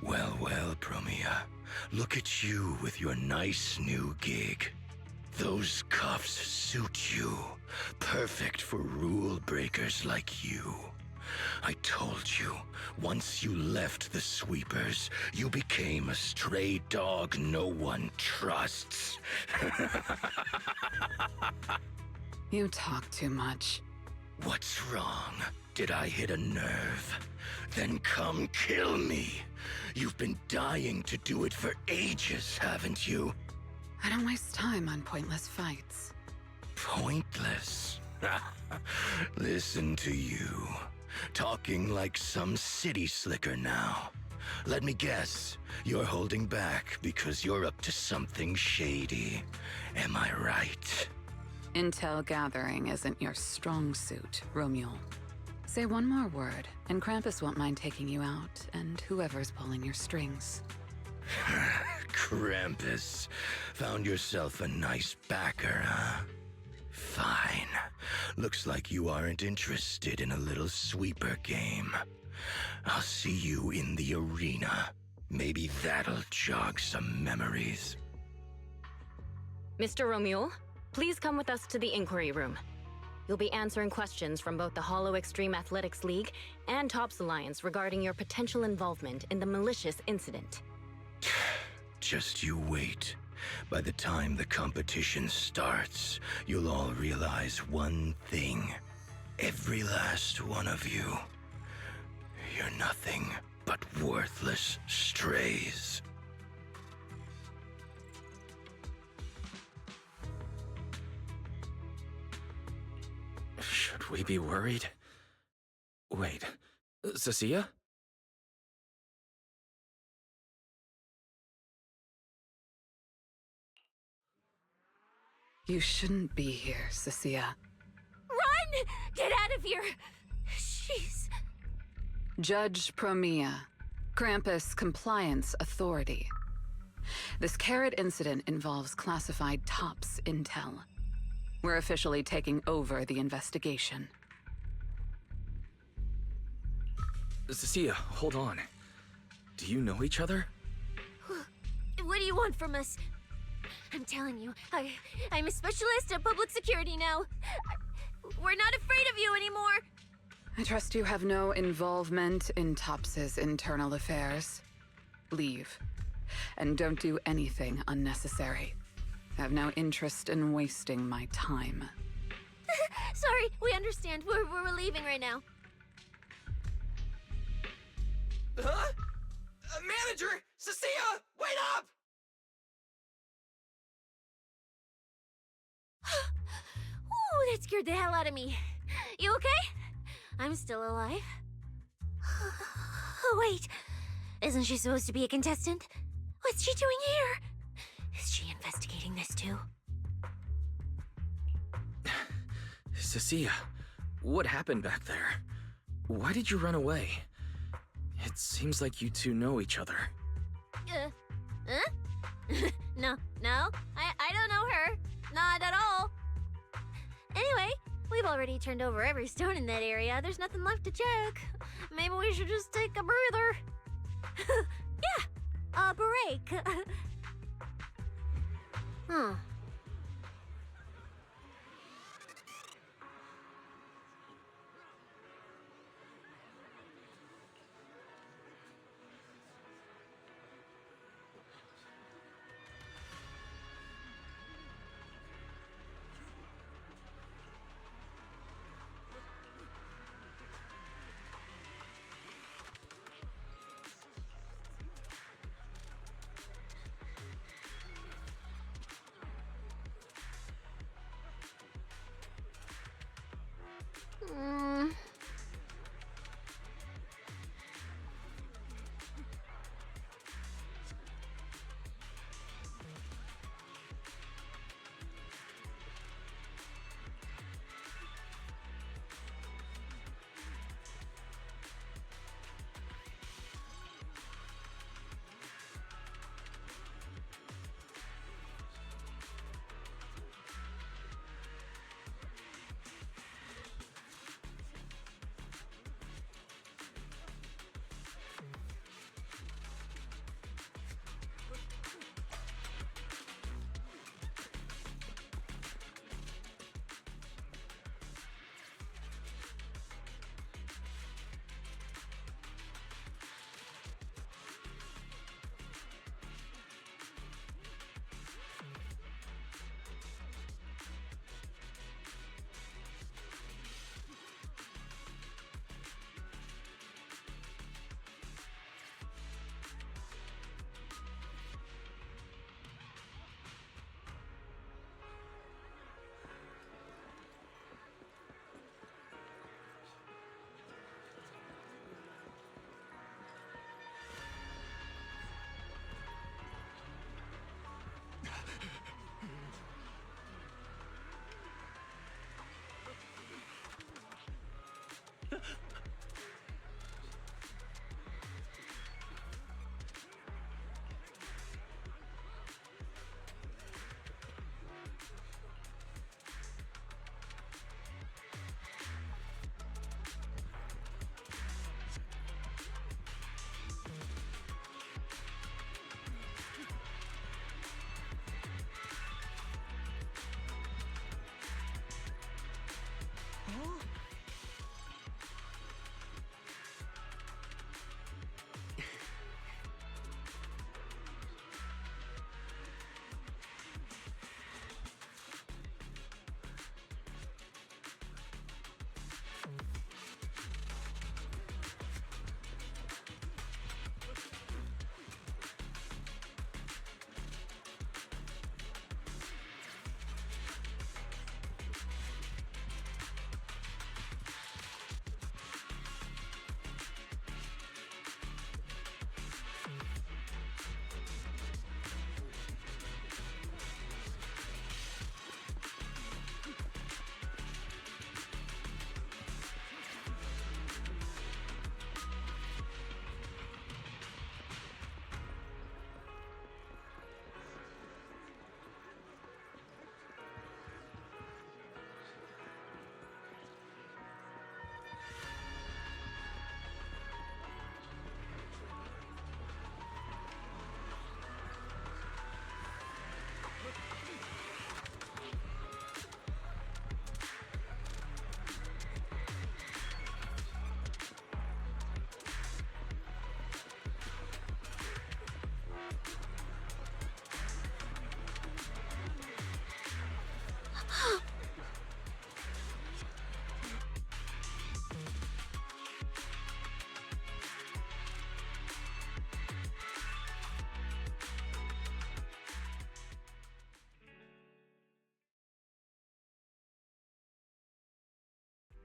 Well, well, Promia. Look at you with your nice new gig. Those cuffs suit you. Perfect for rule breakers like you. I told you, once you left the sweepers, you became a stray dog no one trusts. You talk too much. What's wrong? Did I hit a nerve? Then come kill me. You've been dying to do it for ages, haven't you? I don't waste time on pointless fights. Pointless? Listen to you. Talking like some city slicker now. Let me guess, you're holding back because you're up to something shady. Am I right? Intel gathering isn't your strong suit, Romeo. Say one more word, and Krampus won't mind taking you out, and whoever's pulling your strings. Krampus. Found yourself a nice backer, huh? Fine. Looks like you aren't interested in a little sweeper game. I'll see you in the arena. Maybe that'll jog some memories. Mr. Romule, please come with us to the inquiry room. You'll be answering questions from both the Hollow Extreme Athletics League and Tops Alliance regarding your potential involvement in the malicious incident. Just you wait. By the time the competition starts, you'll all realize one thing. Every last one of you. You're nothing but worthless strays. Should we be worried? Wait, Cecilia? You shouldn't be here, Cecilia. Run! Get out of here! Jeez. Judge Promia, Krampus Compliance Authority. This Carrot incident involves classified Tops intel. We're officially taking over the investigation. Cecilia, hold on. Do you know each other? What do you want from us? I'm telling you, I'm a specialist at public security now. We're not afraid of you anymore. I trust you have no involvement in Tops's internal affairs. Leave. And don't do anything unnecessary. I have no interest in wasting my time. Sorry, we understand. We're leaving right now. Huh? Manager! Cecilia! Wait up! Ooh, that scared the hell out of me. You okay? I'm still alive. Oh, wait. Isn't she supposed to be a contestant? What's she doing here? Is she investigating this too? Cecilia, what happened back there? Why did you run away? It seems like you two know each other. Huh? No, I don't know her. Not at all. Anyway, we've already turned over every stone in that area. There's nothing left to check. Maybe we should just take a breather. Yeah, a break. Hmm.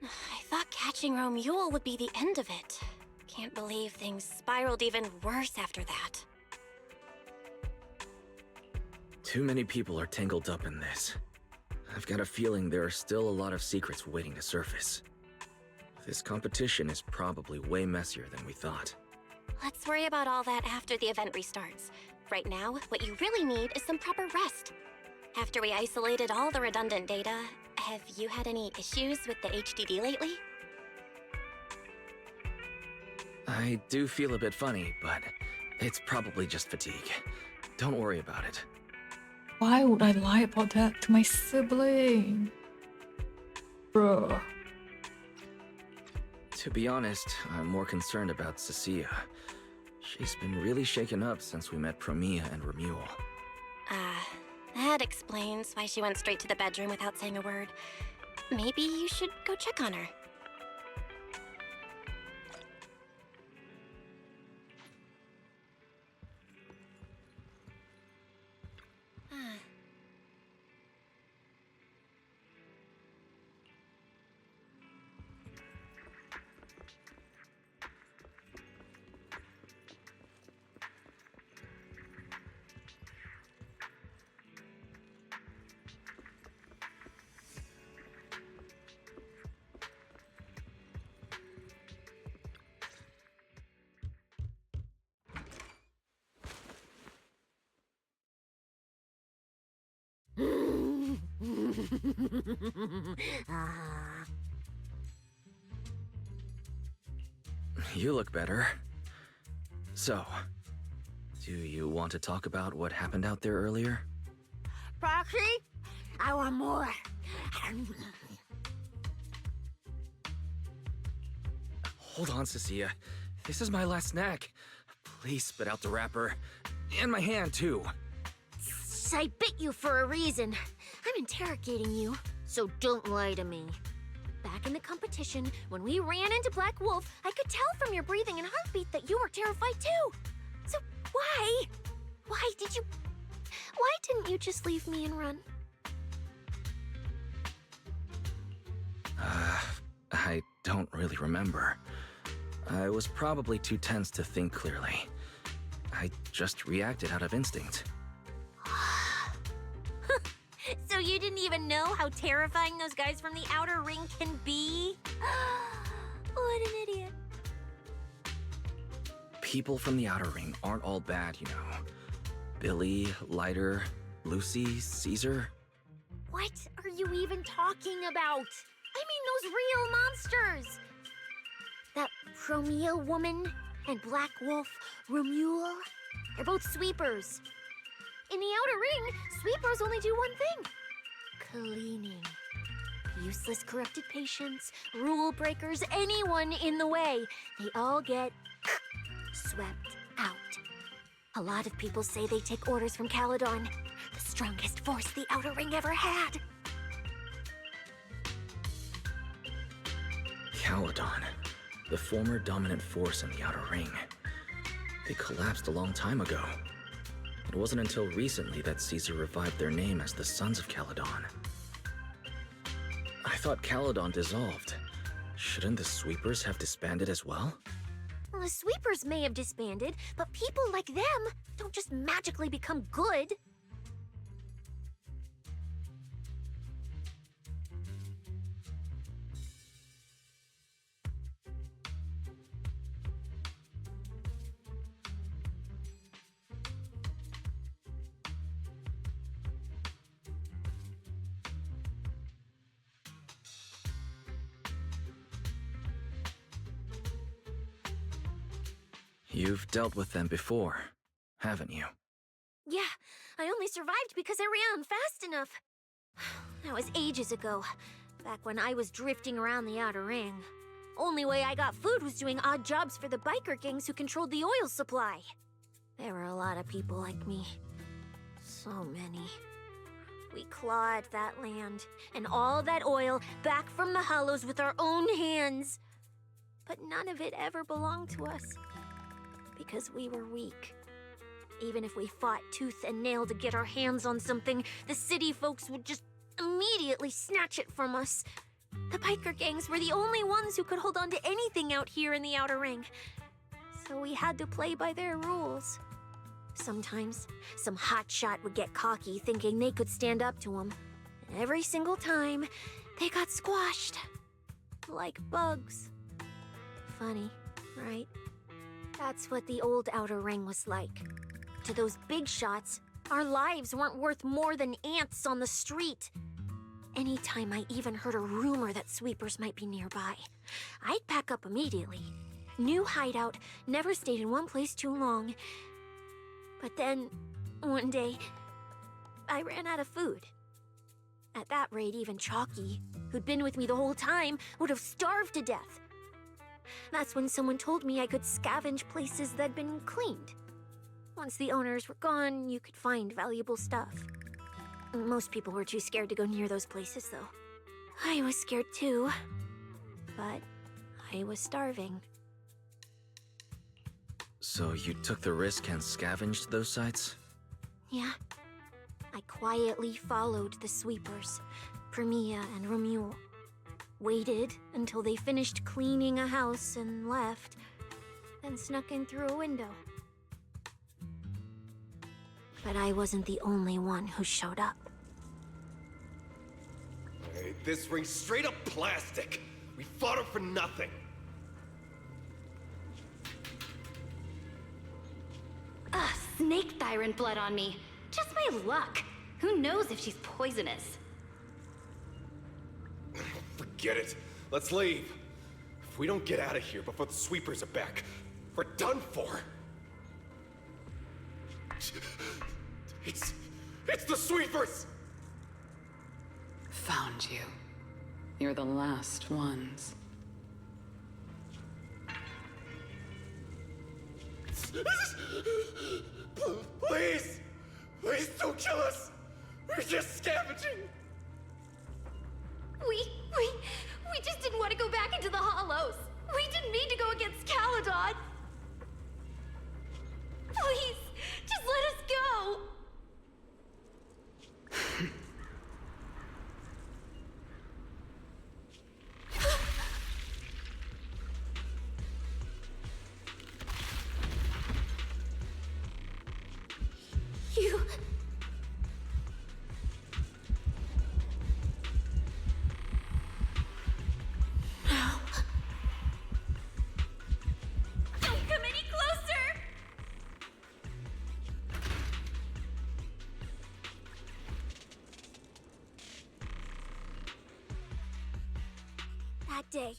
I thought catching Romule would be the end of it. Can't believe things spiraled even worse after that. Too many people are tangled up in this. I've got a feeling there are still a lot of secrets waiting to surface. This competition is probably way messier than we thought. Let's worry about all that after the event restarts. Right now, what you really need is some proper rest. After we isolated all the redundant data, have you had any issues with the HDD lately? I do feel a bit funny, but it's probably just fatigue. Don't worry about it. Why would I lie about that to my sibling? Bruh. To be honest, I'm more concerned about Cecilia. She's been really shaken up since we met Promia and Romule. That explains why she went straight to the bedroom without saying a word. Maybe you should go check on her. You look better. So, do you want to talk about what happened out there earlier? Proxy, I want more. Hold on, Cecilia. This is my last snack. Please spit out the wrapper. And my hand, too. I bit you for a reason. I'm interrogating you, so don't lie to me. Back in the competition, when we ran into Black Wolf, I could tell from your breathing and heartbeat that you were terrified too. So why? Why didn't you just leave me and run? I don't really remember. I was probably too tense to think clearly. I just reacted out of instinct. So you didn't even know how terrifying those guys from the outer ring can be? What an idiot. People from the Outer Ring aren't all bad, you know. Billy, Lighter, Lucy, Caesar. What are you even talking about? I mean those real monsters! That Promia woman and Black Wolf, Romule, they're both sweepers. In the Outer Ring, sweepers only do one thing. Cleaning. Useless corrupted patients, rule breakers, anyone in the way. They all get swept out. A lot of people say they take orders from Caledon, the strongest force the Outer Ring ever had. Caledon, the former dominant force in the Outer Ring. They collapsed a long time ago. It wasn't until recently that Caesar revived their name as the Sons of Caledon. I thought Caledon dissolved. Shouldn't the Sweepers have disbanded as well? Well, the sweepers may have disbanded, but people like them don't just magically become good. You've dealt with them before, haven't you? Yeah, I only survived because I ran fast enough. That was ages ago, back when I was drifting around the Outer Ring. Only way I got food was doing odd jobs for the biker gangs who controlled the oil supply. There were a lot of people like me. So many. We clawed that land and all that oil back from the hollows with our own hands. But none of it ever belonged to us. Because we were weak. Even if we fought tooth and nail to get our hands on something, the city folks would just immediately snatch it from us. The biker gangs were the only ones who could hold on to anything out here in the outer ring. So we had to play by their rules. Sometimes, some hotshot would get cocky thinking they could stand up to him. And every single time, they got squashed. Like bugs. Funny, right? That's what the old outer ring was like. To those big shots, our lives weren't worth more than ants on the street. Anytime I even heard a rumor that sweepers might be nearby, I'd pack up immediately. New hideout, never stayed in one place too long. But then, one day, I ran out of food. At that rate, even Chalky, who'd been with me the whole time, would have starved to death. That's when someone told me I could scavenge places that'd been cleaned. Once the owners were gone, you could find valuable stuff. Most people were too scared to go near those places, though. I was scared too, but I was starving. So you took the risk and scavenged those sites? Yeah. I quietly followed the sweepers, Premia and Romule. Waited until they finished cleaning a house and left, then snuck in through a window. But I wasn't the only one who showed up. Hey, this ring's straight up plastic. We fought her for nothing. Ugh, snake tyrant blood on me. Just my luck. Who knows if she's poisonous? Forget it. Let's leave. If we don't get out of here before the sweepers are back, we're done for. It's the sweepers! Found you. You're the last ones. Please! Please don't kill us! We're just scavenging! We just didn't want to go back into the hollows. We didn't mean to go against Caledon. Please, just let us go. You... Don't come any closer. That day,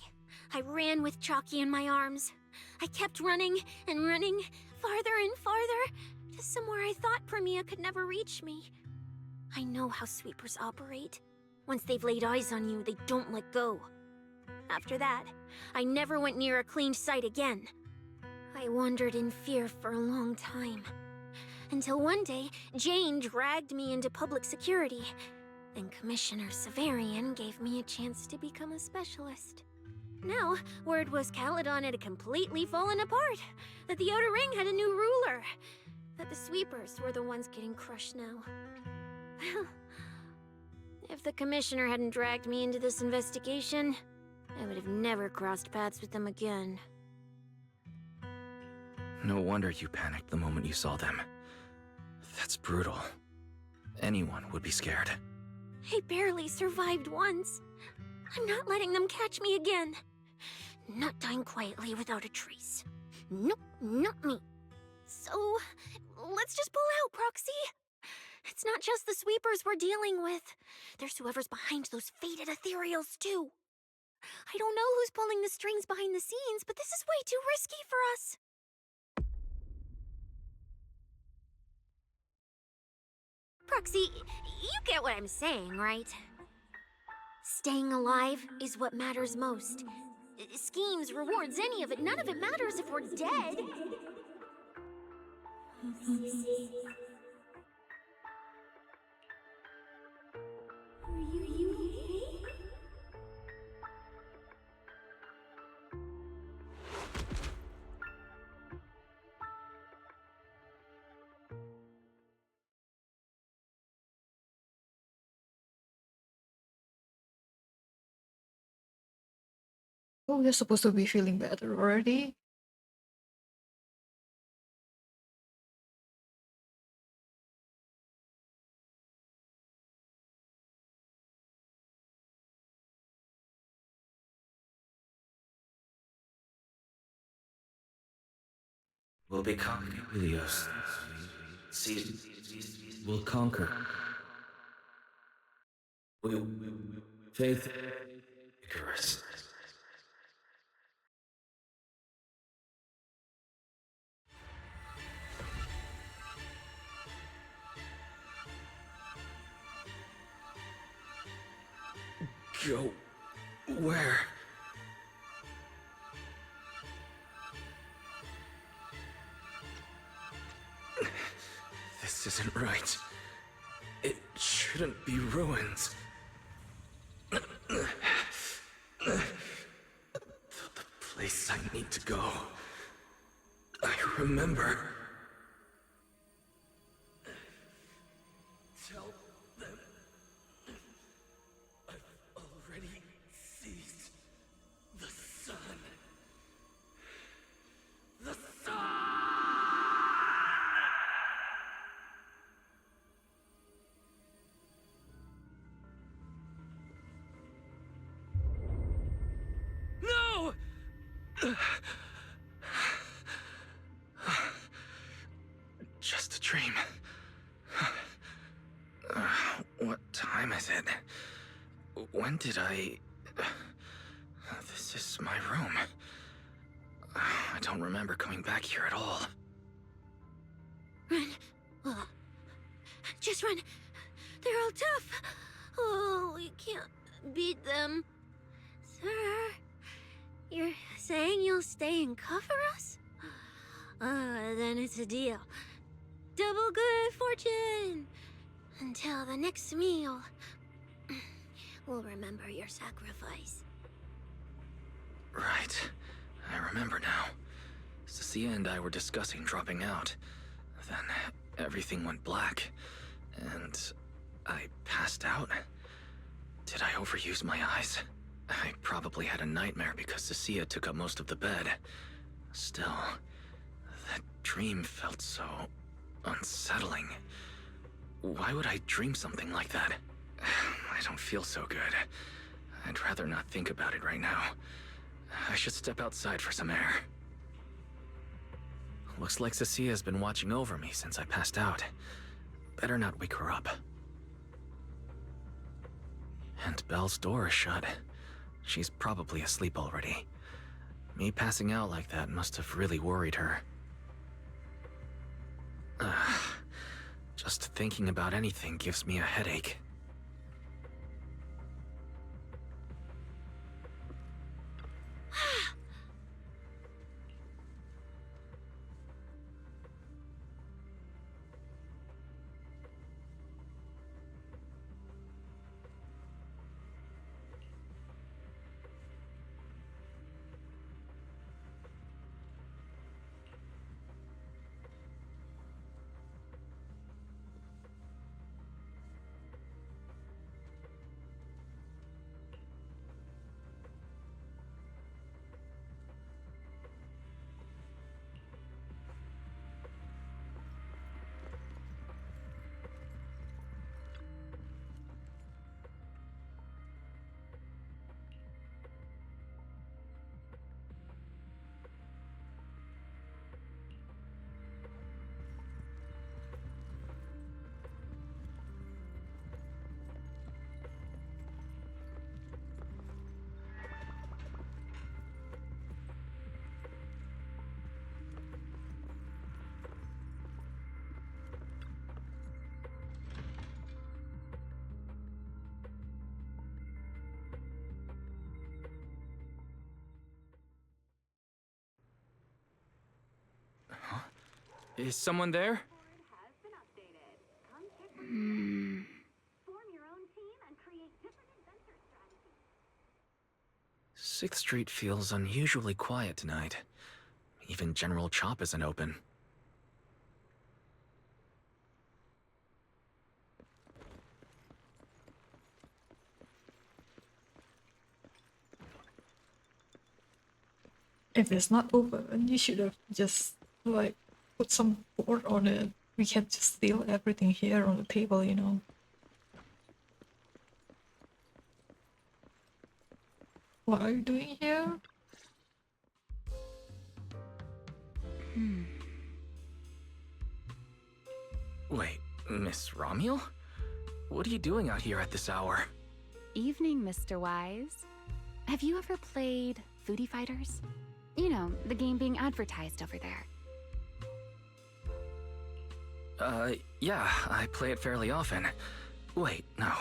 I ran with Chalky in my arms. I kept running and running, farther and farther, to somewhere I thought Premia could never reach me. I know how sweepers operate. Once they've laid eyes on you, they don't let go. After that, I never went near a cleaned site again. I wandered in fear for a long time. Until one day, Jane dragged me into public security, and Commissioner Severian gave me a chance to become a specialist. Now, word was Caledon had completely fallen apart, that the Outer Ring had a new ruler, that the sweepers were the ones getting crushed now. Well, if the Commissioner hadn't dragged me into this investigation, I would have never crossed paths with them again. No wonder you panicked the moment you saw them. That's brutal. Anyone would be scared. I barely survived once. I'm not letting them catch me again. Not dying quietly without a trace. Nope, not me. So, let's just pull out, Proxy. It's not just the sweepers we're dealing with. There's whoever's behind those faded ethereals, too. I don't know who's pulling the strings behind the scenes, but this is way too risky for us. Proxy, you get what I'm saying, right? Staying alive is what matters most. Schemes, rewards, any of it, none of it matters if we're dead. Oh, you're supposed to be feeling better already? We'll be conquering Helios. We'll conquer. Faith. Icarus. Go. Where? This isn't right. It shouldn't be ruins. The place I need to go. I remember. Tell them I've already seized the sun. The sun! No! Just a dream. What time is it? When did I... This is my room. I don't remember coming back here at all. Run. Just run. They're all tough. Oh, we can't beat them. Sir, you're saying you'll stay and cover us? Then it's a deal. Double good fortune. Until the next meal. We'll remember your sacrifice. Right. I remember now. Cecilia and I were discussing dropping out. Then everything went black, and I passed out. Did I overuse my eyes? I probably had a nightmare because Cecilia took up most of the bed. Still, that dream felt so unsettling. Why would I dream something like that? I don't feel so good. I'd rather not think about it right now. I should step outside for some air. Looks like Cecilia's been watching over me since I passed out. Better not wake her up. And Belle's door is shut. She's probably asleep already. Me passing out like that must have really worried her. Just thinking about anything gives me a headache. Is someone there? Sixth Street feels unusually quiet tonight. Even General Chop isn't open. If it's not open, you should have just like put some board on it. We can't just steal everything here on the table, you know. What are you doing here? Wait, Miss Romuel? What are you doing out here at this hour? Evening, Mr. Wise. Have you ever played Foodie Fighters? You know, the game being advertised over there. Yeah, I play it fairly often. Wait, no,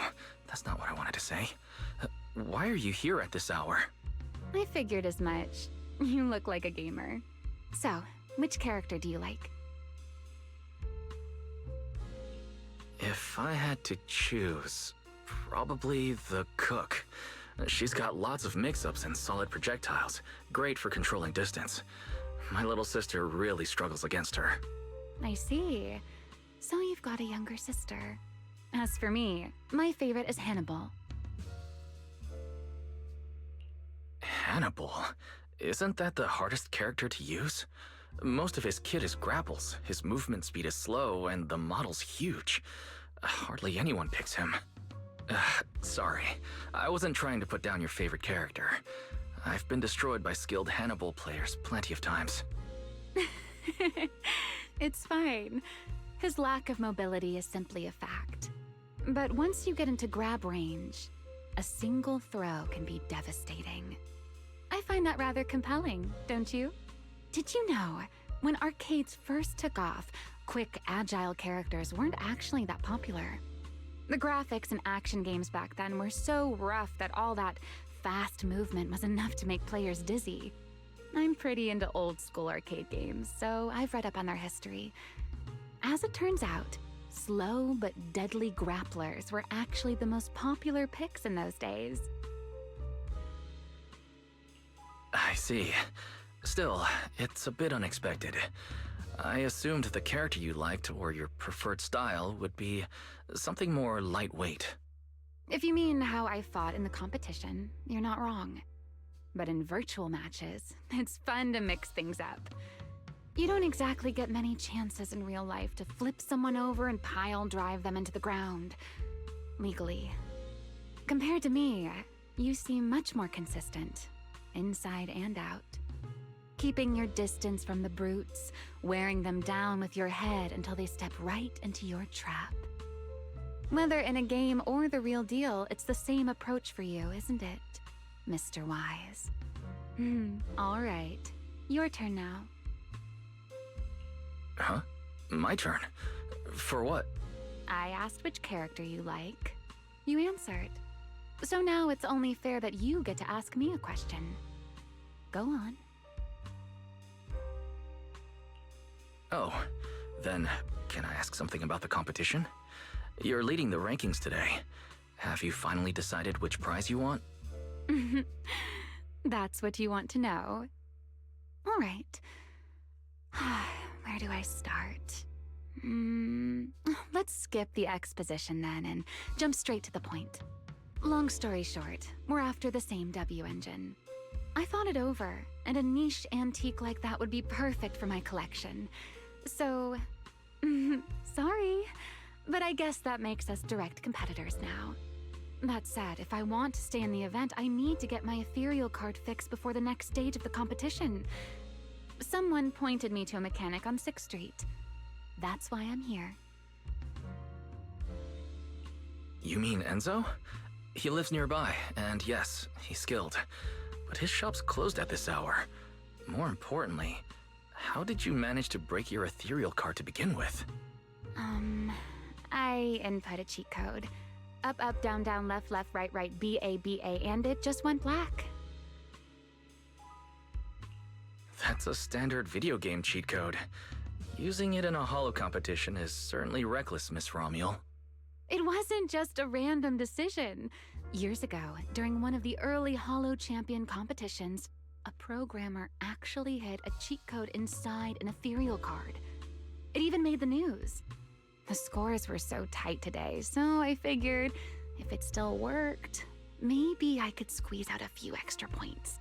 that's not what I wanted to say. Why are you here at this hour? I figured as much. You look like a gamer. So, which character do you like? If I had to choose, probably the cook. She's got lots of mix-ups and solid projectiles, great for controlling distance. My little sister really struggles against her. I see. So you've got a younger sister. As for me, my favorite is Hannibal. Hannibal? Isn't that the hardest character to use? Most of his kit is grapples, his movement speed is slow, and the model's huge. Hardly anyone picks him. Sorry, I wasn't trying to put down your favorite character. I've been destroyed by skilled Hannibal players plenty of times. It's fine. His lack of mobility is simply a fact. But once you get into grab range, a single throw can be devastating. I find that rather compelling, don't you? Did you know, when arcades first took off, quick, agile characters weren't actually that popular? The graphics in action games back then were so rough that all that fast movement was enough to make players dizzy. I'm pretty into old school arcade games, so I've read up on their history. As it turns out, slow but deadly grapplers were actually the most popular picks in those days. I see. Still, it's a bit unexpected. I assumed the character you liked or your preferred style would be something more lightweight. If you mean how I fought in the competition, you're not wrong. But in virtual matches, it's fun to mix things up. You don't exactly get many chances in real life to flip someone over and pile drive them into the ground. Legally. Compared to me, you seem much more consistent, inside and out. Keeping your distance from the brutes, wearing them down with your head until they step right into your trap. Whether in a game or the real deal, it's the same approach for you, isn't it, Mr. Wise? All right. Your turn now. Huh? My turn? For what? I asked which character you like. You answered. So now it's only fair that you get to ask me a question. Go on. Oh, then can I ask something about the competition? You're leading the rankings today. Have you finally decided which prize you want? That's what you want to know. All right. Where do I start? Let's skip the exposition then and jump straight to the point. Long story short, we're after the same W engine. I thought it over, and a niche antique like that would be perfect for my collection. So, sorry, but I guess that makes us direct competitors now. That said, if I want to stay in the event, I need to get my ethereal card fixed before the next stage of the competition. Someone pointed me to a mechanic on 6th Street. That's why I'm here. You mean Enzo? He lives nearby, and yes, he's skilled. But his shop's closed at this hour. More importantly, how did you manage to break your ethereal card to begin with? I input a cheat code. Up, up, down, down, left, left, right, right, B-A, B-A, and it just went black. That's a standard video game cheat code. Using it in a holo competition is certainly reckless, Miss Romuel. It wasn't just a random decision. Years ago, during one of the early holo champion competitions, a programmer actually hid a cheat code inside an ethereal card. It even made the news. The scores were so tight today, so I figured if it still worked, maybe I could squeeze out a few extra points.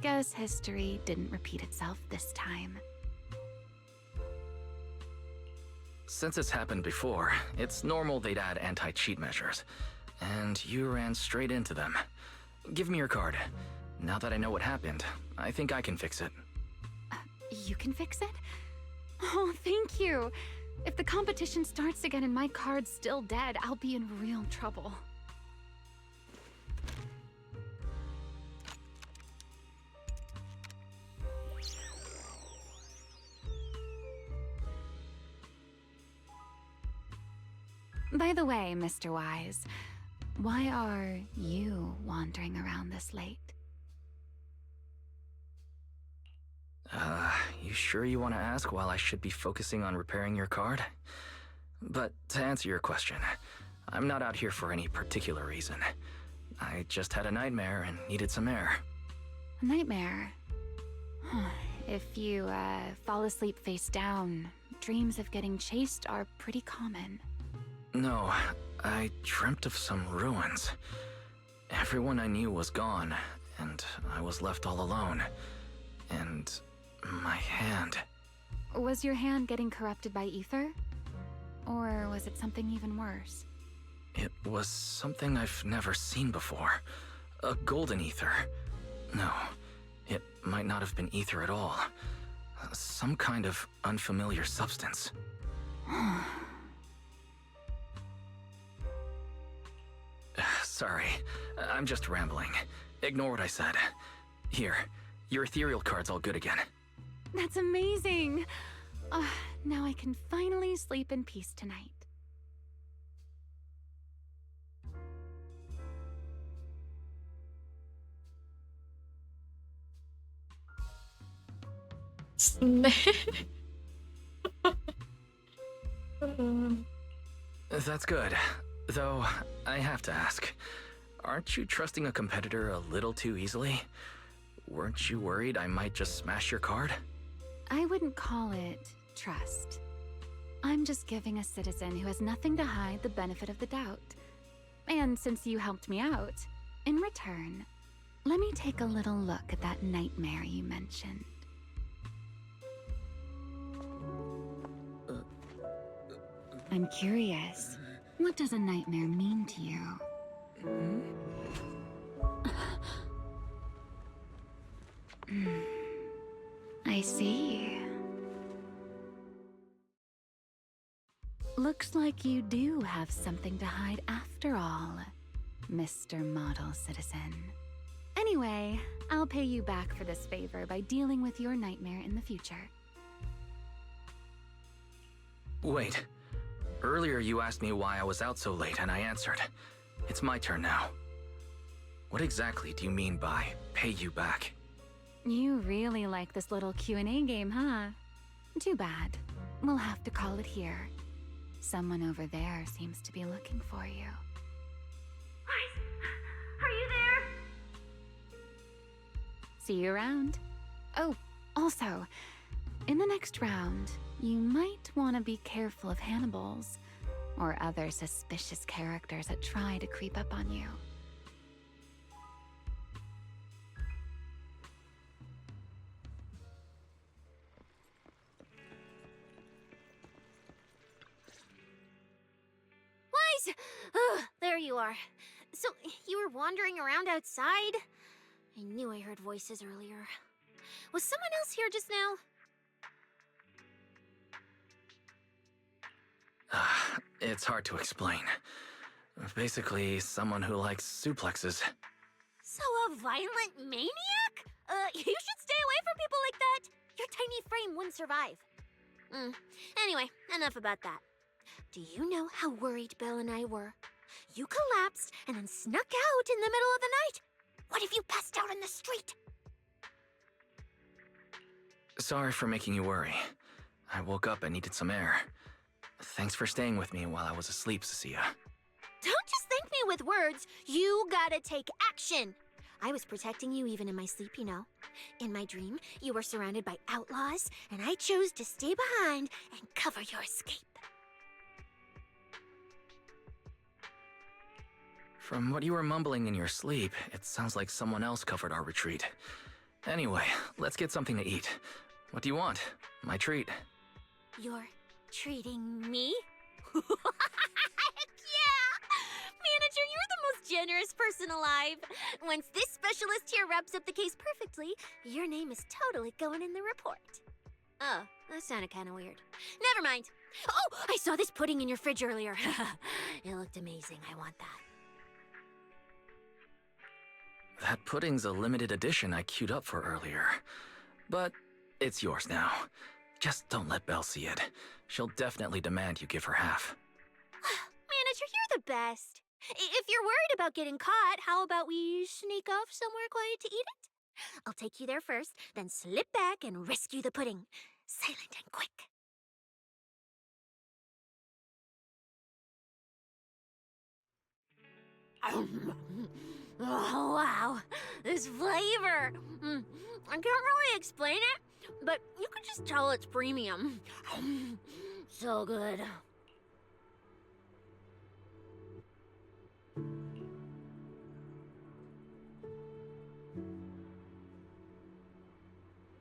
Guess history didn't repeat itself this time. Since it's happened before, it's normal they'd add anti-cheat measures. And you ran straight into them. Give me your card. Now that I know what happened, I think I can fix it. You can fix it? Oh, thank you. If the competition starts again and my card's still dead, I'll be in real trouble. By the way, Mr. Wise, why are you wandering around this late? You sure you want to ask while I should be focusing on repairing your card? But to answer your question, I'm not out here for any particular reason. I just had a nightmare and needed some air. A nightmare? If you fall asleep face down, dreams of getting chased are pretty common. No, I dreamt of some ruins. Everyone I knew was gone, and I was left all alone. And my hand. Was your hand getting corrupted by ether? Or was it something even worse? It was something I've never seen before. A golden ether. No, it might not have been ether at all. Some kind of unfamiliar substance. Sorry, I'm just rambling. Ignore what I said. Here, your ethereal card's all good again. That's amazing! Now I can finally sleep in peace tonight. That's good. Though, I have to ask, aren't you trusting a competitor a little too easily? Weren't you worried I might just smash your card? I wouldn't call it trust. I'm just giving a citizen who has nothing to hide the benefit of the doubt. And since you helped me out, in return, let me take a little look at that nightmare you mentioned. I'm curious, what does a nightmare mean to you? I see. Looks like you do have something to hide after all, Mr. Model Citizen. Anyway, I'll pay you back for this favor by dealing with your nightmare in the future. Wait. Earlier you asked me why I was out so late and I answered. It's my turn now. What exactly do you mean by pay you back? You really like this little Q&A game, huh? Too bad. We'll have to call it here. Someone over there seems to be looking for you. Are you there? See you around. Oh, also, in the next round, you might want to be careful of Hannibals or other suspicious characters that try to creep up on you. Wise! There you are. So, you were wandering around outside? I knew I heard voices earlier. Was someone else here just now? It's hard to explain. Basically, someone who likes suplexes. So a violent maniac? You should stay away from people like that. Your tiny frame wouldn't survive. Anyway, enough about that. Do you know how worried Belle and I were? You collapsed and then snuck out in the middle of the night. What if you passed out in the street? Sorry for making you worry. I woke up and needed some air. Thanks for staying with me while I was asleep, Cecilia. Don't just thank me with words. You gotta take action. I was protecting you even in my sleep, you know. In my dream, you were surrounded by outlaws, and I chose to stay behind and cover your escape. From what you were mumbling in your sleep, it sounds like someone else covered our retreat. Anyway, let's get something to eat. What do you want? My treat. You're treating me? Heck yeah! Manager, you're the most generous person alive. Once this specialist here wraps up the case perfectly, your name is totally going in the report. Oh, that sounded kind of weird. Never mind. Oh, I saw this pudding in your fridge earlier. It looked amazing. I want that. That pudding's a limited edition I queued up for earlier. But it's yours now. Just don't let Belle see it. She'll definitely demand you give her half. Manager, you're the best. If you're worried about getting caught, how about we sneak off somewhere quiet to eat it? I'll take you there first, then slip back and rescue the pudding. Silent and quick. Oh, wow. This flavor. I can't really explain it, but you can just tell it's premium. So good.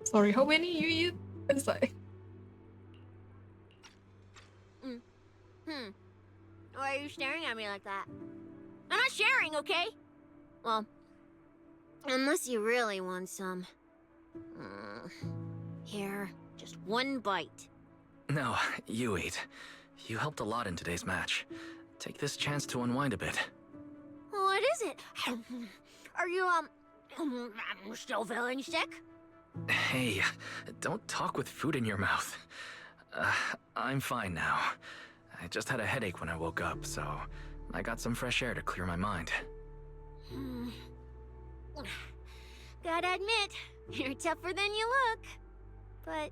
Sorry, how many you eat? It's like... Why are you staring at me like that? I'm not sharing, okay? Well, unless you really want some. Here, just one bite. No, you eat. You helped a lot in today's match. Take this chance to unwind a bit. What is it? Are you, still feeling sick? Hey, don't talk with food in your mouth. I'm fine now. I just had a headache when I woke up, so I got some fresh air to clear my mind. Gotta admit, you're tougher than you look. But,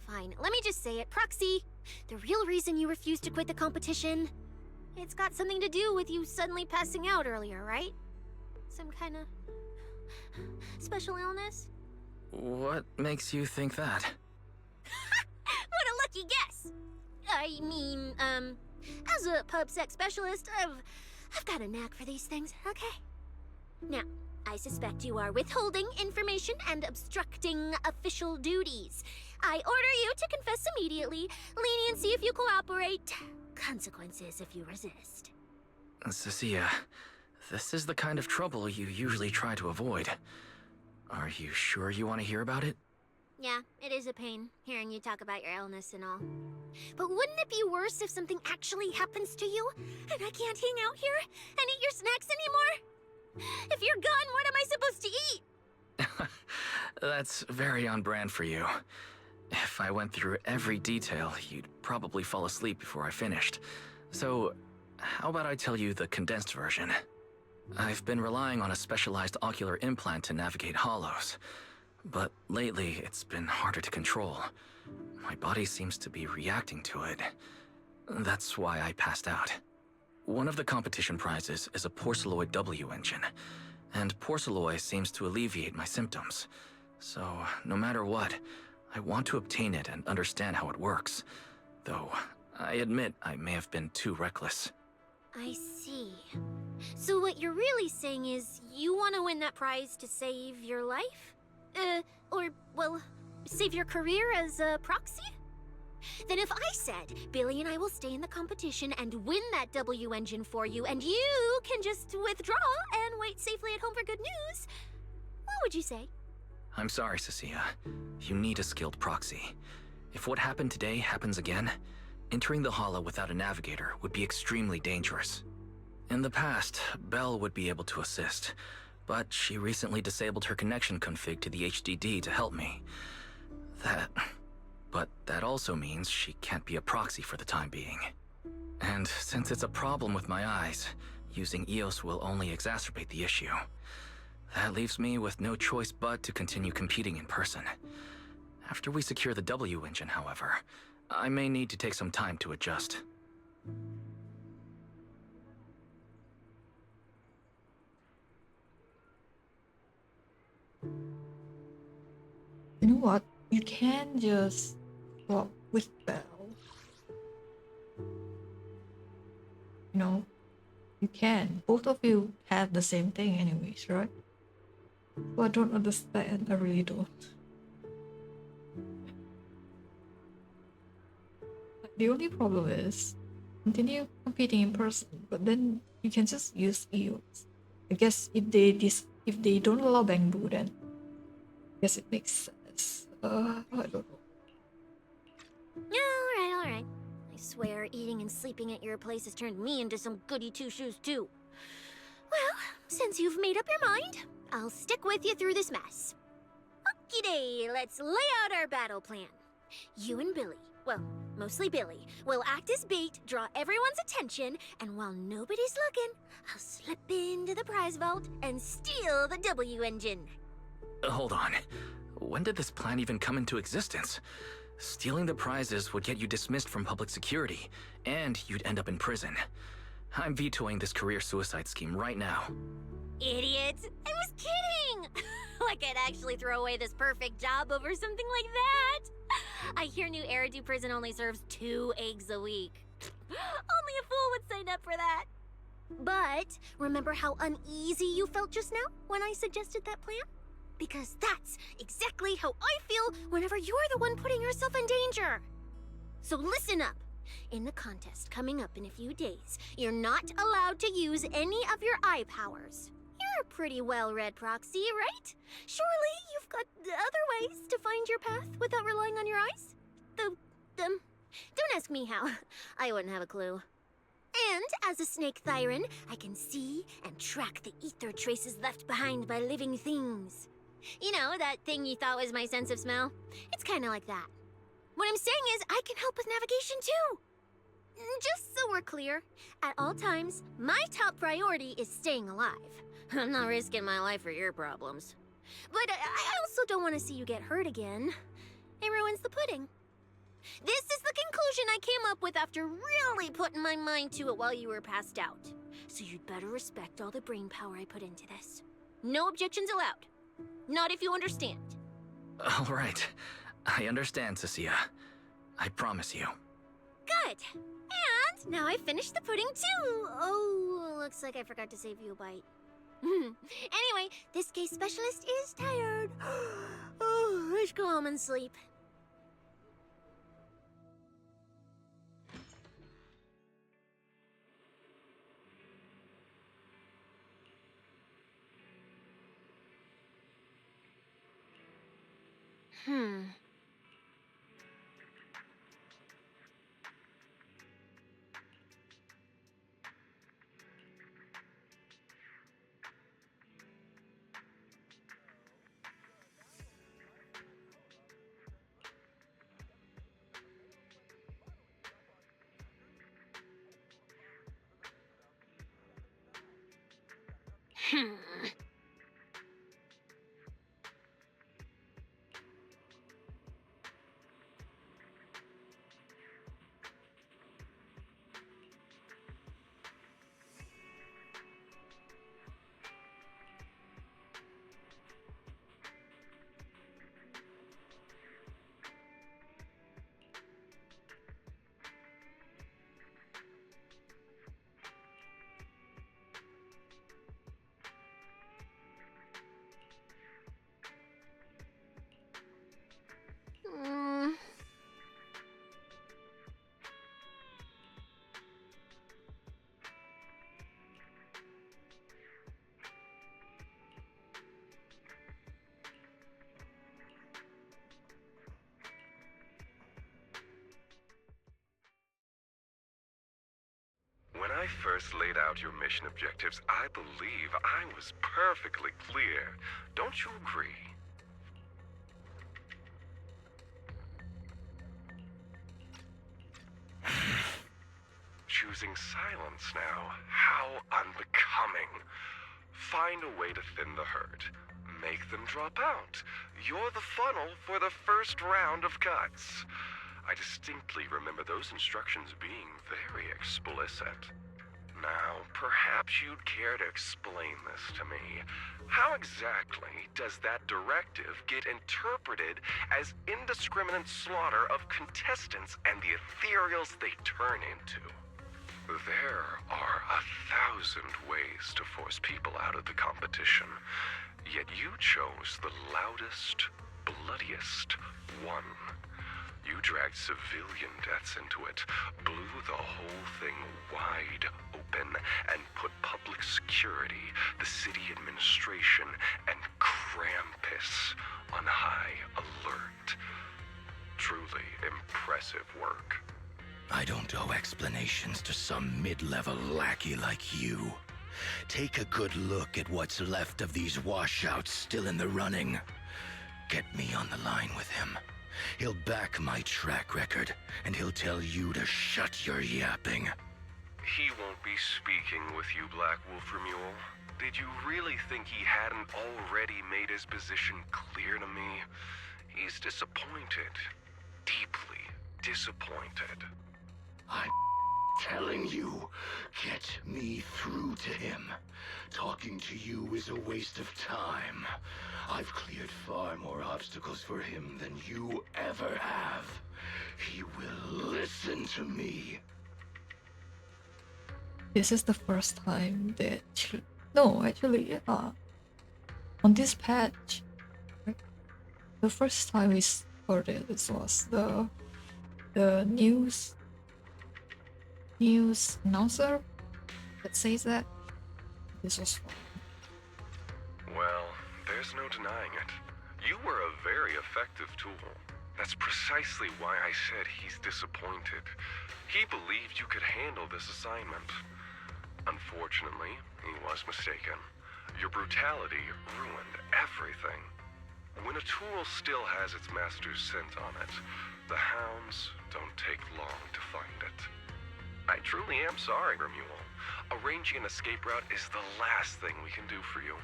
fine. Let me just say it. Proxy, the real reason you refused to quit the competition, it's got something to do with you suddenly passing out earlier, right? Some kind of special illness? What makes you think that? What a lucky guess! I mean, as a pub sex specialist, I've got a knack for these things, okay? Now, I suspect you are withholding information and obstructing official duties. I order you to confess immediately, leniency if you cooperate, consequences if you resist. Cecilia, this is the kind of trouble you usually try to avoid. Are you sure you want to hear about it? Yeah, it is a pain, hearing you talk about your illness and all. But wouldn't it be worse if something actually happens to you, and I can't hang out here and eat your snacks anymore? If you're gone, what am I supposed to eat? That's very on brand for you. If I went through every detail, you'd probably fall asleep before I finished. So, how about I tell you the condensed version? I've been relying on a specialized ocular implant to navigate hollows. But lately, it's been harder to control. My body seems to be reacting to it. That's why I passed out. One of the competition prizes is a Porceloid W engine, and Porceloid seems to alleviate my symptoms. So, no matter what, I want to obtain it and understand how it works. Though, I admit I may have been too reckless. I see. So what you're really saying is you want to win that prize to save your life? Well, save your career as a proxy? Then if I said, Billy and I will stay in the competition and win that W engine for you, and you can just withdraw and wait safely at home for good news, what would you say? I'm sorry, Cecilia. You need a skilled proxy. If what happened today happens again, entering the hollow without a navigator would be extremely dangerous. In the past, Belle would be able to assist, but she recently disabled her connection config to the HDD to help me. But that also means she can't be a proxy for the time being. And since it's a problem with my eyes, using EOS will only exacerbate the issue. That leaves me with no choice but to continue competing in person. After we secure the W engine, however, I may need to take some time to adjust. You know what? You can just swap with Belle. You know, you can. Both of you have the same thing anyways, right? So I don't understand. I really don't. The only problem is continue competing in person, but then you can just use EOS. I guess if they don't allow bamboo, then I guess it makes sense. I don't know. Alright. I swear, eating and sleeping at your place has turned me into some goody two-shoes too. Well, since you've made up your mind, I'll stick with you through this mess. Okie-day, let's lay out our battle plan. You and Billy, well, mostly Billy, will act as bait, draw everyone's attention, and while nobody's looking, I'll slip into the prize vault and steal the W engine. Hold on. When did this plan even come into existence? Stealing the prizes would get you dismissed from public security, and you'd end up in prison. I'm vetoing this career suicide scheme right now. Idiot! I was kidding! Like I'd actually throw away this perfect job over something like that! I hear new Eridan prison only serves 2 eggs a week. Only a fool would sign up for that. But remember how uneasy you felt just now when I suggested that plan? Because that's exactly how I feel whenever you're the one putting yourself in danger. So listen up. In the contest coming up in a few days, you're not allowed to use any of your eye powers. You're a pretty well-read proxy, right? Surely you've got other ways to find your path without relying on your eyes? Don't ask me how. I wouldn't have a clue. And as a snake Thyran, I can see and track the ether traces left behind by living things. You know, that thing you thought was my sense of smell? It's kind of like that. What I'm saying is, I can help with navigation too. Just so we're clear, at all times, my top priority is staying alive. I'm not risking my life for your problems. But I also don't want to see you get hurt again. It ruins the pudding. This is the conclusion I came up with after really putting my mind to it while you were passed out. So you'd better respect all the brain power I put into this. No objections allowed. Not if you understand. All right. I understand, Cecilia. I promise you. Good. And now I've finished the pudding too. Oh, looks like I forgot to save you a bite. Anyway, this case specialist is tired. Oh, let's go home and sleep. When I first laid out your mission objectives, I believe I was perfectly clear. Don't you agree? Choosing silence now. How unbecoming. Find a way to thin the herd. Make them drop out. You're the funnel for the first round of cuts. I distinctly remember those instructions being very explicit. Now, perhaps you'd care to explain this to me. How exactly does that directive get interpreted as indiscriminate slaughter of contestants and the ethereals they turn into? There are 1,000 ways to force people out of the competition, yet you chose the loudest, bloodiest one. You dragged civilian deaths into it, blew the whole thing wide open, and put public security, the city administration, and Krampus on high alert. Truly impressive work. I don't owe explanations to some mid-level lackey like you. Take a good look at what's left of these washouts still in the running. Get me on the line with him. He'll back my track record, and he'll tell you to shut your yapping. He won't be speaking with you, Black Wolf Mule. Did you really think he hadn't already made his position clear to me? He's disappointed. Deeply disappointed. I'm telling you, get me through to him. Talking to you is a waste of time. I've cleared far more obstacles for him than you ever have. He will listen to me. This is the first time that... No, actually, on this patch, the first time we heard it, this was the news announcer that says that. This was fun. Well, there's no denying it. You were a very effective tool. That's precisely why I said he's disappointed. He believed you could handle this assignment. Unfortunately, he was mistaken. Your brutality ruined everything. When a tool still has its master's scent on it, the hounds don't take long to find it. I truly am sorry, Remule. Arranging an escape route is the last thing we can do for you.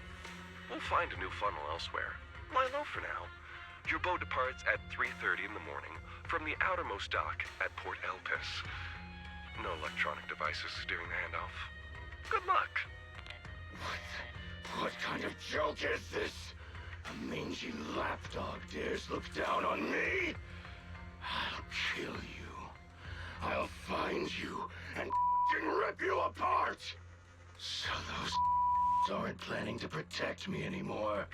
We'll find a new funnel elsewhere. Lie low for now. Your boat departs at 3:30 in the morning from the outermost dock at Port Elpis. No electronic devices during the handoff. Good luck. What kind of joke is this? A mangy lapdog dares look down on me? I'll kill you. I'll find you and rip you apart. So those aren't planning to protect me anymore.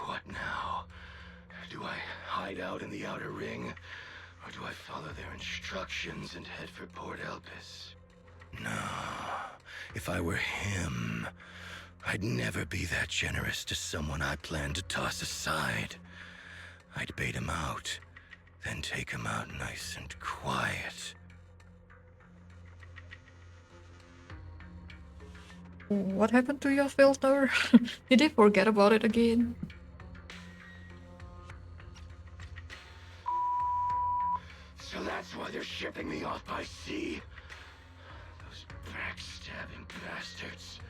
What now? Do I hide out in the outer ring? Or do I follow their instructions and head for Port Elpis? No. If I were him, I'd never be that generous to someone I planned to toss aside. I'd bait him out, then take him out nice and quiet. What happened to your filter? Did they forget about it again? So that's why they're shipping me off by sea. Those backstabbing bastards.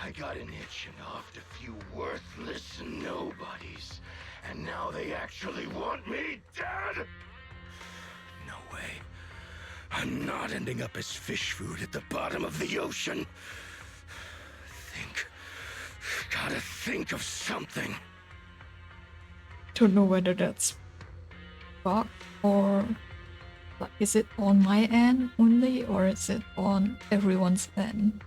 I got an itch and offed a few worthless nobodies, and now they actually want me dead? No way. I'm not ending up as fish food at the bottom of the ocean. Gotta think of something. Don't know whether that's bug or like, is it on my end only or is it on everyone's end?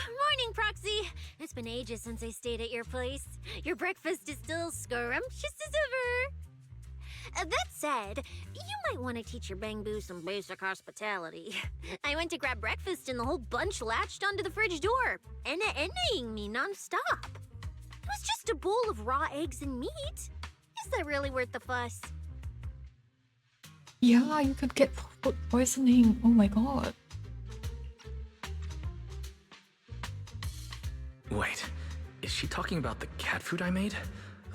Morning, Proxy! It's been ages since I stayed at your place. Your breakfast is still scrumptious as ever. That said, you might want to teach your Bangbu some basic hospitality. I went to grab breakfast and the whole bunch latched onto the fridge door, enna-ennaing me non-stop. It was just a bowl of raw eggs and meat. Is that really worth the fuss? Yeah, you could get food poisoning. Oh my god. Wait, is she talking about the cat food I made?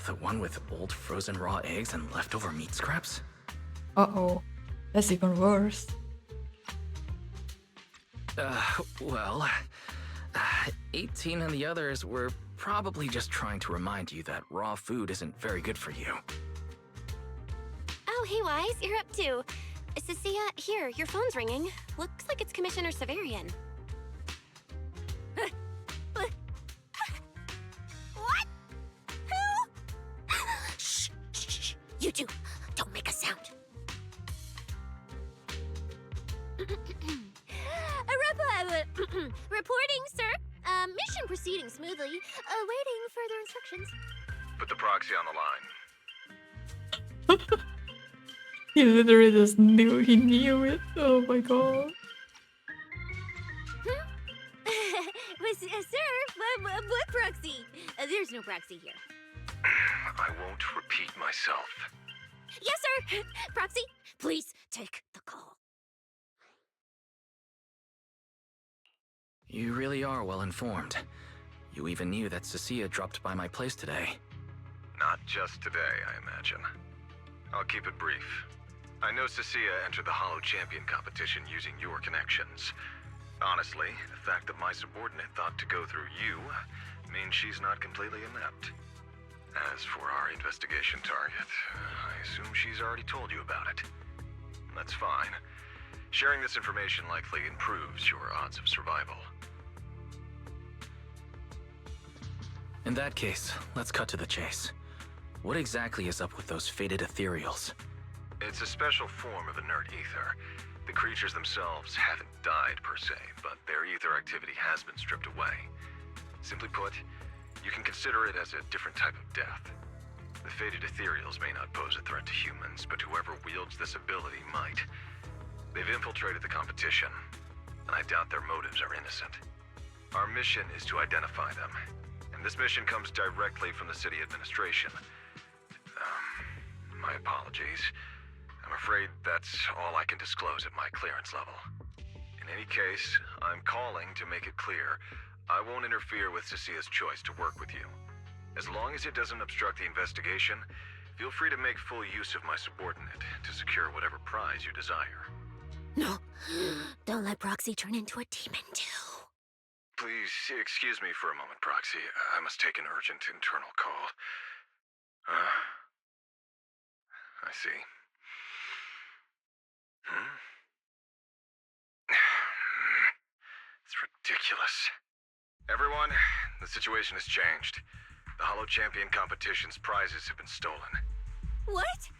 The one with old frozen raw eggs and leftover meat scraps? Uh-oh. That's even worse. Well, 18 and the others were probably just trying to remind you that raw food isn't very good for you. Oh, hey, Wise, you're up too. Cecilia, here, your phone's ringing. Looks like it's Commissioner Severian. What? Who? Shh, shh, shh. You two, don't make a sound. Reporting, sir. Mission proceeding smoothly. Awaiting further instructions. Put the proxy on the line. He literally just knew he knew it. Oh my god. Sir, what proxy? There's no proxy here. I won't repeat myself. Yes, sir. Proxy, please take the call. You really are well informed. You even knew that Cecilia dropped by my place today. Not just today, I imagine. I'll keep it brief. I know Cecilia entered the Hollow Champion competition using your connections. Honestly, the fact that my subordinate thought to go through you means she's not completely inept. As for our investigation target, I assume she's already told you about it. That's fine. Sharing this information likely improves your odds of survival. In that case, let's cut to the chase. What exactly is up with those fated ethereals? It's a special form of inert ether. The creatures themselves haven't died per se, but their ether activity has been stripped away. Simply put, you can consider it as a different type of death. The fated ethereals may not pose a threat to humans, but whoever wields this ability might. They've infiltrated the competition, and I doubt their motives are innocent. Our mission is to identify them, and this mission comes directly from the city administration. My apologies. I'm afraid that's all I can disclose at my clearance level. In any case, I'm calling to make it clear I won't interfere with Cecilia's choice to work with you. As long as it doesn't obstruct the investigation, feel free to make full use of my subordinate to secure whatever prize you desire. No, don't let Proxy turn into a demon too. Please excuse me for a moment, Proxy. I must take an urgent internal call. I see. It's ridiculous. Everyone, the situation has changed. The Hollow Champion competition's prizes have been stolen. What?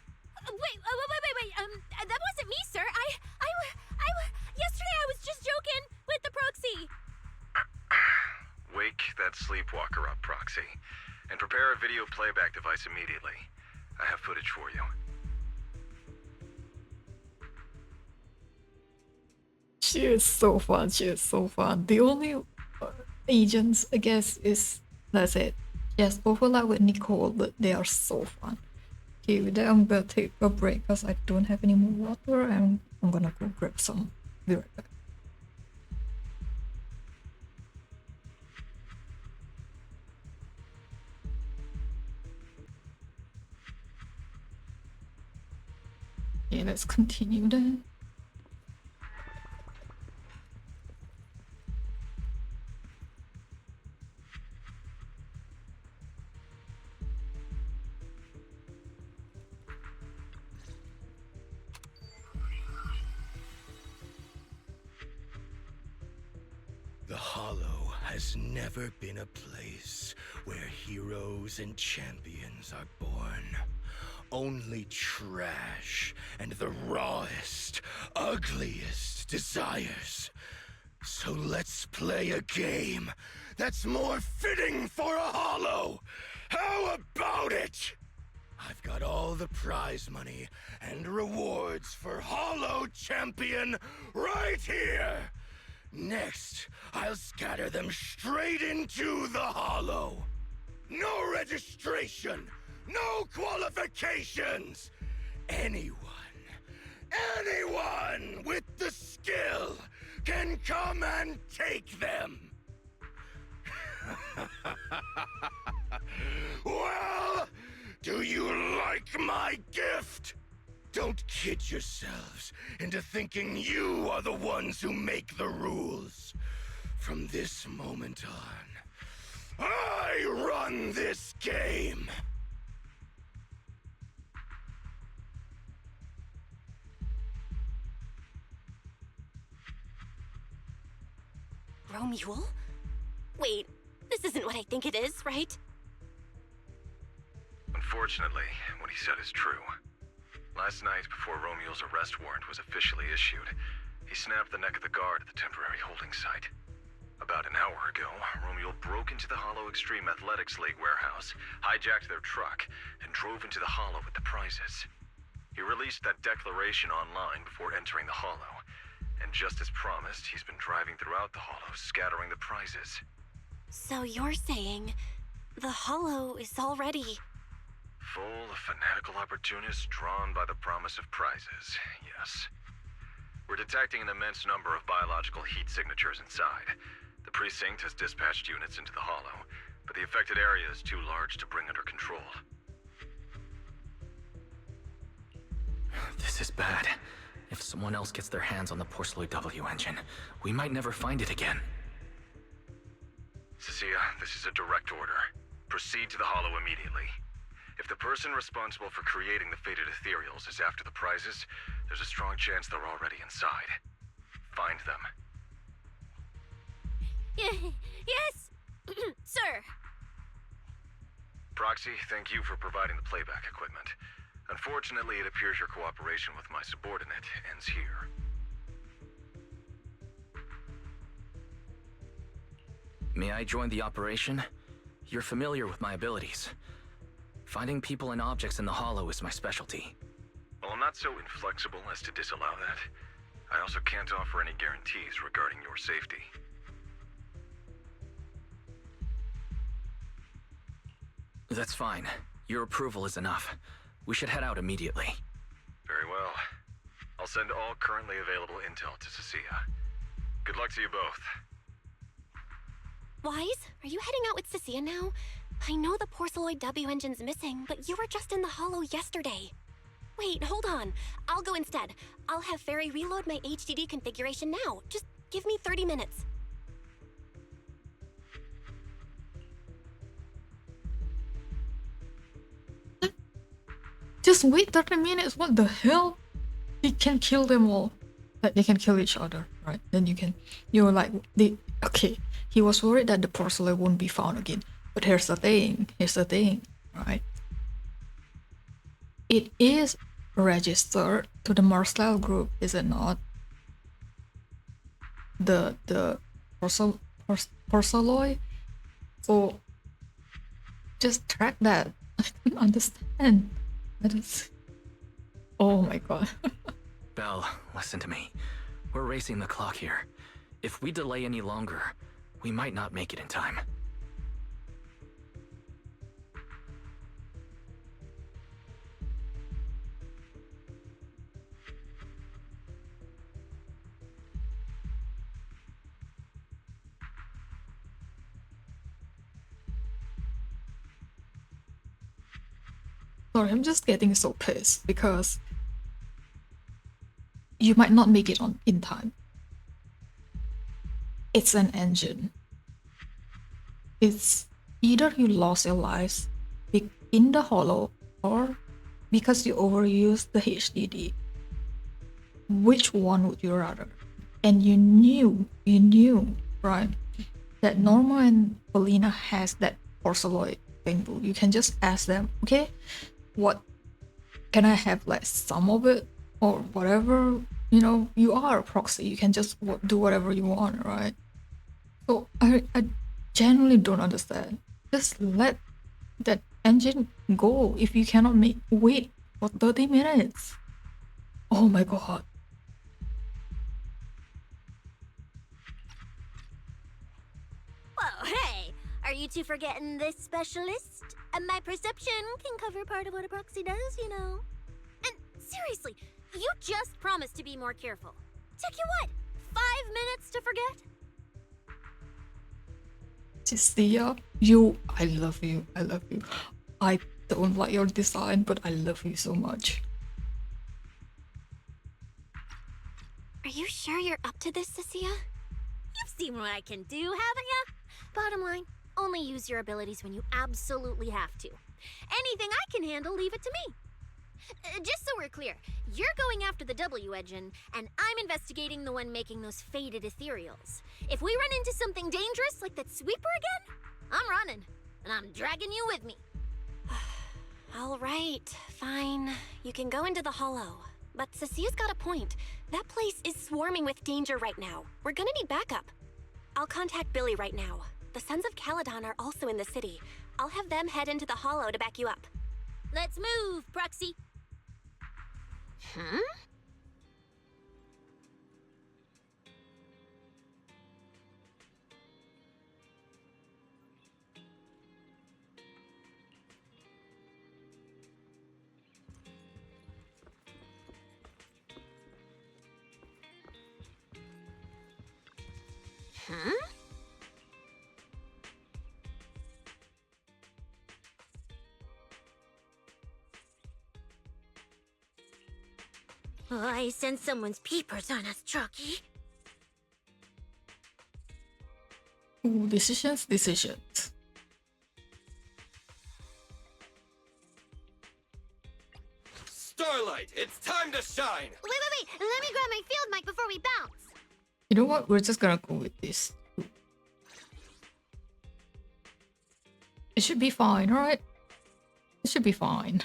Wait. That wasn't me, sir. Yesterday I was just joking with the Proxy. Wake that sleepwalker up, Proxy, and prepare a video playback device immediately. I have footage for you. She is so fun. She is so fun. The only agents, I guess, is that's it. Yes, overlap with Nicole, but they are so fun. Okay, with that, I'm gonna take a break because I don't have any more water, and I'm gonna go grab some. Be right back. Okay, let's continue then. The Hollow has never been a place where heroes and champions are born. Only trash and the rawest, ugliest desires. So let's play a game that's more fitting for a Hollow. How about it? I've got all the prize money and rewards for Hollow Champion right here. Next, I'll scatter them straight into the Hollow. No registration, no qualifications. Anyone with the skill can come and take them. Well, do you like my gift? Don't kid yourselves into thinking you are the ones who make the rules. From this moment on, I run this game. Romule? Wait, this isn't what I think it is, right? Unfortunately, what he said is true. Last night, before Romule's arrest warrant was officially issued, he snapped the neck of the guard at the temporary holding site. About an hour ago, Romule broke into the Hollow Extreme Athletics League warehouse, hijacked their truck, and drove into the Hollow with the prizes. He released that declaration online before entering the Hollow, and just as promised, he's been driving throughout the Hollow, scattering the prizes. So you're saying the Hollow is already... Full of fanatical opportunists drawn by the promise of prizes, yes. We're detecting an immense number of biological heat signatures inside. The precinct has dispatched units into the Hollow, but the affected area is too large to bring under control. This is bad. If someone else gets their hands on the Porceloid W engine, we might never find it again. Cecilia, this is a direct order. Proceed to the Hollow immediately. If the person responsible for creating the fated ethereals is after the prizes, there's a strong chance they're already inside. Find them. Yes, sir. Proxy, thank you for providing the playback equipment. Unfortunately, it appears your cooperation with my subordinate ends here. May I join the operation? You're familiar with my abilities. Finding people and objects in the Hollow is my specialty. Well, I'm not so inflexible as to disallow that. I also can't offer any guarantees regarding your safety. That's fine. Your approval is enough. We should head out immediately. Very well. I'll send all currently available intel to Cecilia. Good luck to you both. Wise, are you heading out with Cecilia now? I know the Porceloid W engine's missing, but you were just in the Hollow yesterday. Wait, hold on. I'll go instead. I'll have Fairy reload my HDD configuration now. Just give me 30 minutes. Just wait 30 minutes, what the hell? He can kill them all. Like, they can kill each other, right? Then you're like, okay, he was worried that the porcelain won't be found again. But here's the thing, right? It is registered to the Marcel group, is it not? The porceloid? So, just track that. I don't understand. Oh my god. Belle, listen to me. We're racing the clock here. If we delay any longer, we might not make it in time. Sorry, I'm just getting so pissed because you might not make it in time. It's an engine. It's either you lost your lives in the Hollow or because you overused the HDD. Which one would you rather? And you knew, right, that Norma and Polina has that porceloid thing. You can just ask them, okay, what can I have, like some of it or whatever? You know, you are a proxy, you can just do whatever you want, right? So I genuinely don't understand. Just let that engine go if you cannot wait for 30 minutes? Oh my god. Whoa, hey! Are you two forgetting this specialist? My perception can cover part of what a proxy does, you know. And seriously, you just promised to be more careful. Took you what? 5 minutes to forget? Sia, I love you. I love you. I don't like your design, but I love you so much. Are you sure you're up to this, Cecilia? You've seen what I can do, haven't ya? Bottom line, only use your abilities when you absolutely have to. Anything I can handle, leave it to me. Just so we're clear, you're going after the W engine, and I'm investigating the one making those faded ethereals. If we run into something dangerous like that sweeper again, I'm running, and I'm dragging you with me. All right, fine. You can go into the hollow. But Cecia's got a point. That place is swarming with danger right now. We're gonna need backup. I'll contact Billy right now. The Sons of Caledon are also in the city. I'll have them head into the hollow to back you up. Let's move, Proxy. Hmm? Huh? Oh, I sense someone's peepers on us, Chucky. Ooh, decisions. Starlight, it's time to shine! Wait. Let me grab my field mic before we bounce. You know what? We're just gonna go with this. It should be fine, alright? It should be fine.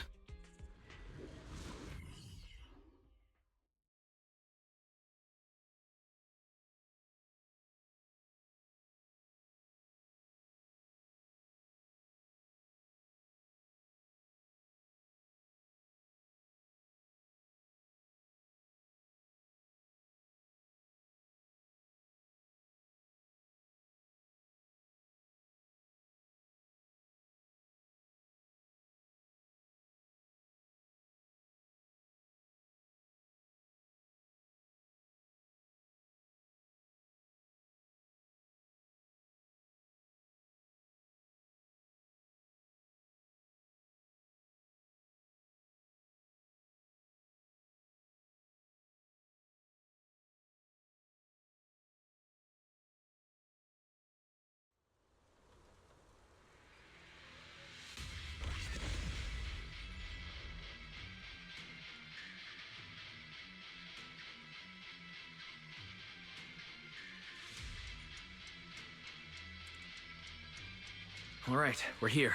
All right, we're here.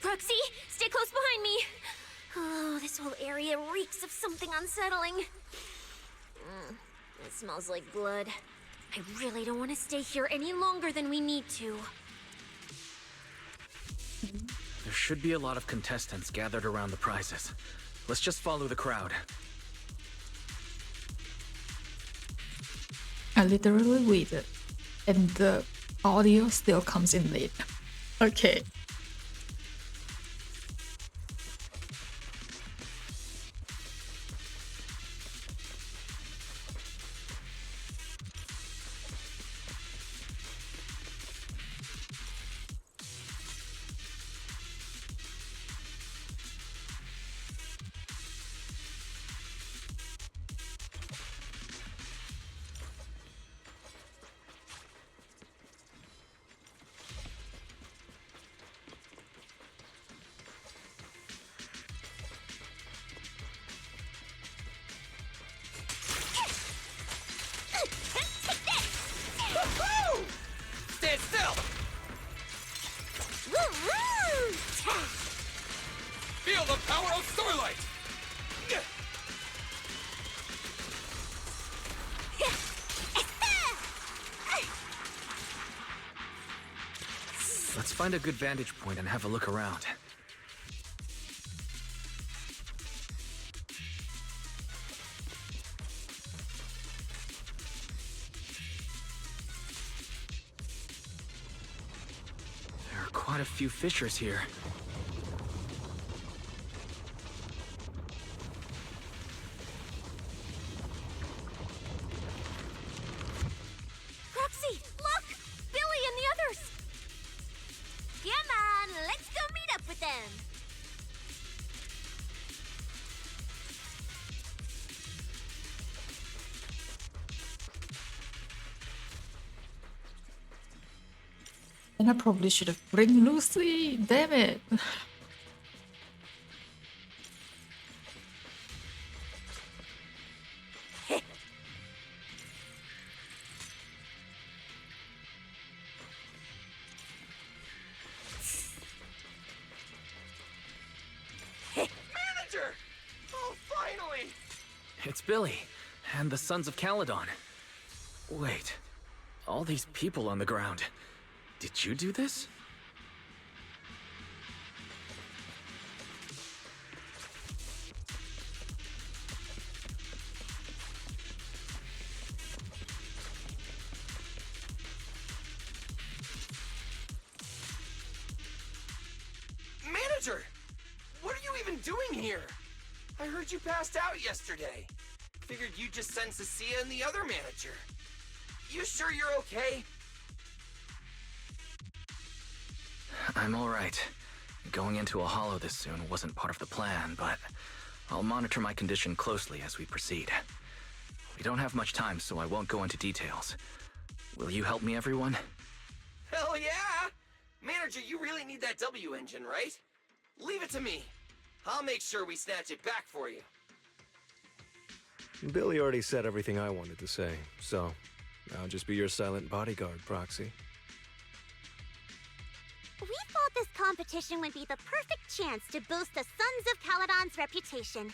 Proxy, stay close behind me. Oh, this whole area reeks of something unsettling. It smells like blood. I really don't want to stay here any longer than we need to. There should be a lot of contestants gathered around the prizes. Let's just follow the crowd. I literally waited, and the audio still comes in late. Okay. Stand still! Feel the power of Starlight! Let's find a good vantage point and have a look around. quite a few fissures here. Roxy, look! Billy and the others! Come on, let's go meet up with them! And I probably should have bring Lucy. Damn it. Manager! Oh, finally! It's Billy, and the Sons of Caledon. Wait, all these people on the ground. Did you do this? Manager! What are you even doing here? I heard you passed out yesterday. Figured you'd just send Cecilia and the other manager. You sure you're okay? I'm alright. Going into a hollow this soon wasn't part of the plan, but I'll monitor my condition closely as we proceed. We don't have much time, so I won't go into details. Will you help me, everyone? Hell yeah! Manager, you really need that W engine, right? Leave it to me. I'll make sure we snatch it back for you. Billy already said everything I wanted to say, so I'll just be your silent bodyguard, Proxy. We thought this competition would be the perfect chance to boost the Sons of Caledon's reputation.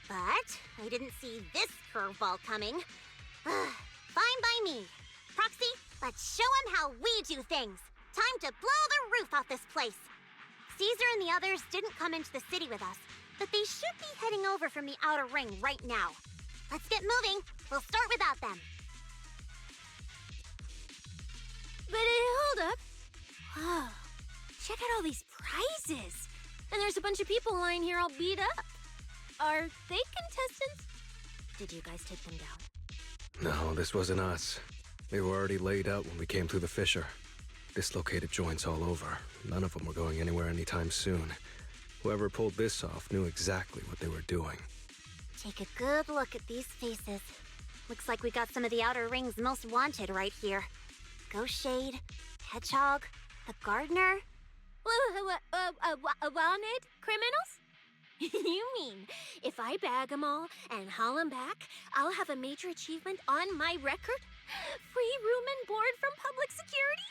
But I didn't see this curveball coming. Fine by me. Proxy, let's show them how we do things. Time to blow the roof off this place. Caesar and the others didn't come into the city with us, but they should be heading over from the outer ring right now. Let's get moving. We'll start without them. But hold up. Whoa. Check out all these prizes. And there's a bunch of people lying here all beat up. Are they contestants? Did you guys take them down? No, this wasn't us. They were already laid out when we came through the fissure. Dislocated joints all over. None of them were going anywhere anytime soon. Whoever pulled this off knew exactly what they were doing. Take a good look at these faces. Looks like we got some of the Outer Ring's most wanted right here. Ghost Shade, Hedgehog, the Gardener. Wanted criminals? You mean, if I bag them all and haul them back, I'll have a major achievement on my record? Free room and board from public security?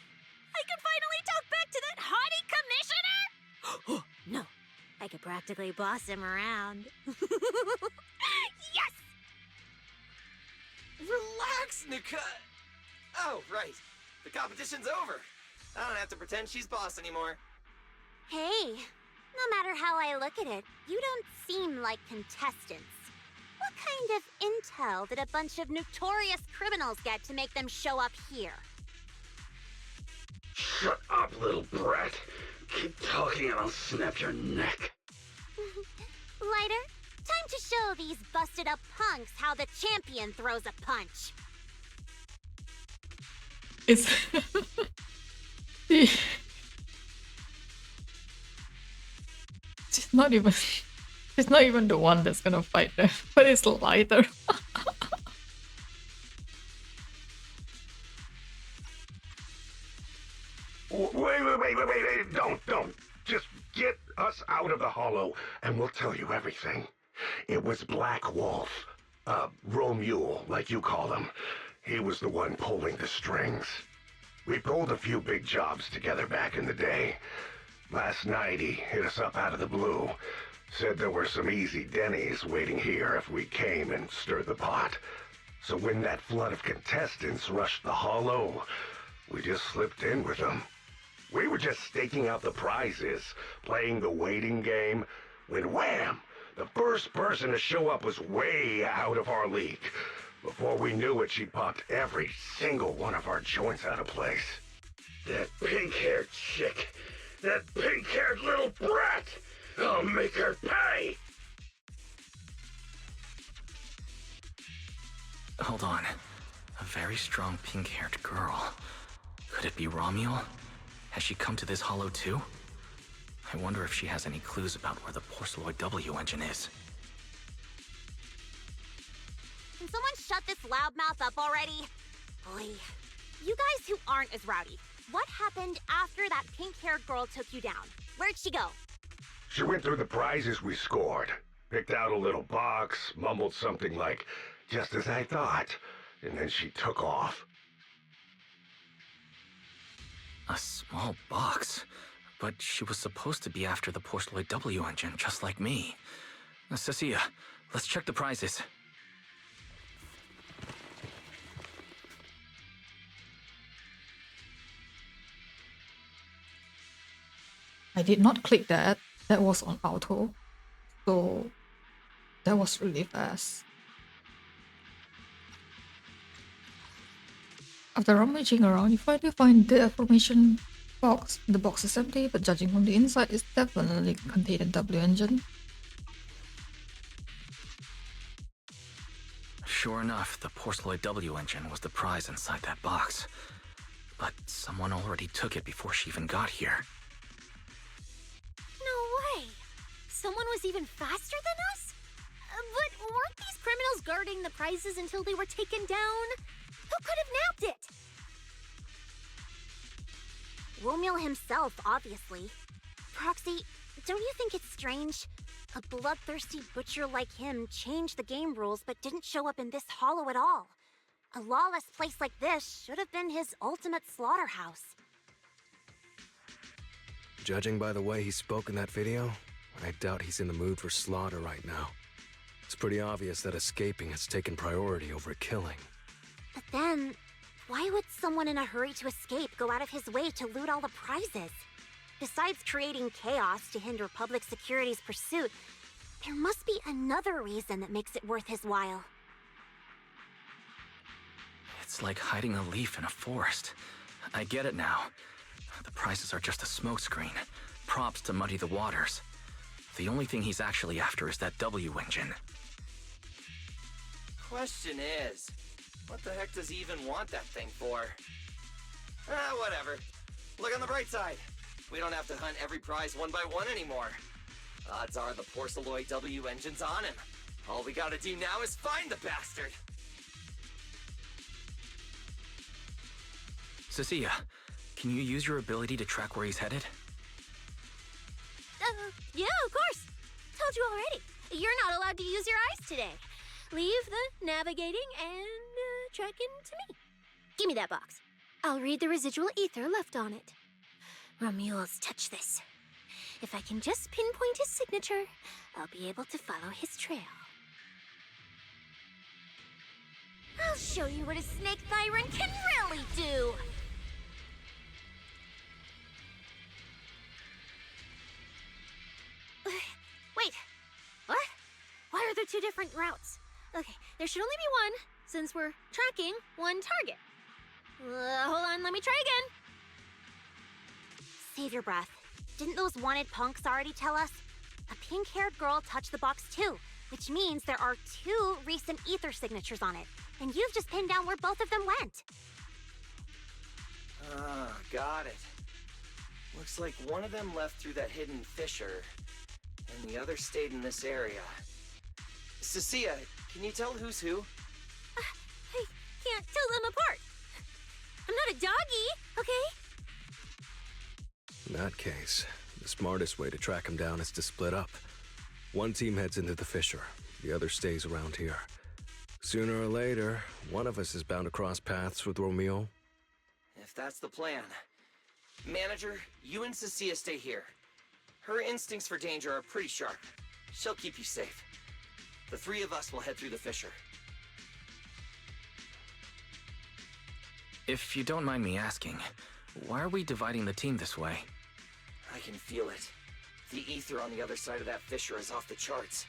I can finally talk back to that haughty commissioner? No, I could practically boss him around. Yes! Relax, Nika. Oh, right. The competition's over. I don't have to pretend she's boss anymore. Hey, no matter how I look at it, you don't seem like contestants. What kind of intel did a bunch of notorious criminals get to make them show up here? Shut up, little brat. Keep talking and I'll snap your neck. Lighter, time to show these busted up punks how the champion throws a punch. It's she's not even the one that's gonna fight them, but it's Lighter. Wait, don't. Just get us out of the hollow and we'll tell you everything. It was Black Wolf, Romule, like you call him. He was the one pulling the strings. We pulled a few big jobs together back in the day. Last night he hit us up out of the blue. Said there were some easy Denny's waiting here if we came and stirred the pot. So when that flood of contestants rushed the hollow, we just slipped in with them. We were just staking out the prizes, playing the waiting game, when wham! The first person to show up was way out of our league. Before we knew it, she popped every single one of our joints out of place. That pink-haired chick. That pink-haired little brat! I'll make her pay! Hold on. A very strong pink-haired girl. Could it be Romuald? Has she come to this hollow too? I wonder if she has any clues about where the Porceloid W engine is. Can someone shut this loudmouth up already? Boy, you guys who aren't as rowdy, what happened after that pink-haired girl took you down? Where'd she go? She went through the prizes we scored, picked out a little box, mumbled something like, "Just as I thought," and then she took off. A small box? But she was supposed to be after the Porceloid W engine, just like me. Cecilia, let's check the prizes. I did not click that. That was on auto. So that was really fast. After rummaging around, you finally find the information box. The box is empty, but judging from the inside, it definitely contained a W engine. Sure enough, the Porceloid W engine was the prize inside that box. But someone already took it before she even got here. No way! Someone was even faster than us? But weren't these criminals guarding the prizes until they were taken down? Who could have nabbed it? Romuald himself, obviously. Proxy, don't you think it's strange? A bloodthirsty butcher like him changed the game rules but didn't show up in this hollow at all. A lawless place like this should have been his ultimate slaughterhouse. Judging by the way he spoke in that video, I doubt he's in the mood for slaughter right now. It's pretty obvious that escaping has taken priority over killing. But then, why would someone in a hurry to escape go out of his way to loot all the prizes? Besides creating chaos to hinder public security's pursuit, there must be another reason that makes it worth his while. It's like hiding a leaf in a forest. I get it now. The prizes are just a smokescreen, props to muddy the waters. The only thing he's actually after is that W engine. Question is, what the heck does he even want that thing for? Whatever. Look on the bright side. We don't have to hunt every prize one by one anymore. Odds are the Porceloid W engine's on him. All we gotta do now is find the bastard. Cecilia, can you use your ability to track where he's headed? Yeah, of course. Told you already. You're not allowed to use your eyes today. Leave the navigating and tracking to me. Give me that box. I'll read the residual ether left on it. Romuald's touch this. If I can just pinpoint his signature, I'll be able to follow his trail. I'll show you what a snake tyrant can really do! Wait, what? Why are there two different routes? Okay, there should only be one, since we're tracking one target. Hold on, let me try again. Save your breath. Didn't those wanted punks already tell us? A pink-haired girl touched the box too, which means there are two recent ether signatures on it. And you've just pinned down where both of them went. Got it. Looks like one of them left through that hidden fissure, and the other stayed in this area. Cecilia, can you tell who's who? I can't tell them apart. I'm not a doggy, okay? In that case, the smartest way to track him down is to split up. One team heads into the fissure, the other stays around here. Sooner or later, one of us is bound to cross paths with Romeo. If that's the plan. Manager, you and Cecilia stay here. Her instincts for danger are pretty sharp. She'll keep you safe. The three of us will head through the fissure. If you don't mind me asking, why are we dividing the team this way? I can feel it. The ether on the other side of that fissure is off the charts.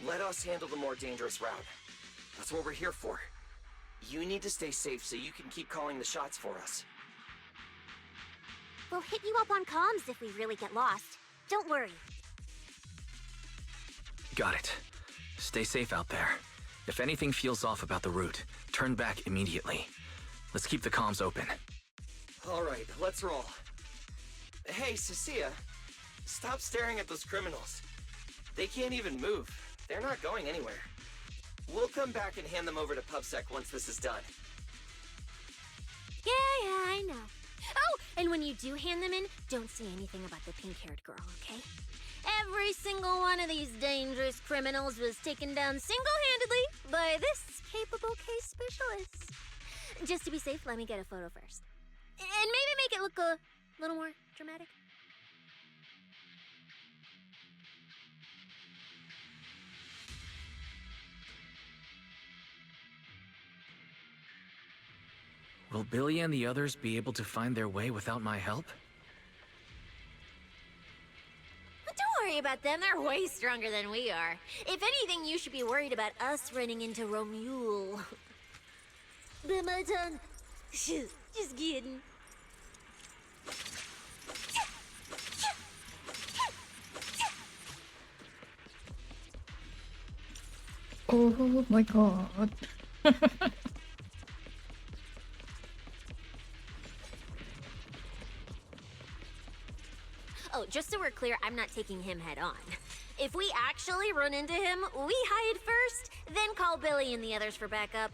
Let us handle the more dangerous route. That's what we're here for. You need to stay safe so you can keep calling the shots for us. We'll hit you up on comms if we really get lost. Don't worry. Got it. Stay safe out there. If anything feels off about the route, turn back immediately. Let's keep the comms open. All right, let's roll. Hey, Cecilia, stop staring at those criminals. They can't even move. They're not going anywhere. We'll come back and hand them over to PubSec once this is done. Yeah, I know. Oh, and when you do hand them in, don't say anything about the pink-haired girl, okay? Every single one of these dangerous criminals was taken down single-handedly by this capable case specialist. Just to be safe, let me get a photo first. And maybe make it look a little more dramatic. Will Billy and the others be able to find their way without my help? Don't worry about them, they're way stronger than we are. If anything, you should be worried about us running into Romule. Bit my tongue. Just kidding. Oh my god. Oh, just so we're clear, I'm not taking him head on. If we actually run into him, we hide first, then call Billy and the others for backup.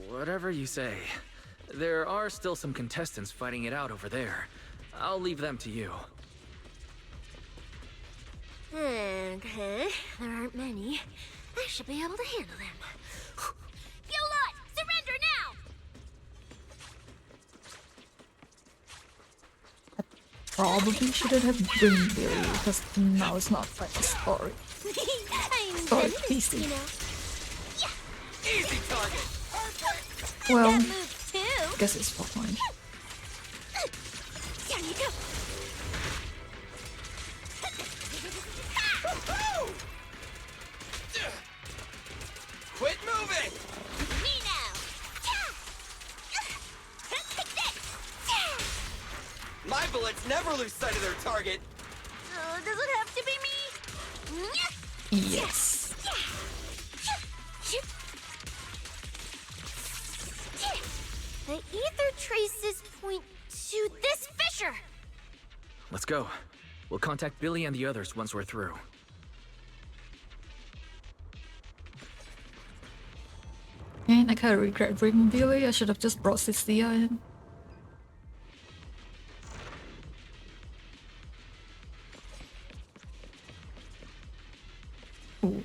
Whatever you say. There are still some contestants fighting it out over there. I'll leave them to you. Okay, there aren't many. I should be able to handle them. You lot, surrender now! Probably shouldn't have been Billy, because now it's not like a story. I'm Story Zenless, PC. you know. Easy target! Well, That move too. guess it's fine. There you go. Quit moving! Me now. My bullets never lose sight of their target. Does it have to be me? Yes. The ether traces point to this fissure. Let's go. We'll contact Billy and the others once we're through. And I kinda regret bringing Billy. I should have just brought Cecilia in. Ooh.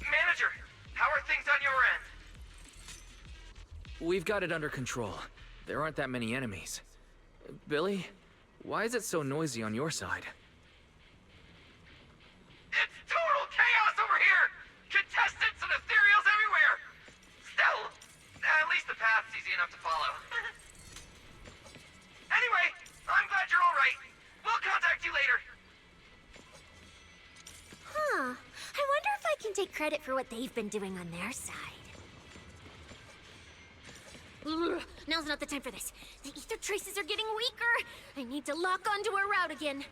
Manager, how are things on your end? We've got it under control. There aren't that many enemies. Billy, why is it so noisy on your side? It's total chaos over here! Contestants and ethereals everywhere! Still, at least the path's easy enough to follow. Anyway, I'm glad you're alright. We'll contact you later. Huh. I wonder if I can take credit for what they've been doing on their side. Ugh, now's not the time for this. The ether traces are getting weaker. I need to lock onto a route again.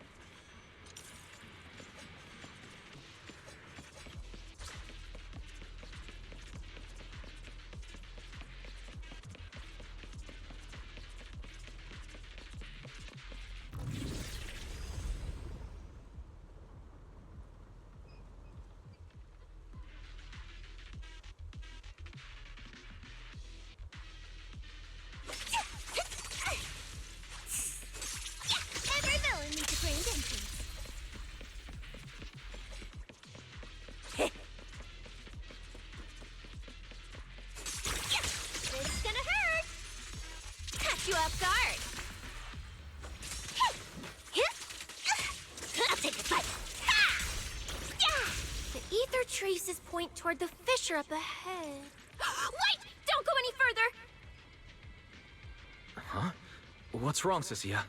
Every villain needs a trained entrance. It's gonna hurt. Catch you off guard. I'll take a bite. The ether traces point toward the fissure up ahead. Wait! Don't go any further! Huh? What's wrong, Cecilia?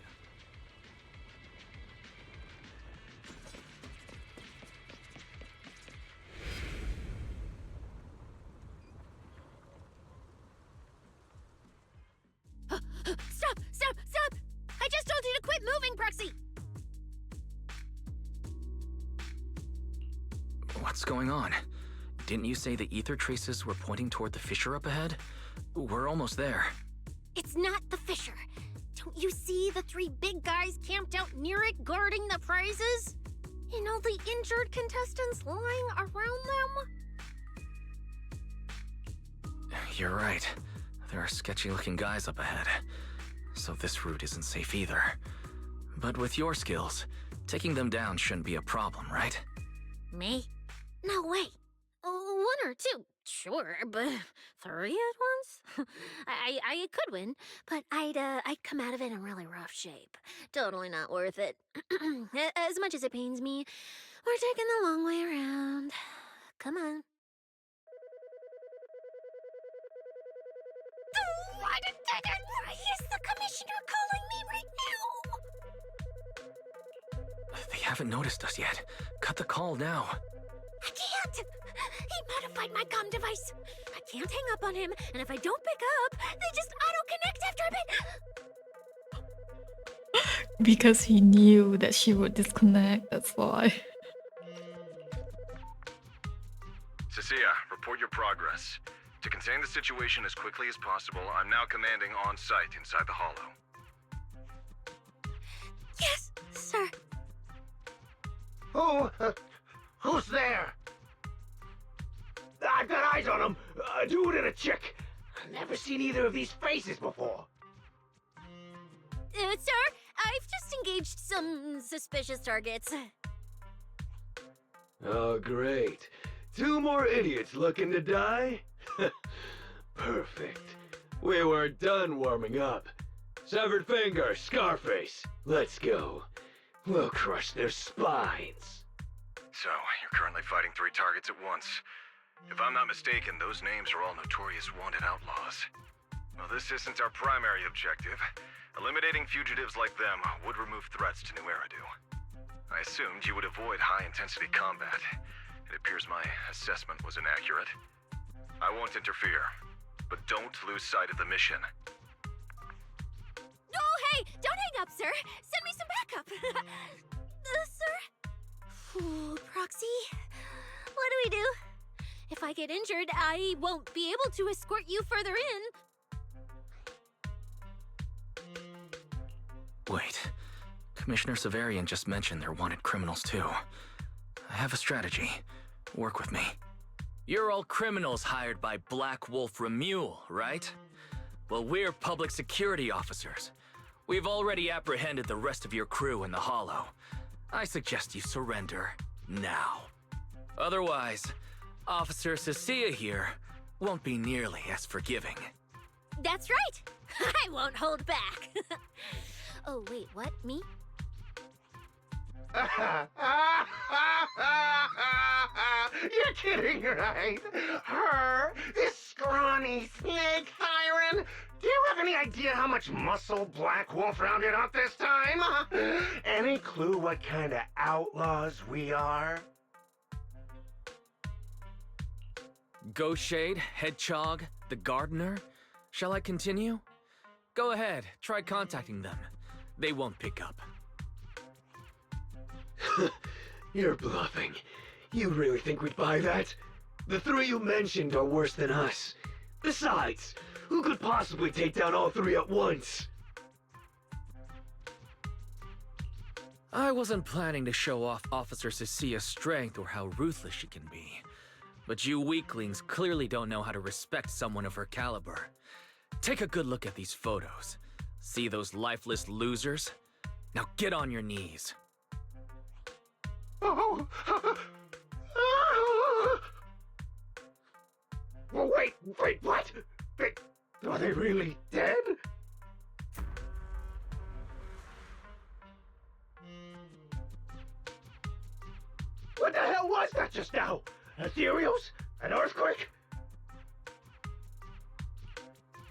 going on? Didn't you say the ether traces were pointing toward the fissure up ahead? We're almost there. It's not the fissure. Don't you see the 3 big guys camped out near it guarding the prizes? And all the injured contestants lying around them? You're right. There are sketchy-looking guys up ahead. So this route isn't safe either. But with your skills, taking them down shouldn't be a problem, right? Me? No way. 1 or 2, sure, but 3 at once? I could win, but I'd come out of it in really rough shape. Totally not worth it. As much as it pains me, we're taking the long way around. Come on. Why is the commissioner calling me right now? They haven't noticed us yet. Cut the call now. I can't! He modified my comm device. I can't hang up on him, and if I don't pick up, they just auto-connect after a bit. Because he knew that she would disconnect, that's why. Cecilia, report your progress. To contain the situation as quickly as possible, I'm now commanding on-site inside the Hollow. Yes, sir. Who's there? I've got eyes on him. A dude and a chick. I've never seen either of these faces before. Sir, I've just engaged some suspicious targets. Oh, great. 2 more idiots looking to die? Perfect. We were done warming up. Severed finger, Scarface. Let's go. We'll crush their spines. So, you're currently fighting 3 targets at once. If I'm not mistaken, those names are all notorious wanted outlaws. Well, this isn't our primary objective. Eliminating fugitives like them would remove threats to New Eridu. I assumed you would avoid high-intensity combat. It appears my assessment was inaccurate. I won't interfere, but don't lose sight of the mission. Oh, hey! Don't hang up, sir! Send me some backup! Sir? Ooh, Proxy? What do we do? If I get injured, I won't be able to escort you further in. Wait. Commissioner Severian just mentioned they're wanted criminals too. I have a strategy. Work with me. You're all criminals hired by Black Wolf Remule, right? Well, we're public security officers. We've already apprehended the rest of your crew in the Hollow. I suggest you surrender now. Otherwise, Officer Cecilia here won't be nearly as forgiving. That's right! I won't hold back. Oh, wait, what? Me? You're kidding, right? Her? This scrawny snake siren? Do you have any idea how much muscle Black Wolf rounded up this time? Any clue what kind of outlaws we are? Ghostshade, Hedgehog, the Gardener? Shall I continue? Go ahead, try contacting them. They won't pick up. You're bluffing. You really think we'd buy that? The 3 you mentioned are worse than us. Besides, who could possibly take down all 3 at once? I wasn't planning to show off Officer Cecilia's strength or how ruthless she can be. But you weaklings clearly don't know how to respect someone of her caliber. Take a good look at these photos. See those lifeless losers? Now get on your knees. Oh. Well, wait, what? Are they really dead? What the hell was that just now? Ethereals? An earthquake?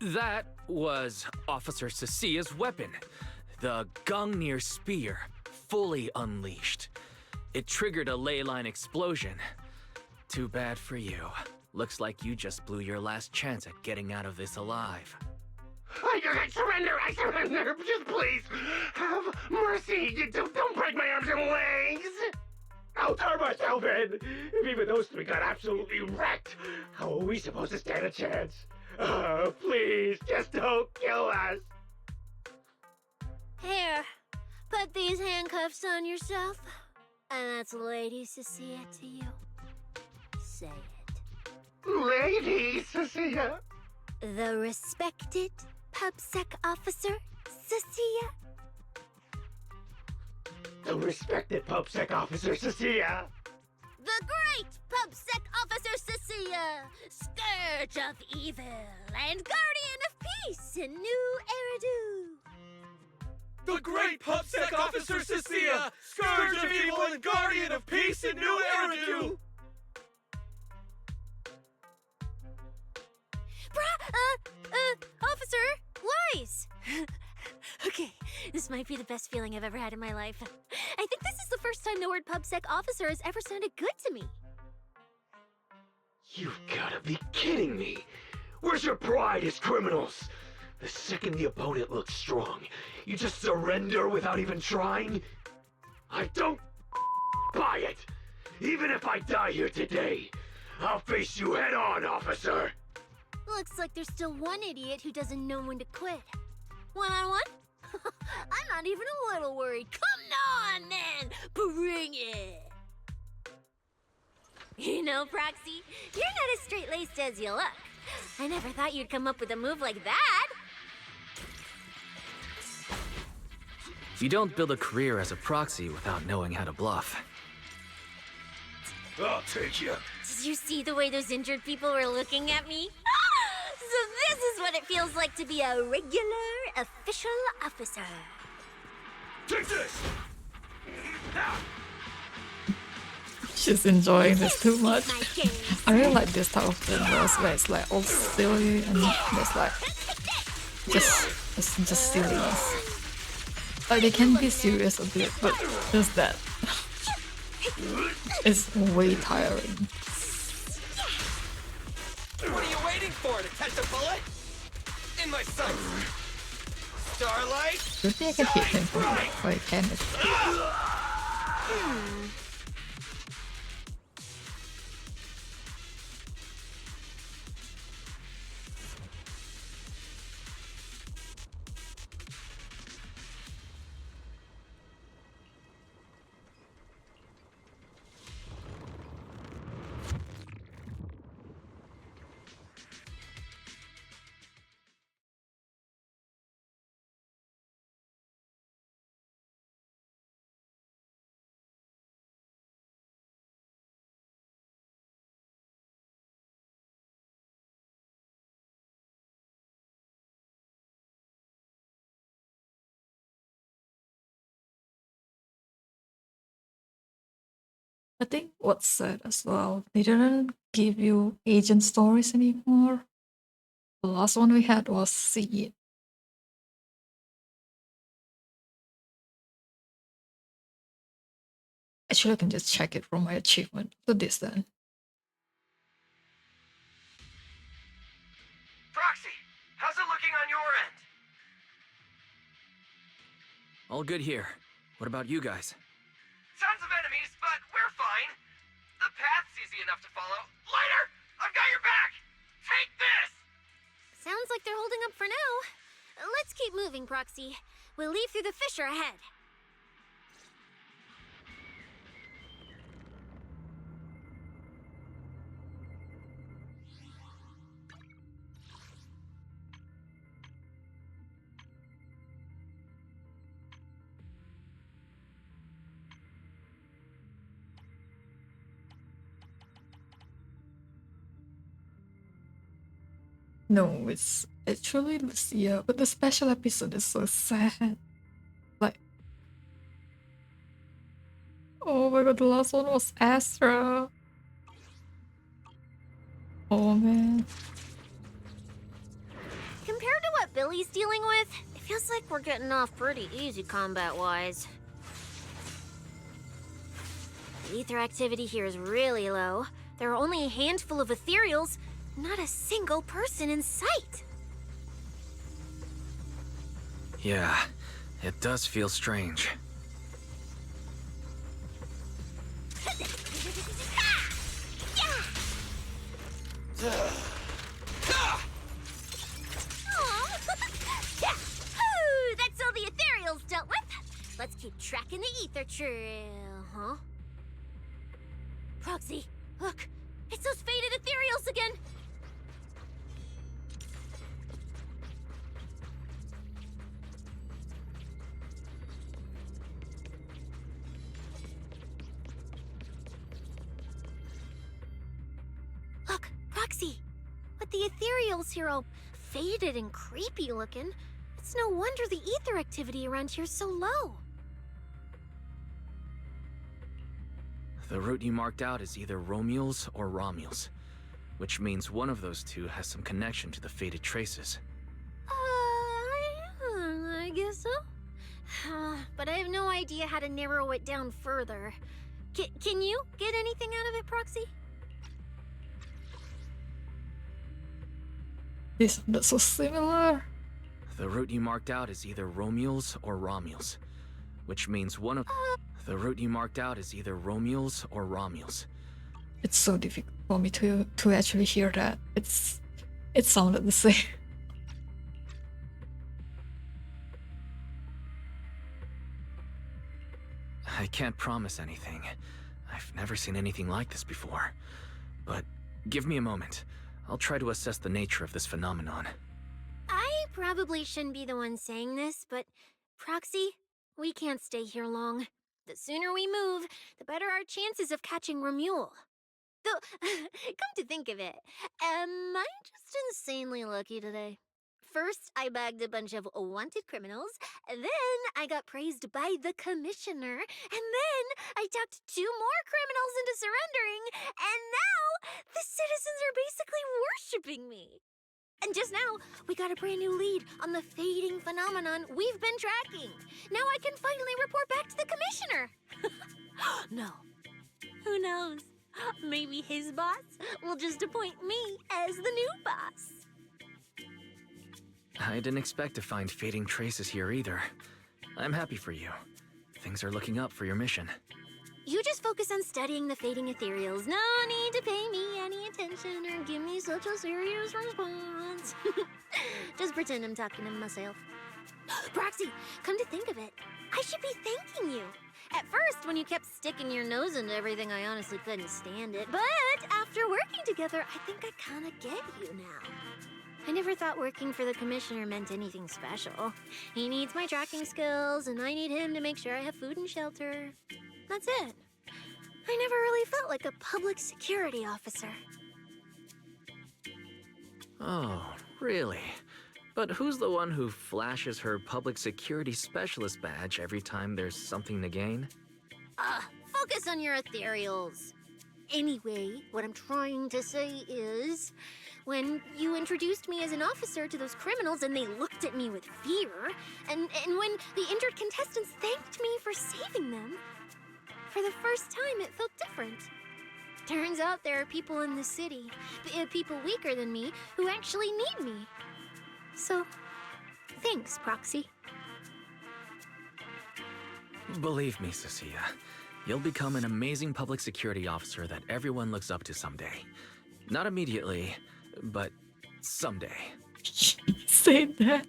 That was Officer Cecilia's weapon, the Gungnir Spear, fully unleashed. It triggered a ley line explosion. Too bad for you. Looks like you just blew your last chance at getting out of this alive. I surrender! Just please, have mercy! Don't break my arms and legs! I'll turn myself in! If even those three got absolutely wrecked, how are we supposed to stand a chance? Please, just don't kill us! Here, put these handcuffs on yourself. And that's Lady Cecilia to you. Say it. Lady Cecilia? The respected PubSec officer, Cecilia. The respected PubSec officer, Cecilia. The great PubSec officer, Cecilia. Scourge of evil and guardian of peace in New Eridan. The great PubSec officer Cecilia, scourge of evil and guardian of peace in New Eridan. Officer, Lies! Okay, this might be the best feeling I've ever had in my life. I think this is the first time the word PubSec officer has ever sounded good to me. You've gotta be kidding me! Where's your pride as criminals? The second the opponent looks strong, you just surrender without even trying? I don't buy it! Even if I die here today, I'll face you head on, officer! Looks like there's still one idiot who doesn't know when to quit. One-on-one? I'm not even a little worried. Come on, then! Bring it! You know, Proxy, you're not as straight-laced as you look. I never thought you'd come up with a move like that. You don't build a career as a proxy without knowing how to bluff. I'll take you. Did you see the way those injured people were looking at me? So this is what it feels like to be a regular, official officer. Take this! She's enjoying this too much. I really like this type of videos where it's like all silly and there's like it's just silliness. Like they can be serious a bit, but just that it's way tiring. What are you waiting for? To catch a bullet? In my sights. Starlight. Do you think I can hit him from here? Oh, I can. I think what's sad as well, they didn't give you agent stories anymore. The last one we had was Seed. Actually, I can just check it from my achievement. So this then. Proxy, how's it looking on your end? All good here. What about you guys? Tons of enemies, but we're fine. The path's easy enough to follow. Lighter! I've got your back! Take this! Sounds like they're holding up for now. Let's keep moving, Proxy. We'll leave through the fissure ahead. No, it's actually Lucia, but the special episode is so sad. Like, oh my god, the last one was Astra. Oh man. Compared to what Billy's dealing with, it feels like we're getting off pretty easy combat-wise. The ether activity here is really low. There are only a handful of ethereals, not a single person in sight. Yeah, it does feel strange. Yeah. Whew, that's all the ethereals dealt with. Let's keep tracking the ether trail, huh? Proxy, look. It's those faded ethereals again. Look, Proxy. But the ethereals here all faded and creepy looking. It's no wonder the ether activity around here's so low. The route you marked out is either Romule's or Romule's, which means one of those two has some connection to the faded traces. I guess so. But I have no idea how to narrow it down further. Can you get anything out of it, Proxy? They sounded so similar. The route you marked out is either Romule's or Romule's, which means one of... The route you marked out is either Romule's or Romule's. It's so difficult for me to actually hear that. It sounded the same. I can't promise anything. I've never seen anything like this before. But give me a moment. I'll try to assess the nature of this phenomenon. I probably shouldn't be the one saying this, but Proxy, we can't stay here long. The sooner we move, the better our chances of catching Romule. Though, come to think of it, am I just insanely lucky today? First, I bagged a bunch of wanted criminals, then I got praised by the commissioner, and then I talked 2 more criminals into surrendering, and now the citizens are basically worshipping me. And just now, we got a brand new lead on the fading phenomenon we've been tracking. Now I can finally report back to the commissioner. No. Who knows? Maybe his boss will just appoint me as the new boss. I didn't expect to find fading traces here either. I'm happy for you. Things are looking up for your mission. You just focus on studying the fading ethereals. No need to pay me any attention or give me such a serious response. Just pretend I'm talking to myself. Proxy, come to think of it, I should be thanking you. At first, when you kept sticking your nose into everything, I honestly couldn't stand it. But after working together, I think I kind of get you now. I never thought working for the commissioner meant anything special. He needs my tracking skills, and I need him to make sure I have food and shelter. That's it. I never really felt like a public security officer. Oh, really? But who's the one who flashes her public security specialist badge every time there's something to gain? Focus on your ethereals. Anyway, what I'm trying to say is, when you introduced me as an officer to those criminals and they looked at me with fear, and when the injured contestants thanked me for saving them, for the first time it felt different. Turns out there are people in the city, people weaker than me, who actually need me. So, thanks, Proxy. Believe me, Cecilia, you'll become an amazing public security officer that everyone looks up to someday. Not immediately, but someday. Say that.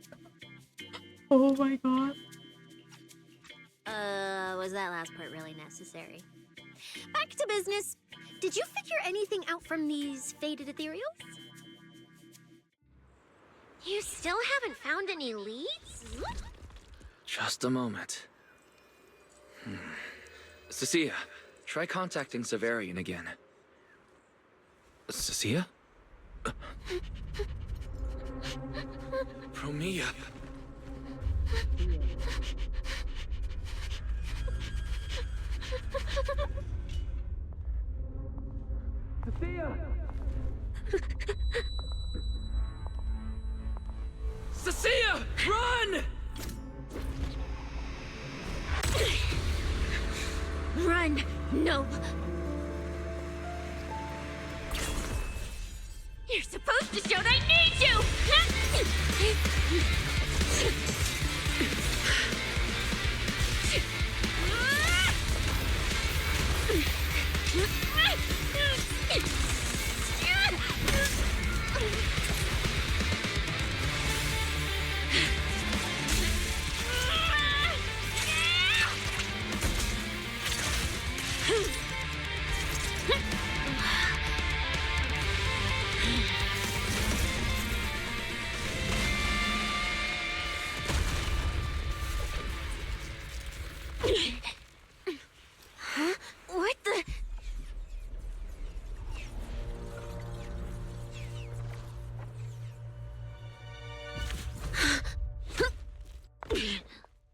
Oh my god. Was that last part really necessary? Back to business. Did you figure anything out from these faded ethereals? You still haven't found any leads? Just a moment. Cecilia, try contacting Severian again. Cecilia? Promia. Cecilia! Cecilia! Run! Run! No! You're supposed to show they need you! Huh? What the?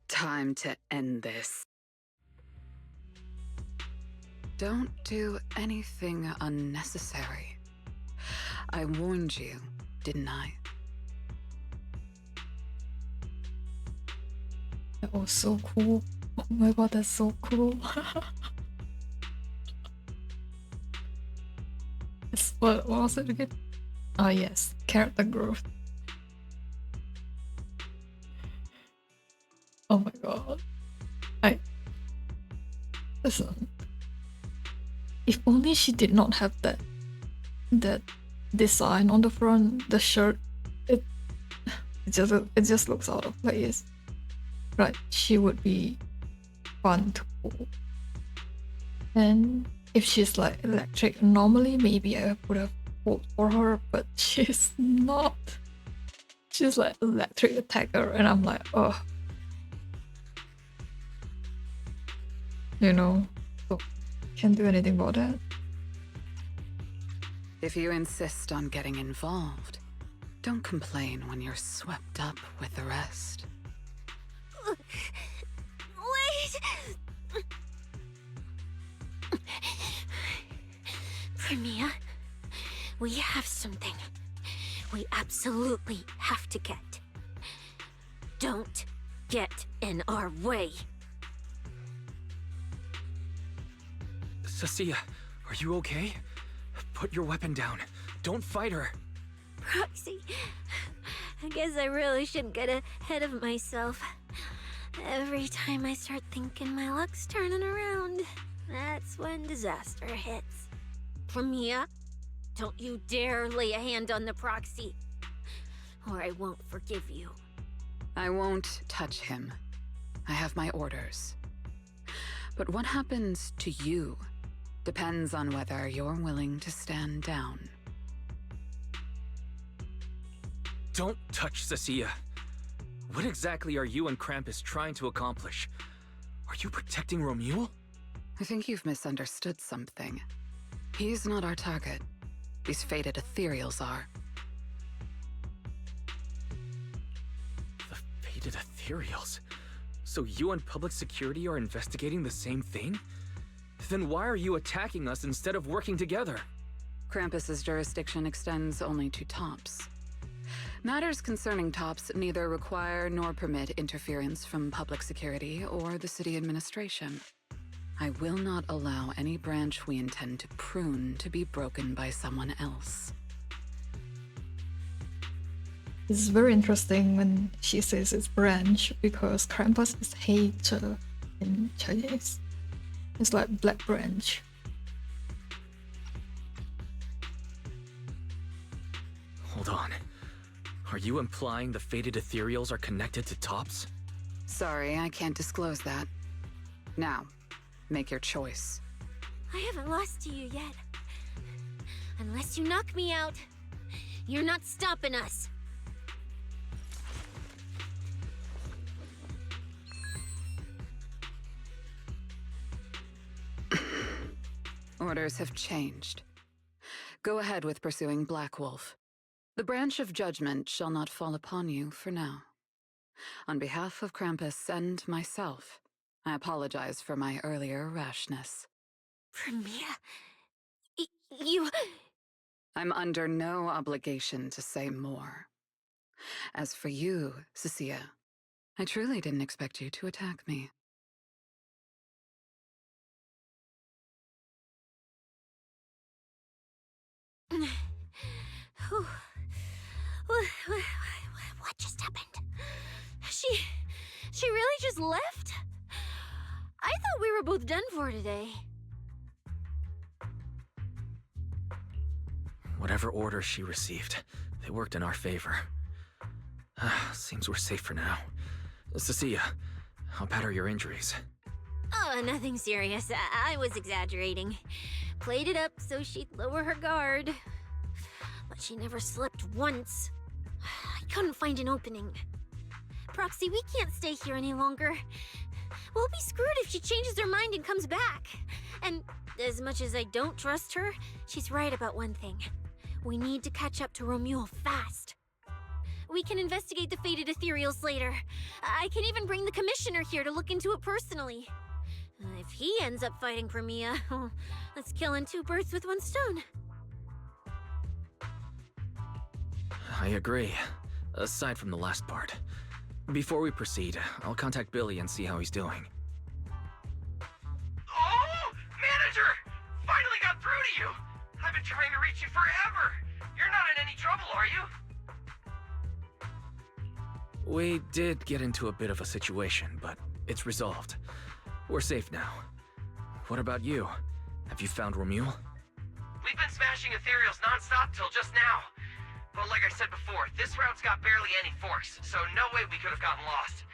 Time to end this. Don't do anything unnecessary. I warned you, didn't I? That was so cool. Oh my god, that's so cool. What was it again? Ah yes, character growth. Oh my god. Listen. If only she did not have that design on the front, the shirt, it just looks out of place. Right, she would be fun to pull. And if she's like electric, normally maybe I would have pulled for her, but she's not. She's like electric attacker, and I'm like, oh. You know, so can't do anything about that. If you insist on getting involved, don't complain when you're swept up with the rest. Wait! Premia, we have something we absolutely have to get. Don't get in our way. Cecilia, are you okay? Put your weapon down. Don't fight her. Proxy, I guess I really shouldn't get ahead of myself. Every time I start thinking my luck's turning around, that's when disaster hits. Premia, don't you dare lay a hand on the Proxy, or I won't forgive you. I won't touch him. I have my orders. But what happens to you depends on whether you're willing to stand down. Don't touch Cecilia. What exactly are you and Krampus trying to accomplish? Are you protecting Romule? I think you've misunderstood something. He's not our target. These fated ethereals are. The fated ethereals? So you and public security are investigating the same thing? Then why are you attacking us instead of working together? Krampus's jurisdiction extends only to tops. Matters concerning tops neither require nor permit interference from public security or the city administration. I will not allow any branch we intend to prune to be broken by someone else. It's very interesting when she says it's branch, because Krampus is hater in Chinese. It's like black branch. Hold on. Are you implying the fated ethereals are connected to tops? Sorry, I can't disclose that. Now, make your choice. I haven't lost to you yet. Unless you knock me out, you're not stopping us. Orders have changed. Go ahead with pursuing Black Wolf. The branch of judgment shall not fall upon you for now. On behalf of Krampus and myself, I apologize for my earlier rashness. Premia, you... I'm under no obligation to say more. As for you, Cecilia, I truly didn't expect you to attack me. What just happened? She really just left? I thought we were both done for today. Whatever orders she received, they worked in our favor. Seems we're safe for now. Cecilia, how bad are your injuries? Oh, nothing serious. I was exaggerating. Played it up so she'd lower her guard. But she never slipped once. I couldn't find an opening. Proxy, we can't stay here any longer. We'll be screwed if she changes her mind and comes back. And as much as I don't trust her, she's right about one thing. We need to catch up to Romuald fast. We can investigate the fated ethereals later. I can even bring the commissioner here to look into it personally. If he ends up fighting Premia, that's killing two birds with one stone. I agree, aside from the last part. Before we proceed, I'll contact Billy and see how he's doing. Oh, manager! Finally got through to you! I've been trying to reach you forever! You're not in any trouble, are you? We did get into a bit of a situation, but it's resolved. We're safe now. What about you? Have you found Romuald? We've been smashing ethereals non-stop till just now. But like I said before, this route's got barely any forks, so no way we could have gotten lost.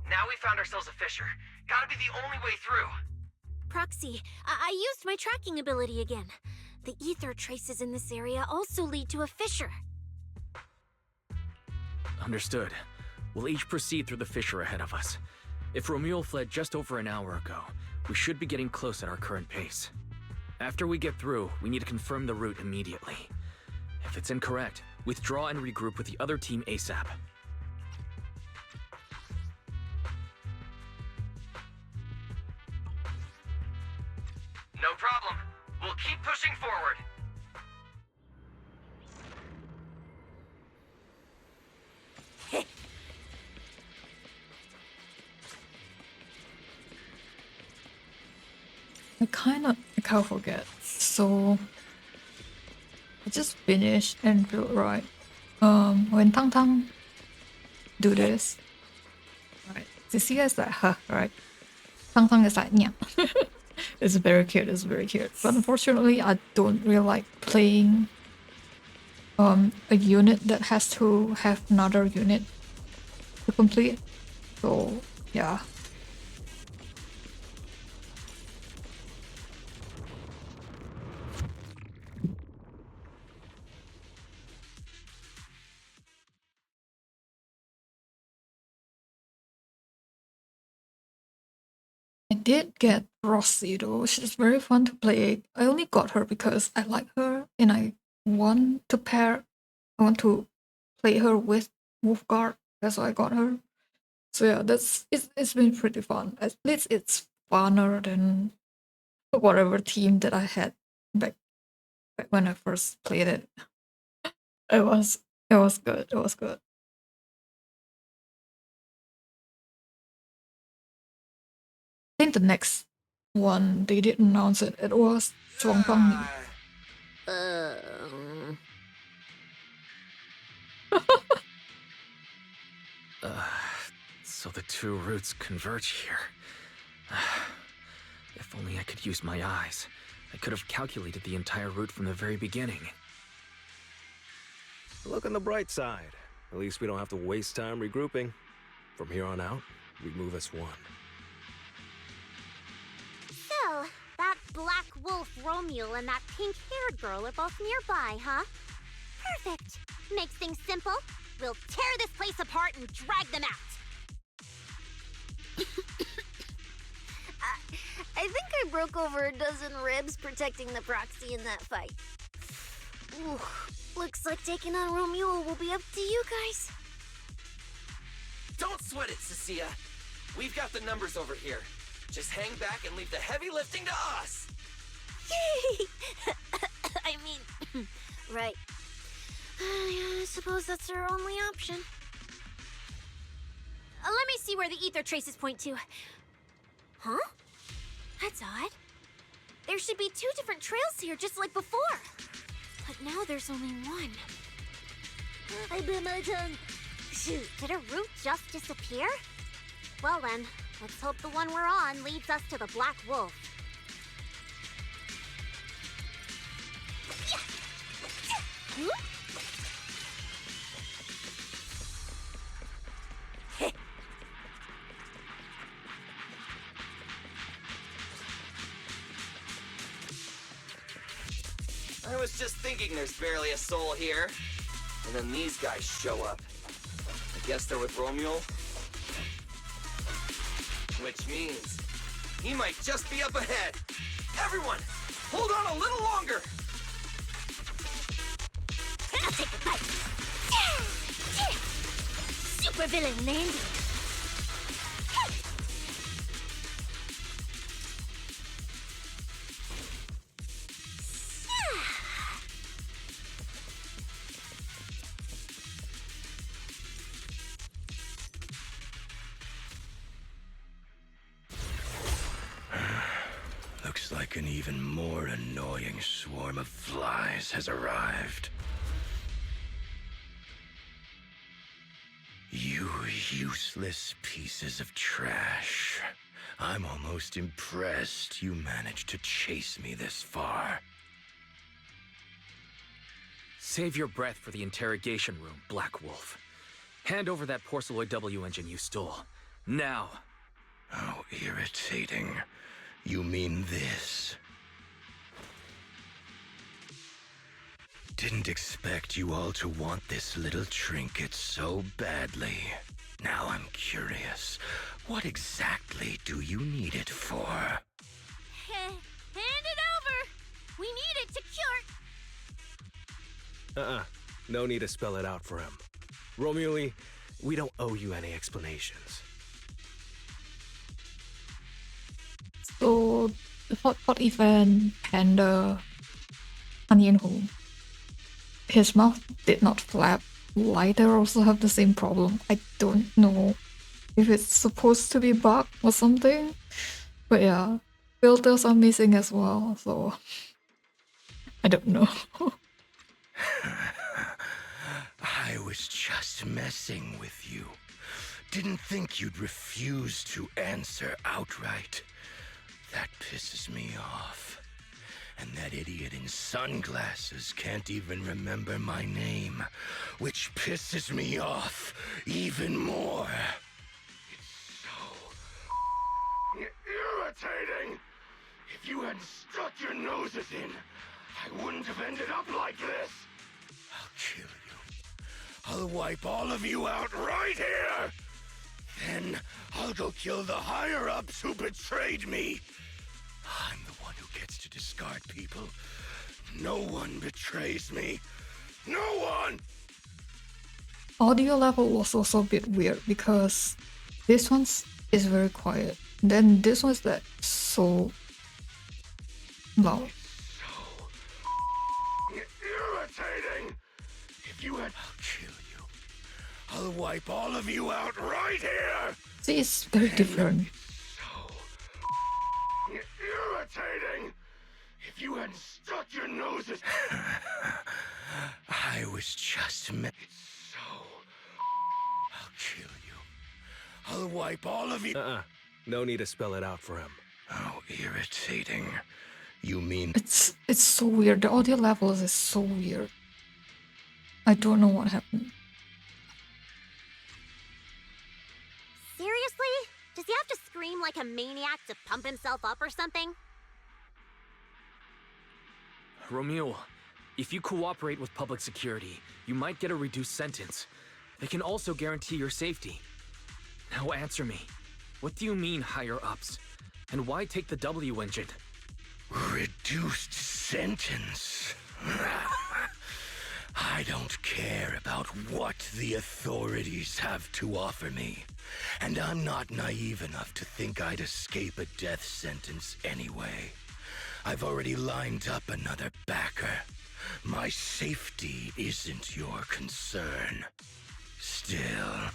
Now we found ourselves a fissure. Gotta be the only way through. Proxy, I used my tracking ability again. The ether traces in this area also lead to a fissure. Understood. We'll each proceed through the fissure ahead of us. If Romuald fled just over an hour ago, we should be getting close at our current pace. After we get through, we need to confirm the route immediately. If it's incorrect, withdraw and regroup with the other team ASAP. No problem. We'll keep pushing forward. I forget. So I just finished and feel right. When Tang Tang do this, right? Cecilia is like, huh, right? Tang Tang is like, yeah. It's very cute. It's very cute. But unfortunately, I don't really like playing a unit that has to have another unit to complete. So yeah. I did get Rossi though. She's very fun to play. I only got her because I like her and I want to play her with Wolfguard. That's why I got her. So yeah, it's been pretty fun. At least it's funner than whatever team that I had back when I first played it. It was good. It was good. I think the next one they did announce it. It was Zhuangfang. So the two routes converge here. If only I could use my eyes. I could have calculated the entire route from the very beginning. Look on the bright side. At least we don't have to waste time regrouping. From here on out, we move as one. So, that Black Wolf Romuald and that pink-haired girl are both nearby, huh? Perfect. Makes things simple. We'll tear this place apart and drag them out. I think I broke over a dozen ribs protecting the proxy in that fight. Ooh, looks like taking on Romuald will be up to you guys. Don't sweat it, Cecilia. We've got the numbers over here. Just hang back and leave the heavy lifting to us. I mean, right. I suppose that's our only option. Let me see where the ether traces point to. Huh? That's odd. There should be two different trails here, just like before. But now there's only one. I bit my tongue. Shoot, did a route just disappear? Well then, let's hope the one we're on leads us to the Black Wolf. I was just thinking there's barely a soul here. And then these guys show up. I guess they're with Romuald. Which means he might just be up ahead. Everyone, hold on a little longer. I'll take the bite. Super villain landing. Looks like an even more annoying swarm of flies has arrived. You useless pieces of trash. I'm almost impressed you managed to chase me this far. Save your breath for the interrogation room, Black Wolf. Hand over that Porceloid W engine you stole. Now! How irritating. You mean this? Didn't expect you all to want this little trinket so badly. Now I'm curious. What exactly do you need it for? Hand it over! We need it to cure... No need to spell it out for him. Romuli, we don't owe you any explanations. So, the hotpot event, Panda, Honey and Home. His mouth did not flap. Lighter also have the same problem. I don't know if it's supposed to be bug or something. But yeah, filters are missing as well, so I don't know. I was just messing with you. Didn't think you'd refuse to answer outright. That pisses me off. And that idiot in sunglasses can't even remember my name, which pisses me off even more. It's so irritating. If you hadn't stuck your noses in, I wouldn't have ended up like this. I'll kill you. I'll wipe all of you out right here. Then I'll go kill the higher-ups who betrayed me. I'm the one who gets to discard people. No one betrays me. No one! Audio level was also a bit weird because this one is very quiet. Then this one's like so loud. Irritating! If you had... I'll kill you. I'll wipe all of you out right here! See, it's very different. Irritating! If you hadn't stuck your noses... I was just... So... I'll kill you. I'll wipe all of you... No need to spell it out for him. How irritating. You mean... It's so weird. The audio levels is so weird. I don't know what happened. Seriously? Does he have to scream like a maniac to pump himself up or something? Romule, if you cooperate with public security, you might get a reduced sentence. They can also guarantee your safety. Now answer me. What do you mean, higher-ups? And why take the W engine? Reduced sentence? I don't care about what the authorities have to offer me. And I'm not naive enough to think I'd escape a death sentence anyway. I've already lined up another backer. My safety isn't your concern. Still,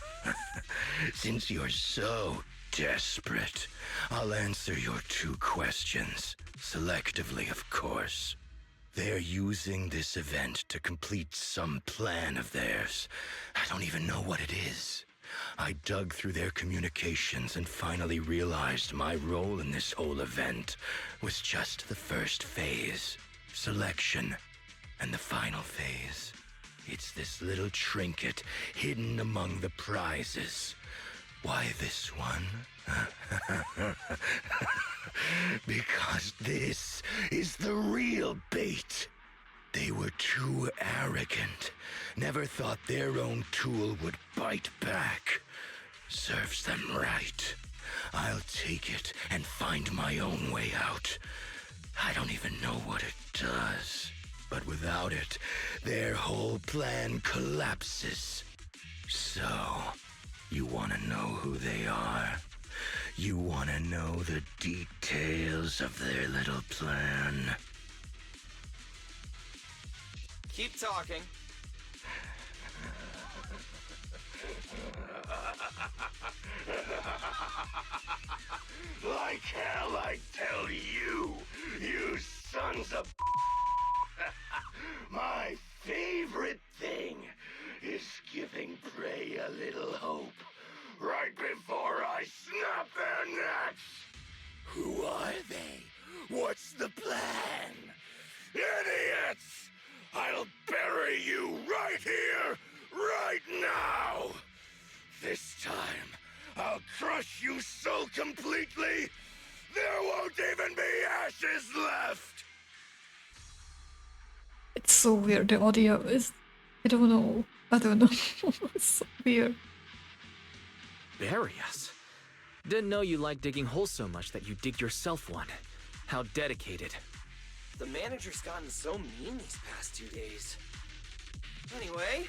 since you're so desperate, I'll answer your 2 questions. Selectively, of course. They're using this event to complete some plan of theirs. I don't even know what it is. I dug through their communications and finally realized my role in this whole event was just the first phase, selection, and the final phase. It's this little trinket hidden among the prizes. Why this one? Because this is the real bait. They were too arrogant. Never thought their own tool would bite back. Serves them right. I'll take it and find my own way out. I don't even know what it does. But without it, their whole plan collapses. So, you wanna know who they are? You wanna know the details of their little plan? Keep talking. Like hell, I tell you, you sons of... My favorite thing is giving prey a little hope right before I snap their necks. Who are they? What's the plan? Idiots! I'll bury you right here, right now! This time, I'll crush you so completely, there won't even be ashes left! It's so weird. The audio is... I don't know. It's so weird. Bury us? Didn't know you liked digging holes so much that you dig yourself one. How dedicated. The manager's gotten so mean these past 2 days. Anyway,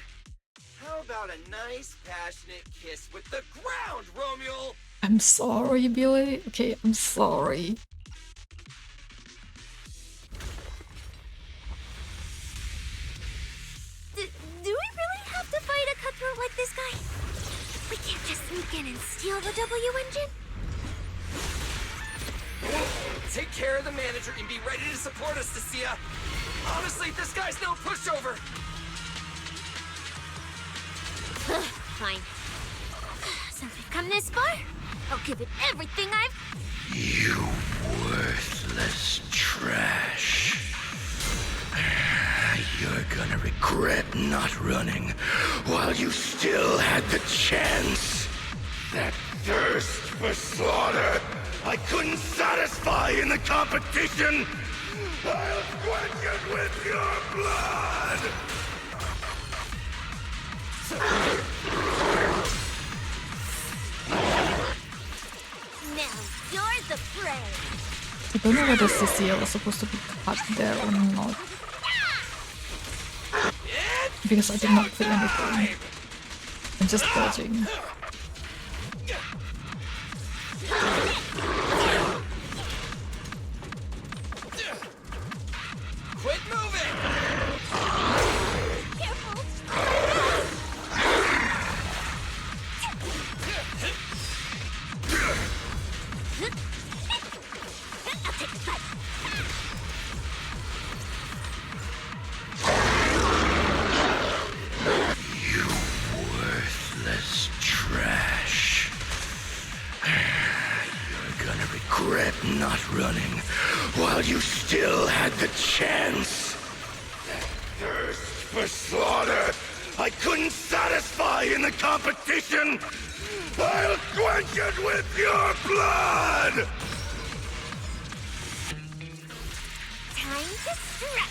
how about a nice, passionate kiss with the ground, Romeo? I'm sorry, Billy. Okay, I'm sorry. Do we really have to fight a cutthroat like this guy? We can't just sneak in and steal the W engine? Take care of the manager and be ready to support us, Cecilia. Honestly, this guy's no pushover. Fine. Since we've come this far, I'll give it everything I've... You worthless trash. You're gonna regret not running while you still had the chance. That thirst for slaughter I couldn't satisfy in the competition. I'll quench it with your blood. Now you're the prey. I don't know whether Cecilia was supposed to be cut there or not. Because I did not feel anything. I'm just dodging. Quit moving! Careful! I'll take the fight. You worthless trash. You're gonna regret not running while you still had the chance. That thirst for slaughter I couldn't satisfy in the competition. I'll quench it with your blood! Time to strike!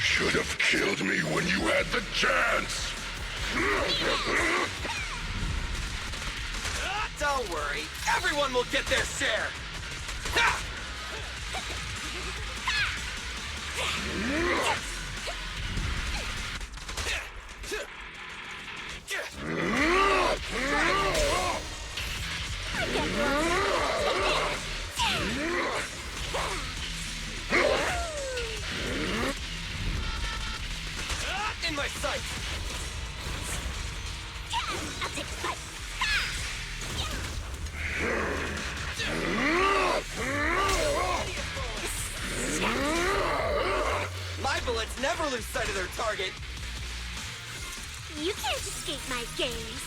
Should have killed me when you had the chance! Don't worry, everyone will get their share! Ha! In my sight! I'll take the fight. My bullets never lose sight of their target! You can't escape my gaze.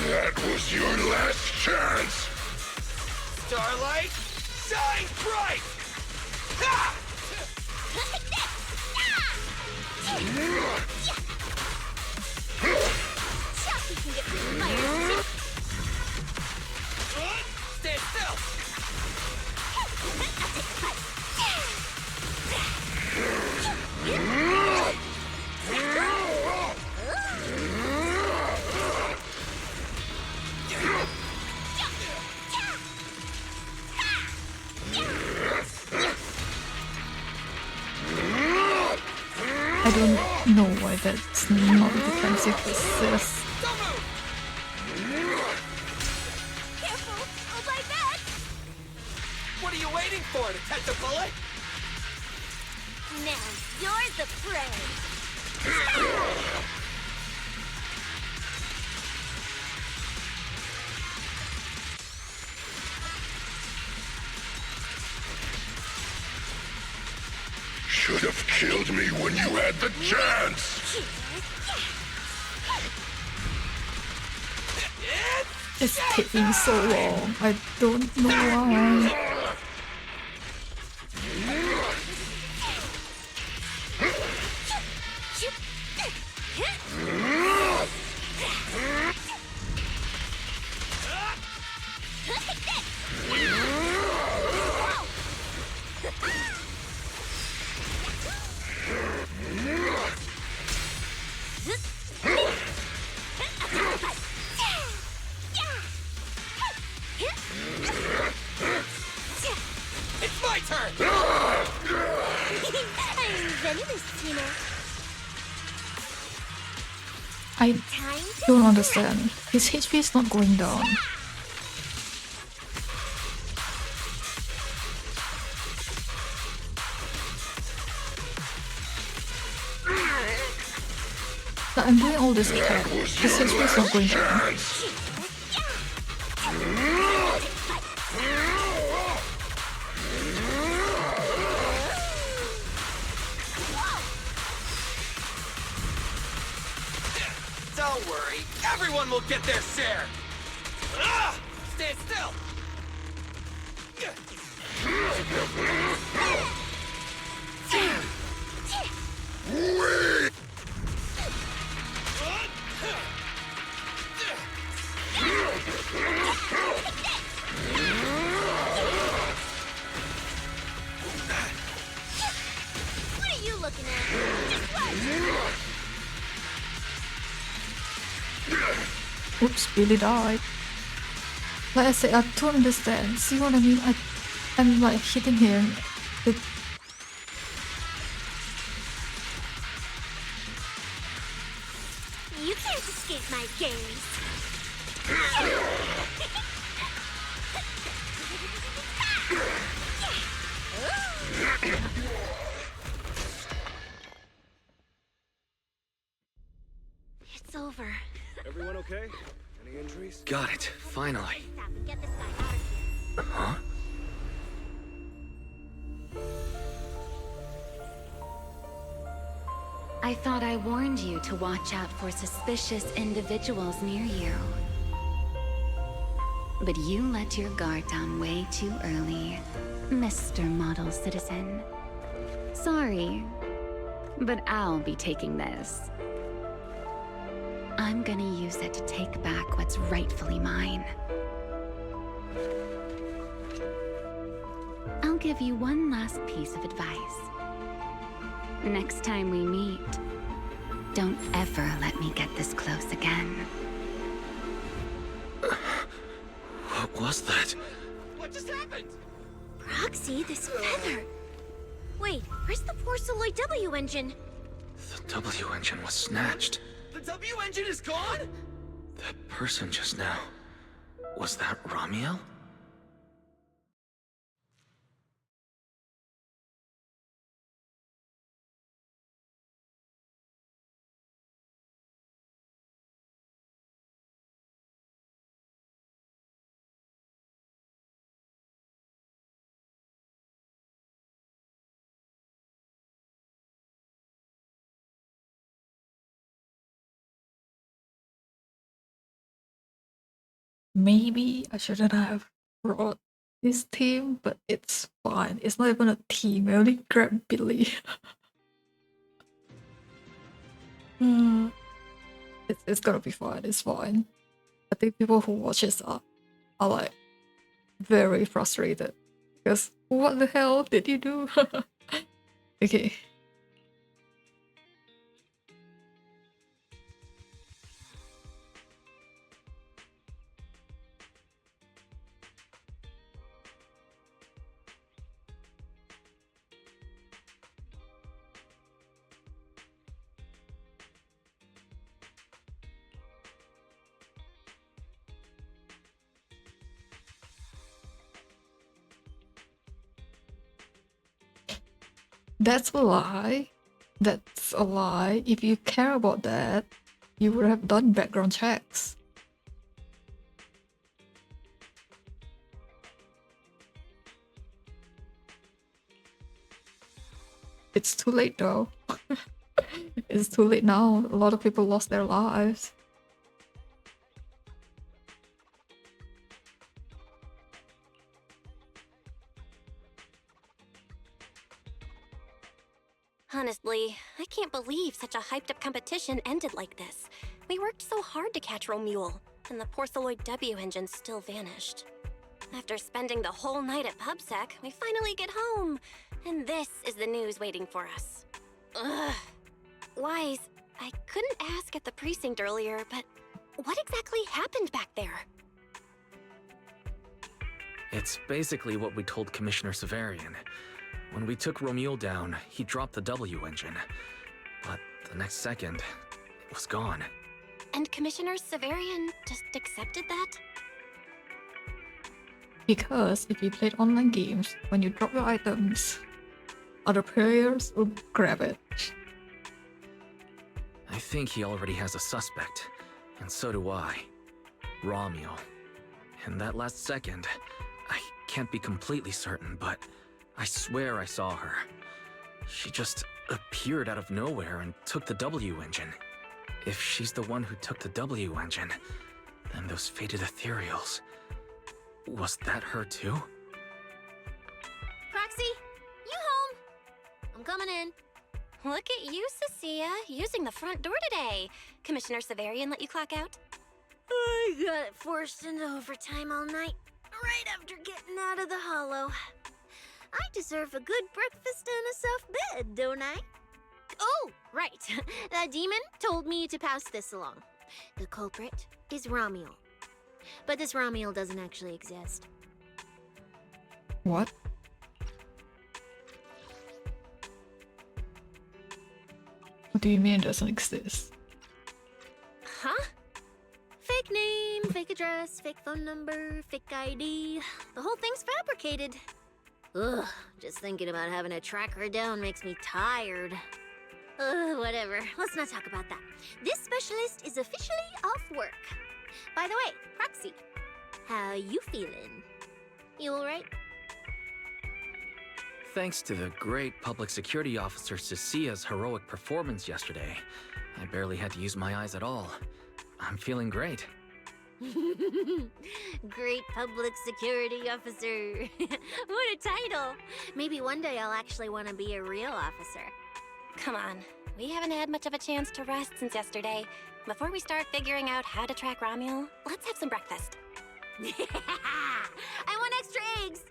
That was your last chance! Starlight, shine bright! Ha! I don't know why that's not a defensive assist. Careful! Oh my god! What are you waiting for? To catch a bullet? Now you're the prey. Should have killed me when you had the chance! It's taking so long. I don't know why. It's my turn! I'm venomous, you know. I don't understand. His HP is not going down. But I'm doing all this attack. His HP is not going down. Don't worry, everyone will get their share! Stand still! What are you looking at? Just watch. Oops, Billy died. Like I said, I don't understand. See what I mean? I'm like hitting him. You can't escape my gaze. It's over. Everyone okay? Any injuries? Got it, finally. Get this guy out of here. Huh? I thought I warned you to watch out for suspicious individuals near you. But you let your guard down way too early, Mr. Model Citizen. Sorry, but I'll be taking this. I'm gonna use it to take back what's rightfully mine. I'll give you one last piece of advice. Next time we meet, don't ever let me get this close again. What was that? What just happened? Proxy, this feather. Wait, where's the Porceloid W engine? The W engine was snatched. The W engine is gone? That person just now. Was that Ramiel? Maybe I shouldn't have brought this team, but it's fine. It's not even a team. I only grabbed Billy. It's gonna be fine. It's fine. I think people who watch this are like very frustrated because what the hell did you do? Okay. That's a lie. That's a lie. If you care about that, you would have done background checks. It's too late though. It's too late now. A lot of people lost their lives. Honestly, I can't believe such a hyped-up competition ended like this. We worked so hard to catch Romule, and the Porceloid W engine still vanished. After spending the whole night at PubSec, we finally get home, and this is the news waiting for us. Ugh. Wise, I couldn't ask at the precinct earlier, but what exactly happened back there? It's basically what we told Commissioner Severian. When we took Romule down, he dropped the W engine. But the next second, it was gone. And Commissioner Severian just accepted that? Because if you played online games, when you drop your items, other players will grab it. I think he already has a suspect, and so do I. Romule. In that last second, I can't be completely certain, but I swear I saw her. She just appeared out of nowhere and took the W engine. If she's the one who took the W engine, then those fated ethereals... Was that her too? Proxy, you home? I'm coming in. Look at you, Cecilia, using the front door today. Commissioner Severian let you clock out? I got forced into overtime all night, right after getting out of the hollow. I deserve a good breakfast and a soft bed, don't I? Oh, right. That demon told me to pass this along. The culprit is Romule. But this Romule doesn't actually exist. What? What do you mean it doesn't exist? Huh? Fake name, fake address, fake phone number, fake ID. The whole thing's fabricated. Ugh, just thinking about having to track her down makes me tired. Whatever. Let's not talk about that. This specialist is officially off work. By the way, Proxy, how you feeling? You alright? Thanks to the great public security officer Cecilia's heroic performance yesterday, I barely had to use my eyes at all. I'm feeling great. Great public security officer. What a title. Maybe one day I'll actually want to be a real officer. Come on, we haven't had much of a chance to rest since yesterday. Before we start figuring out how to track Romule, let's have some breakfast. I want extra eggs!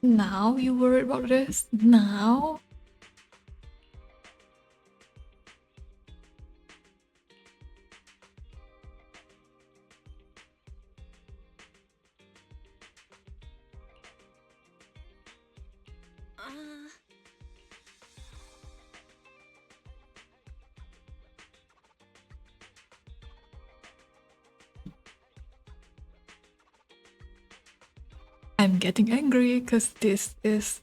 Now you worried about this? Now? I'm getting angry because this is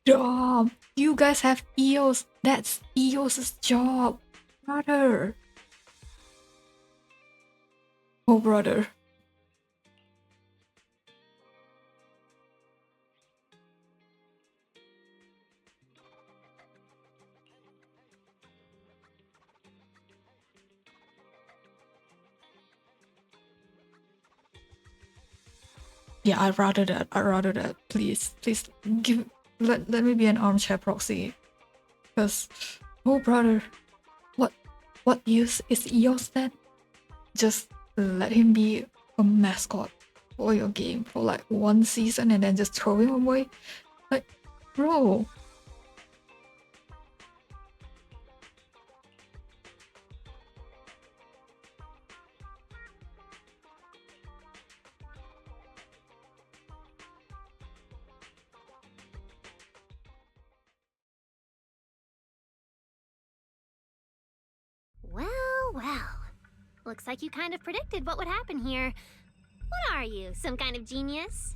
job. You guys have EOS. That's EOS's job, brother. Oh, brother. Yeah, I'd rather that. I'd rather that. Please, please let me be an armchair proxy. Because Oh, brother, what use is Eos then? Just let him be a mascot for your game for like 1 season and then just throw him away? Like, bro. Well. Looks like you kind of predicted what would happen here. What are you, some kind of genius?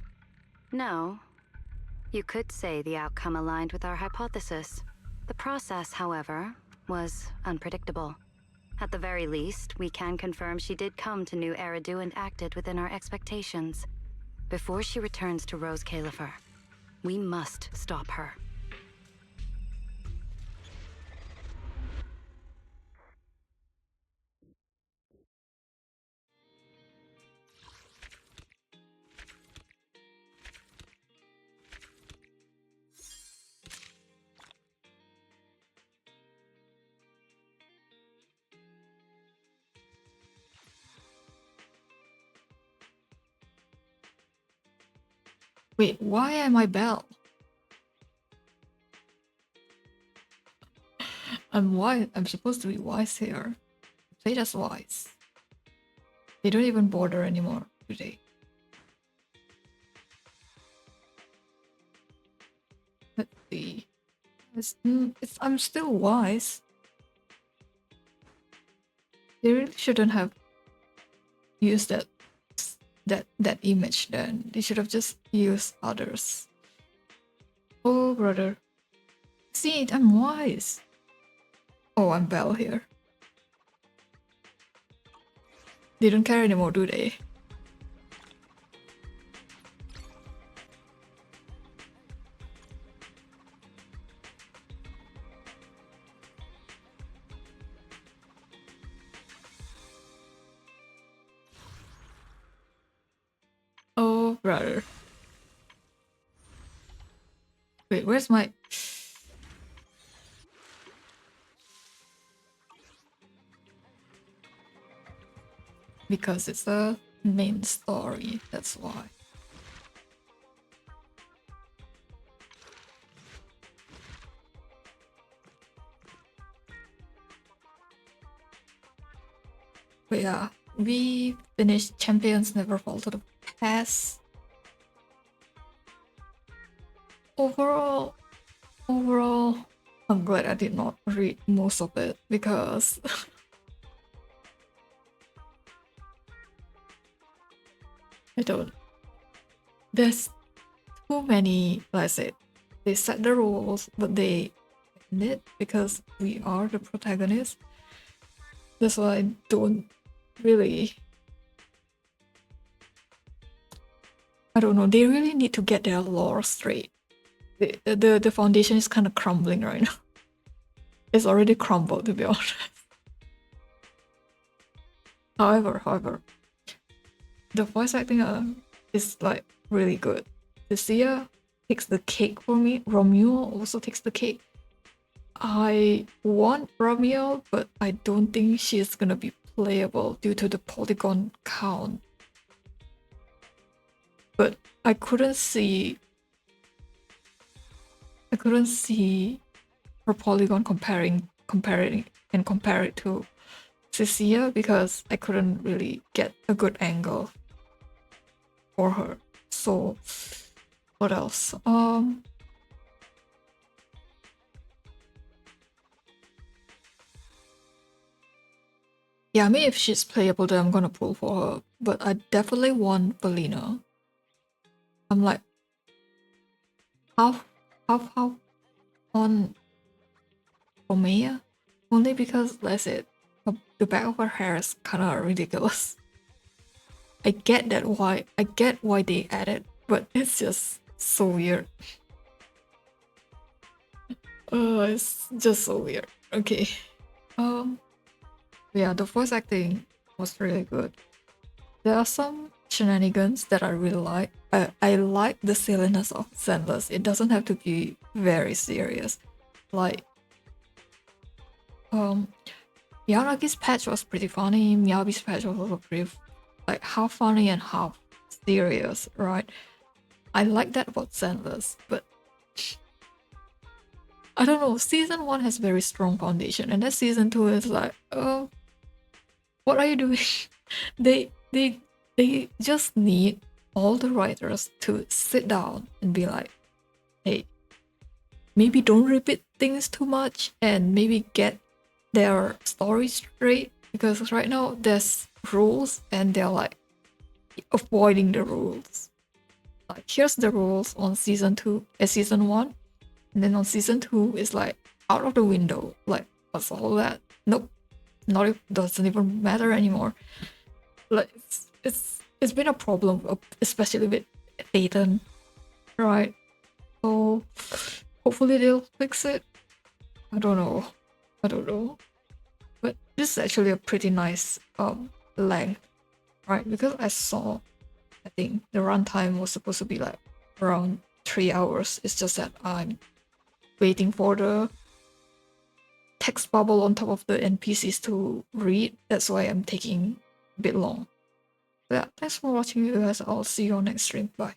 No. You could say the outcome aligned with our hypothesis. The process, however, was unpredictable. At the very least, we can confirm she did come to New Eridu and acted within our expectations. Before she returns to Rose Califer, we must stop her. Wait, why am I Belle? I'm wise. I'm supposed to be wise here. Played as wise. They don't even bother anymore, do they? Let's see. I'm still wise. They really shouldn't have used that image then. They should have just used others. Oh, brother. See it, I'm wise. Oh, I'm Belle here. They don't care anymore, do they? Oh, brother. Wait, where's my... Because it's a main story, that's why. But yeah, we finished Champions Never Fall to the Past. Overall, I'm glad I did not read most of it because I don't. There's too many, like I said, they set the rules, but they end it because we are the protagonist. That's why I don't really. I don't know. They really need to get their lore straight. The foundation is kind of crumbling right now. It's already crumbled, to be honest. However, the voice acting is like really good. Cecilia takes the cake for me. Romeo also takes the cake. I want Romeo, but I don't think she's gonna be playable due to the polygon count. But I couldn't see her polygon compare it to Cecilia because I couldn't really get a good angle for her. So what else? Yeah, I mean if she's playable then I'm gonna pull for her. But I definitely want Belina. I'm like half on Romea. Only because that's it. The back of her hair is kinda ridiculous. I get why they added, but it's just so weird. It's just so weird. Okay. Yeah, the voice acting was really good. There are some shenanigans that I really like. I like the silliness of Zenless. It doesn't have to be very serious. Like Yaragi's patch was pretty funny. Miyabi's patch was also pretty, like, half funny and half serious, right? I like that about Zenless, but I don't know. Season 1 has very strong foundation, and then season 2 is like, oh, what are you doing? they just need all the writers to sit down and be like, hey, maybe don't repeat things too much and maybe get their story straight, because right now there's rules and they're like avoiding the rules. Like, here's the rules on season 1, and then on season 2 it's like out of the window. Like, what's all that? Nope, doesn't even matter anymore. Like, it's been a problem, especially with Ethan, right? So hopefully they'll fix it. I don't know, but this is actually a pretty nice length, right? Because I think the runtime was supposed to be like around 3 hours. It's just that I'm waiting for the text bubble on top of the NPCs to read. That's why I'm taking a bit long. Yeah, thanks for watching, you guys. I'll see you on next stream. Bye.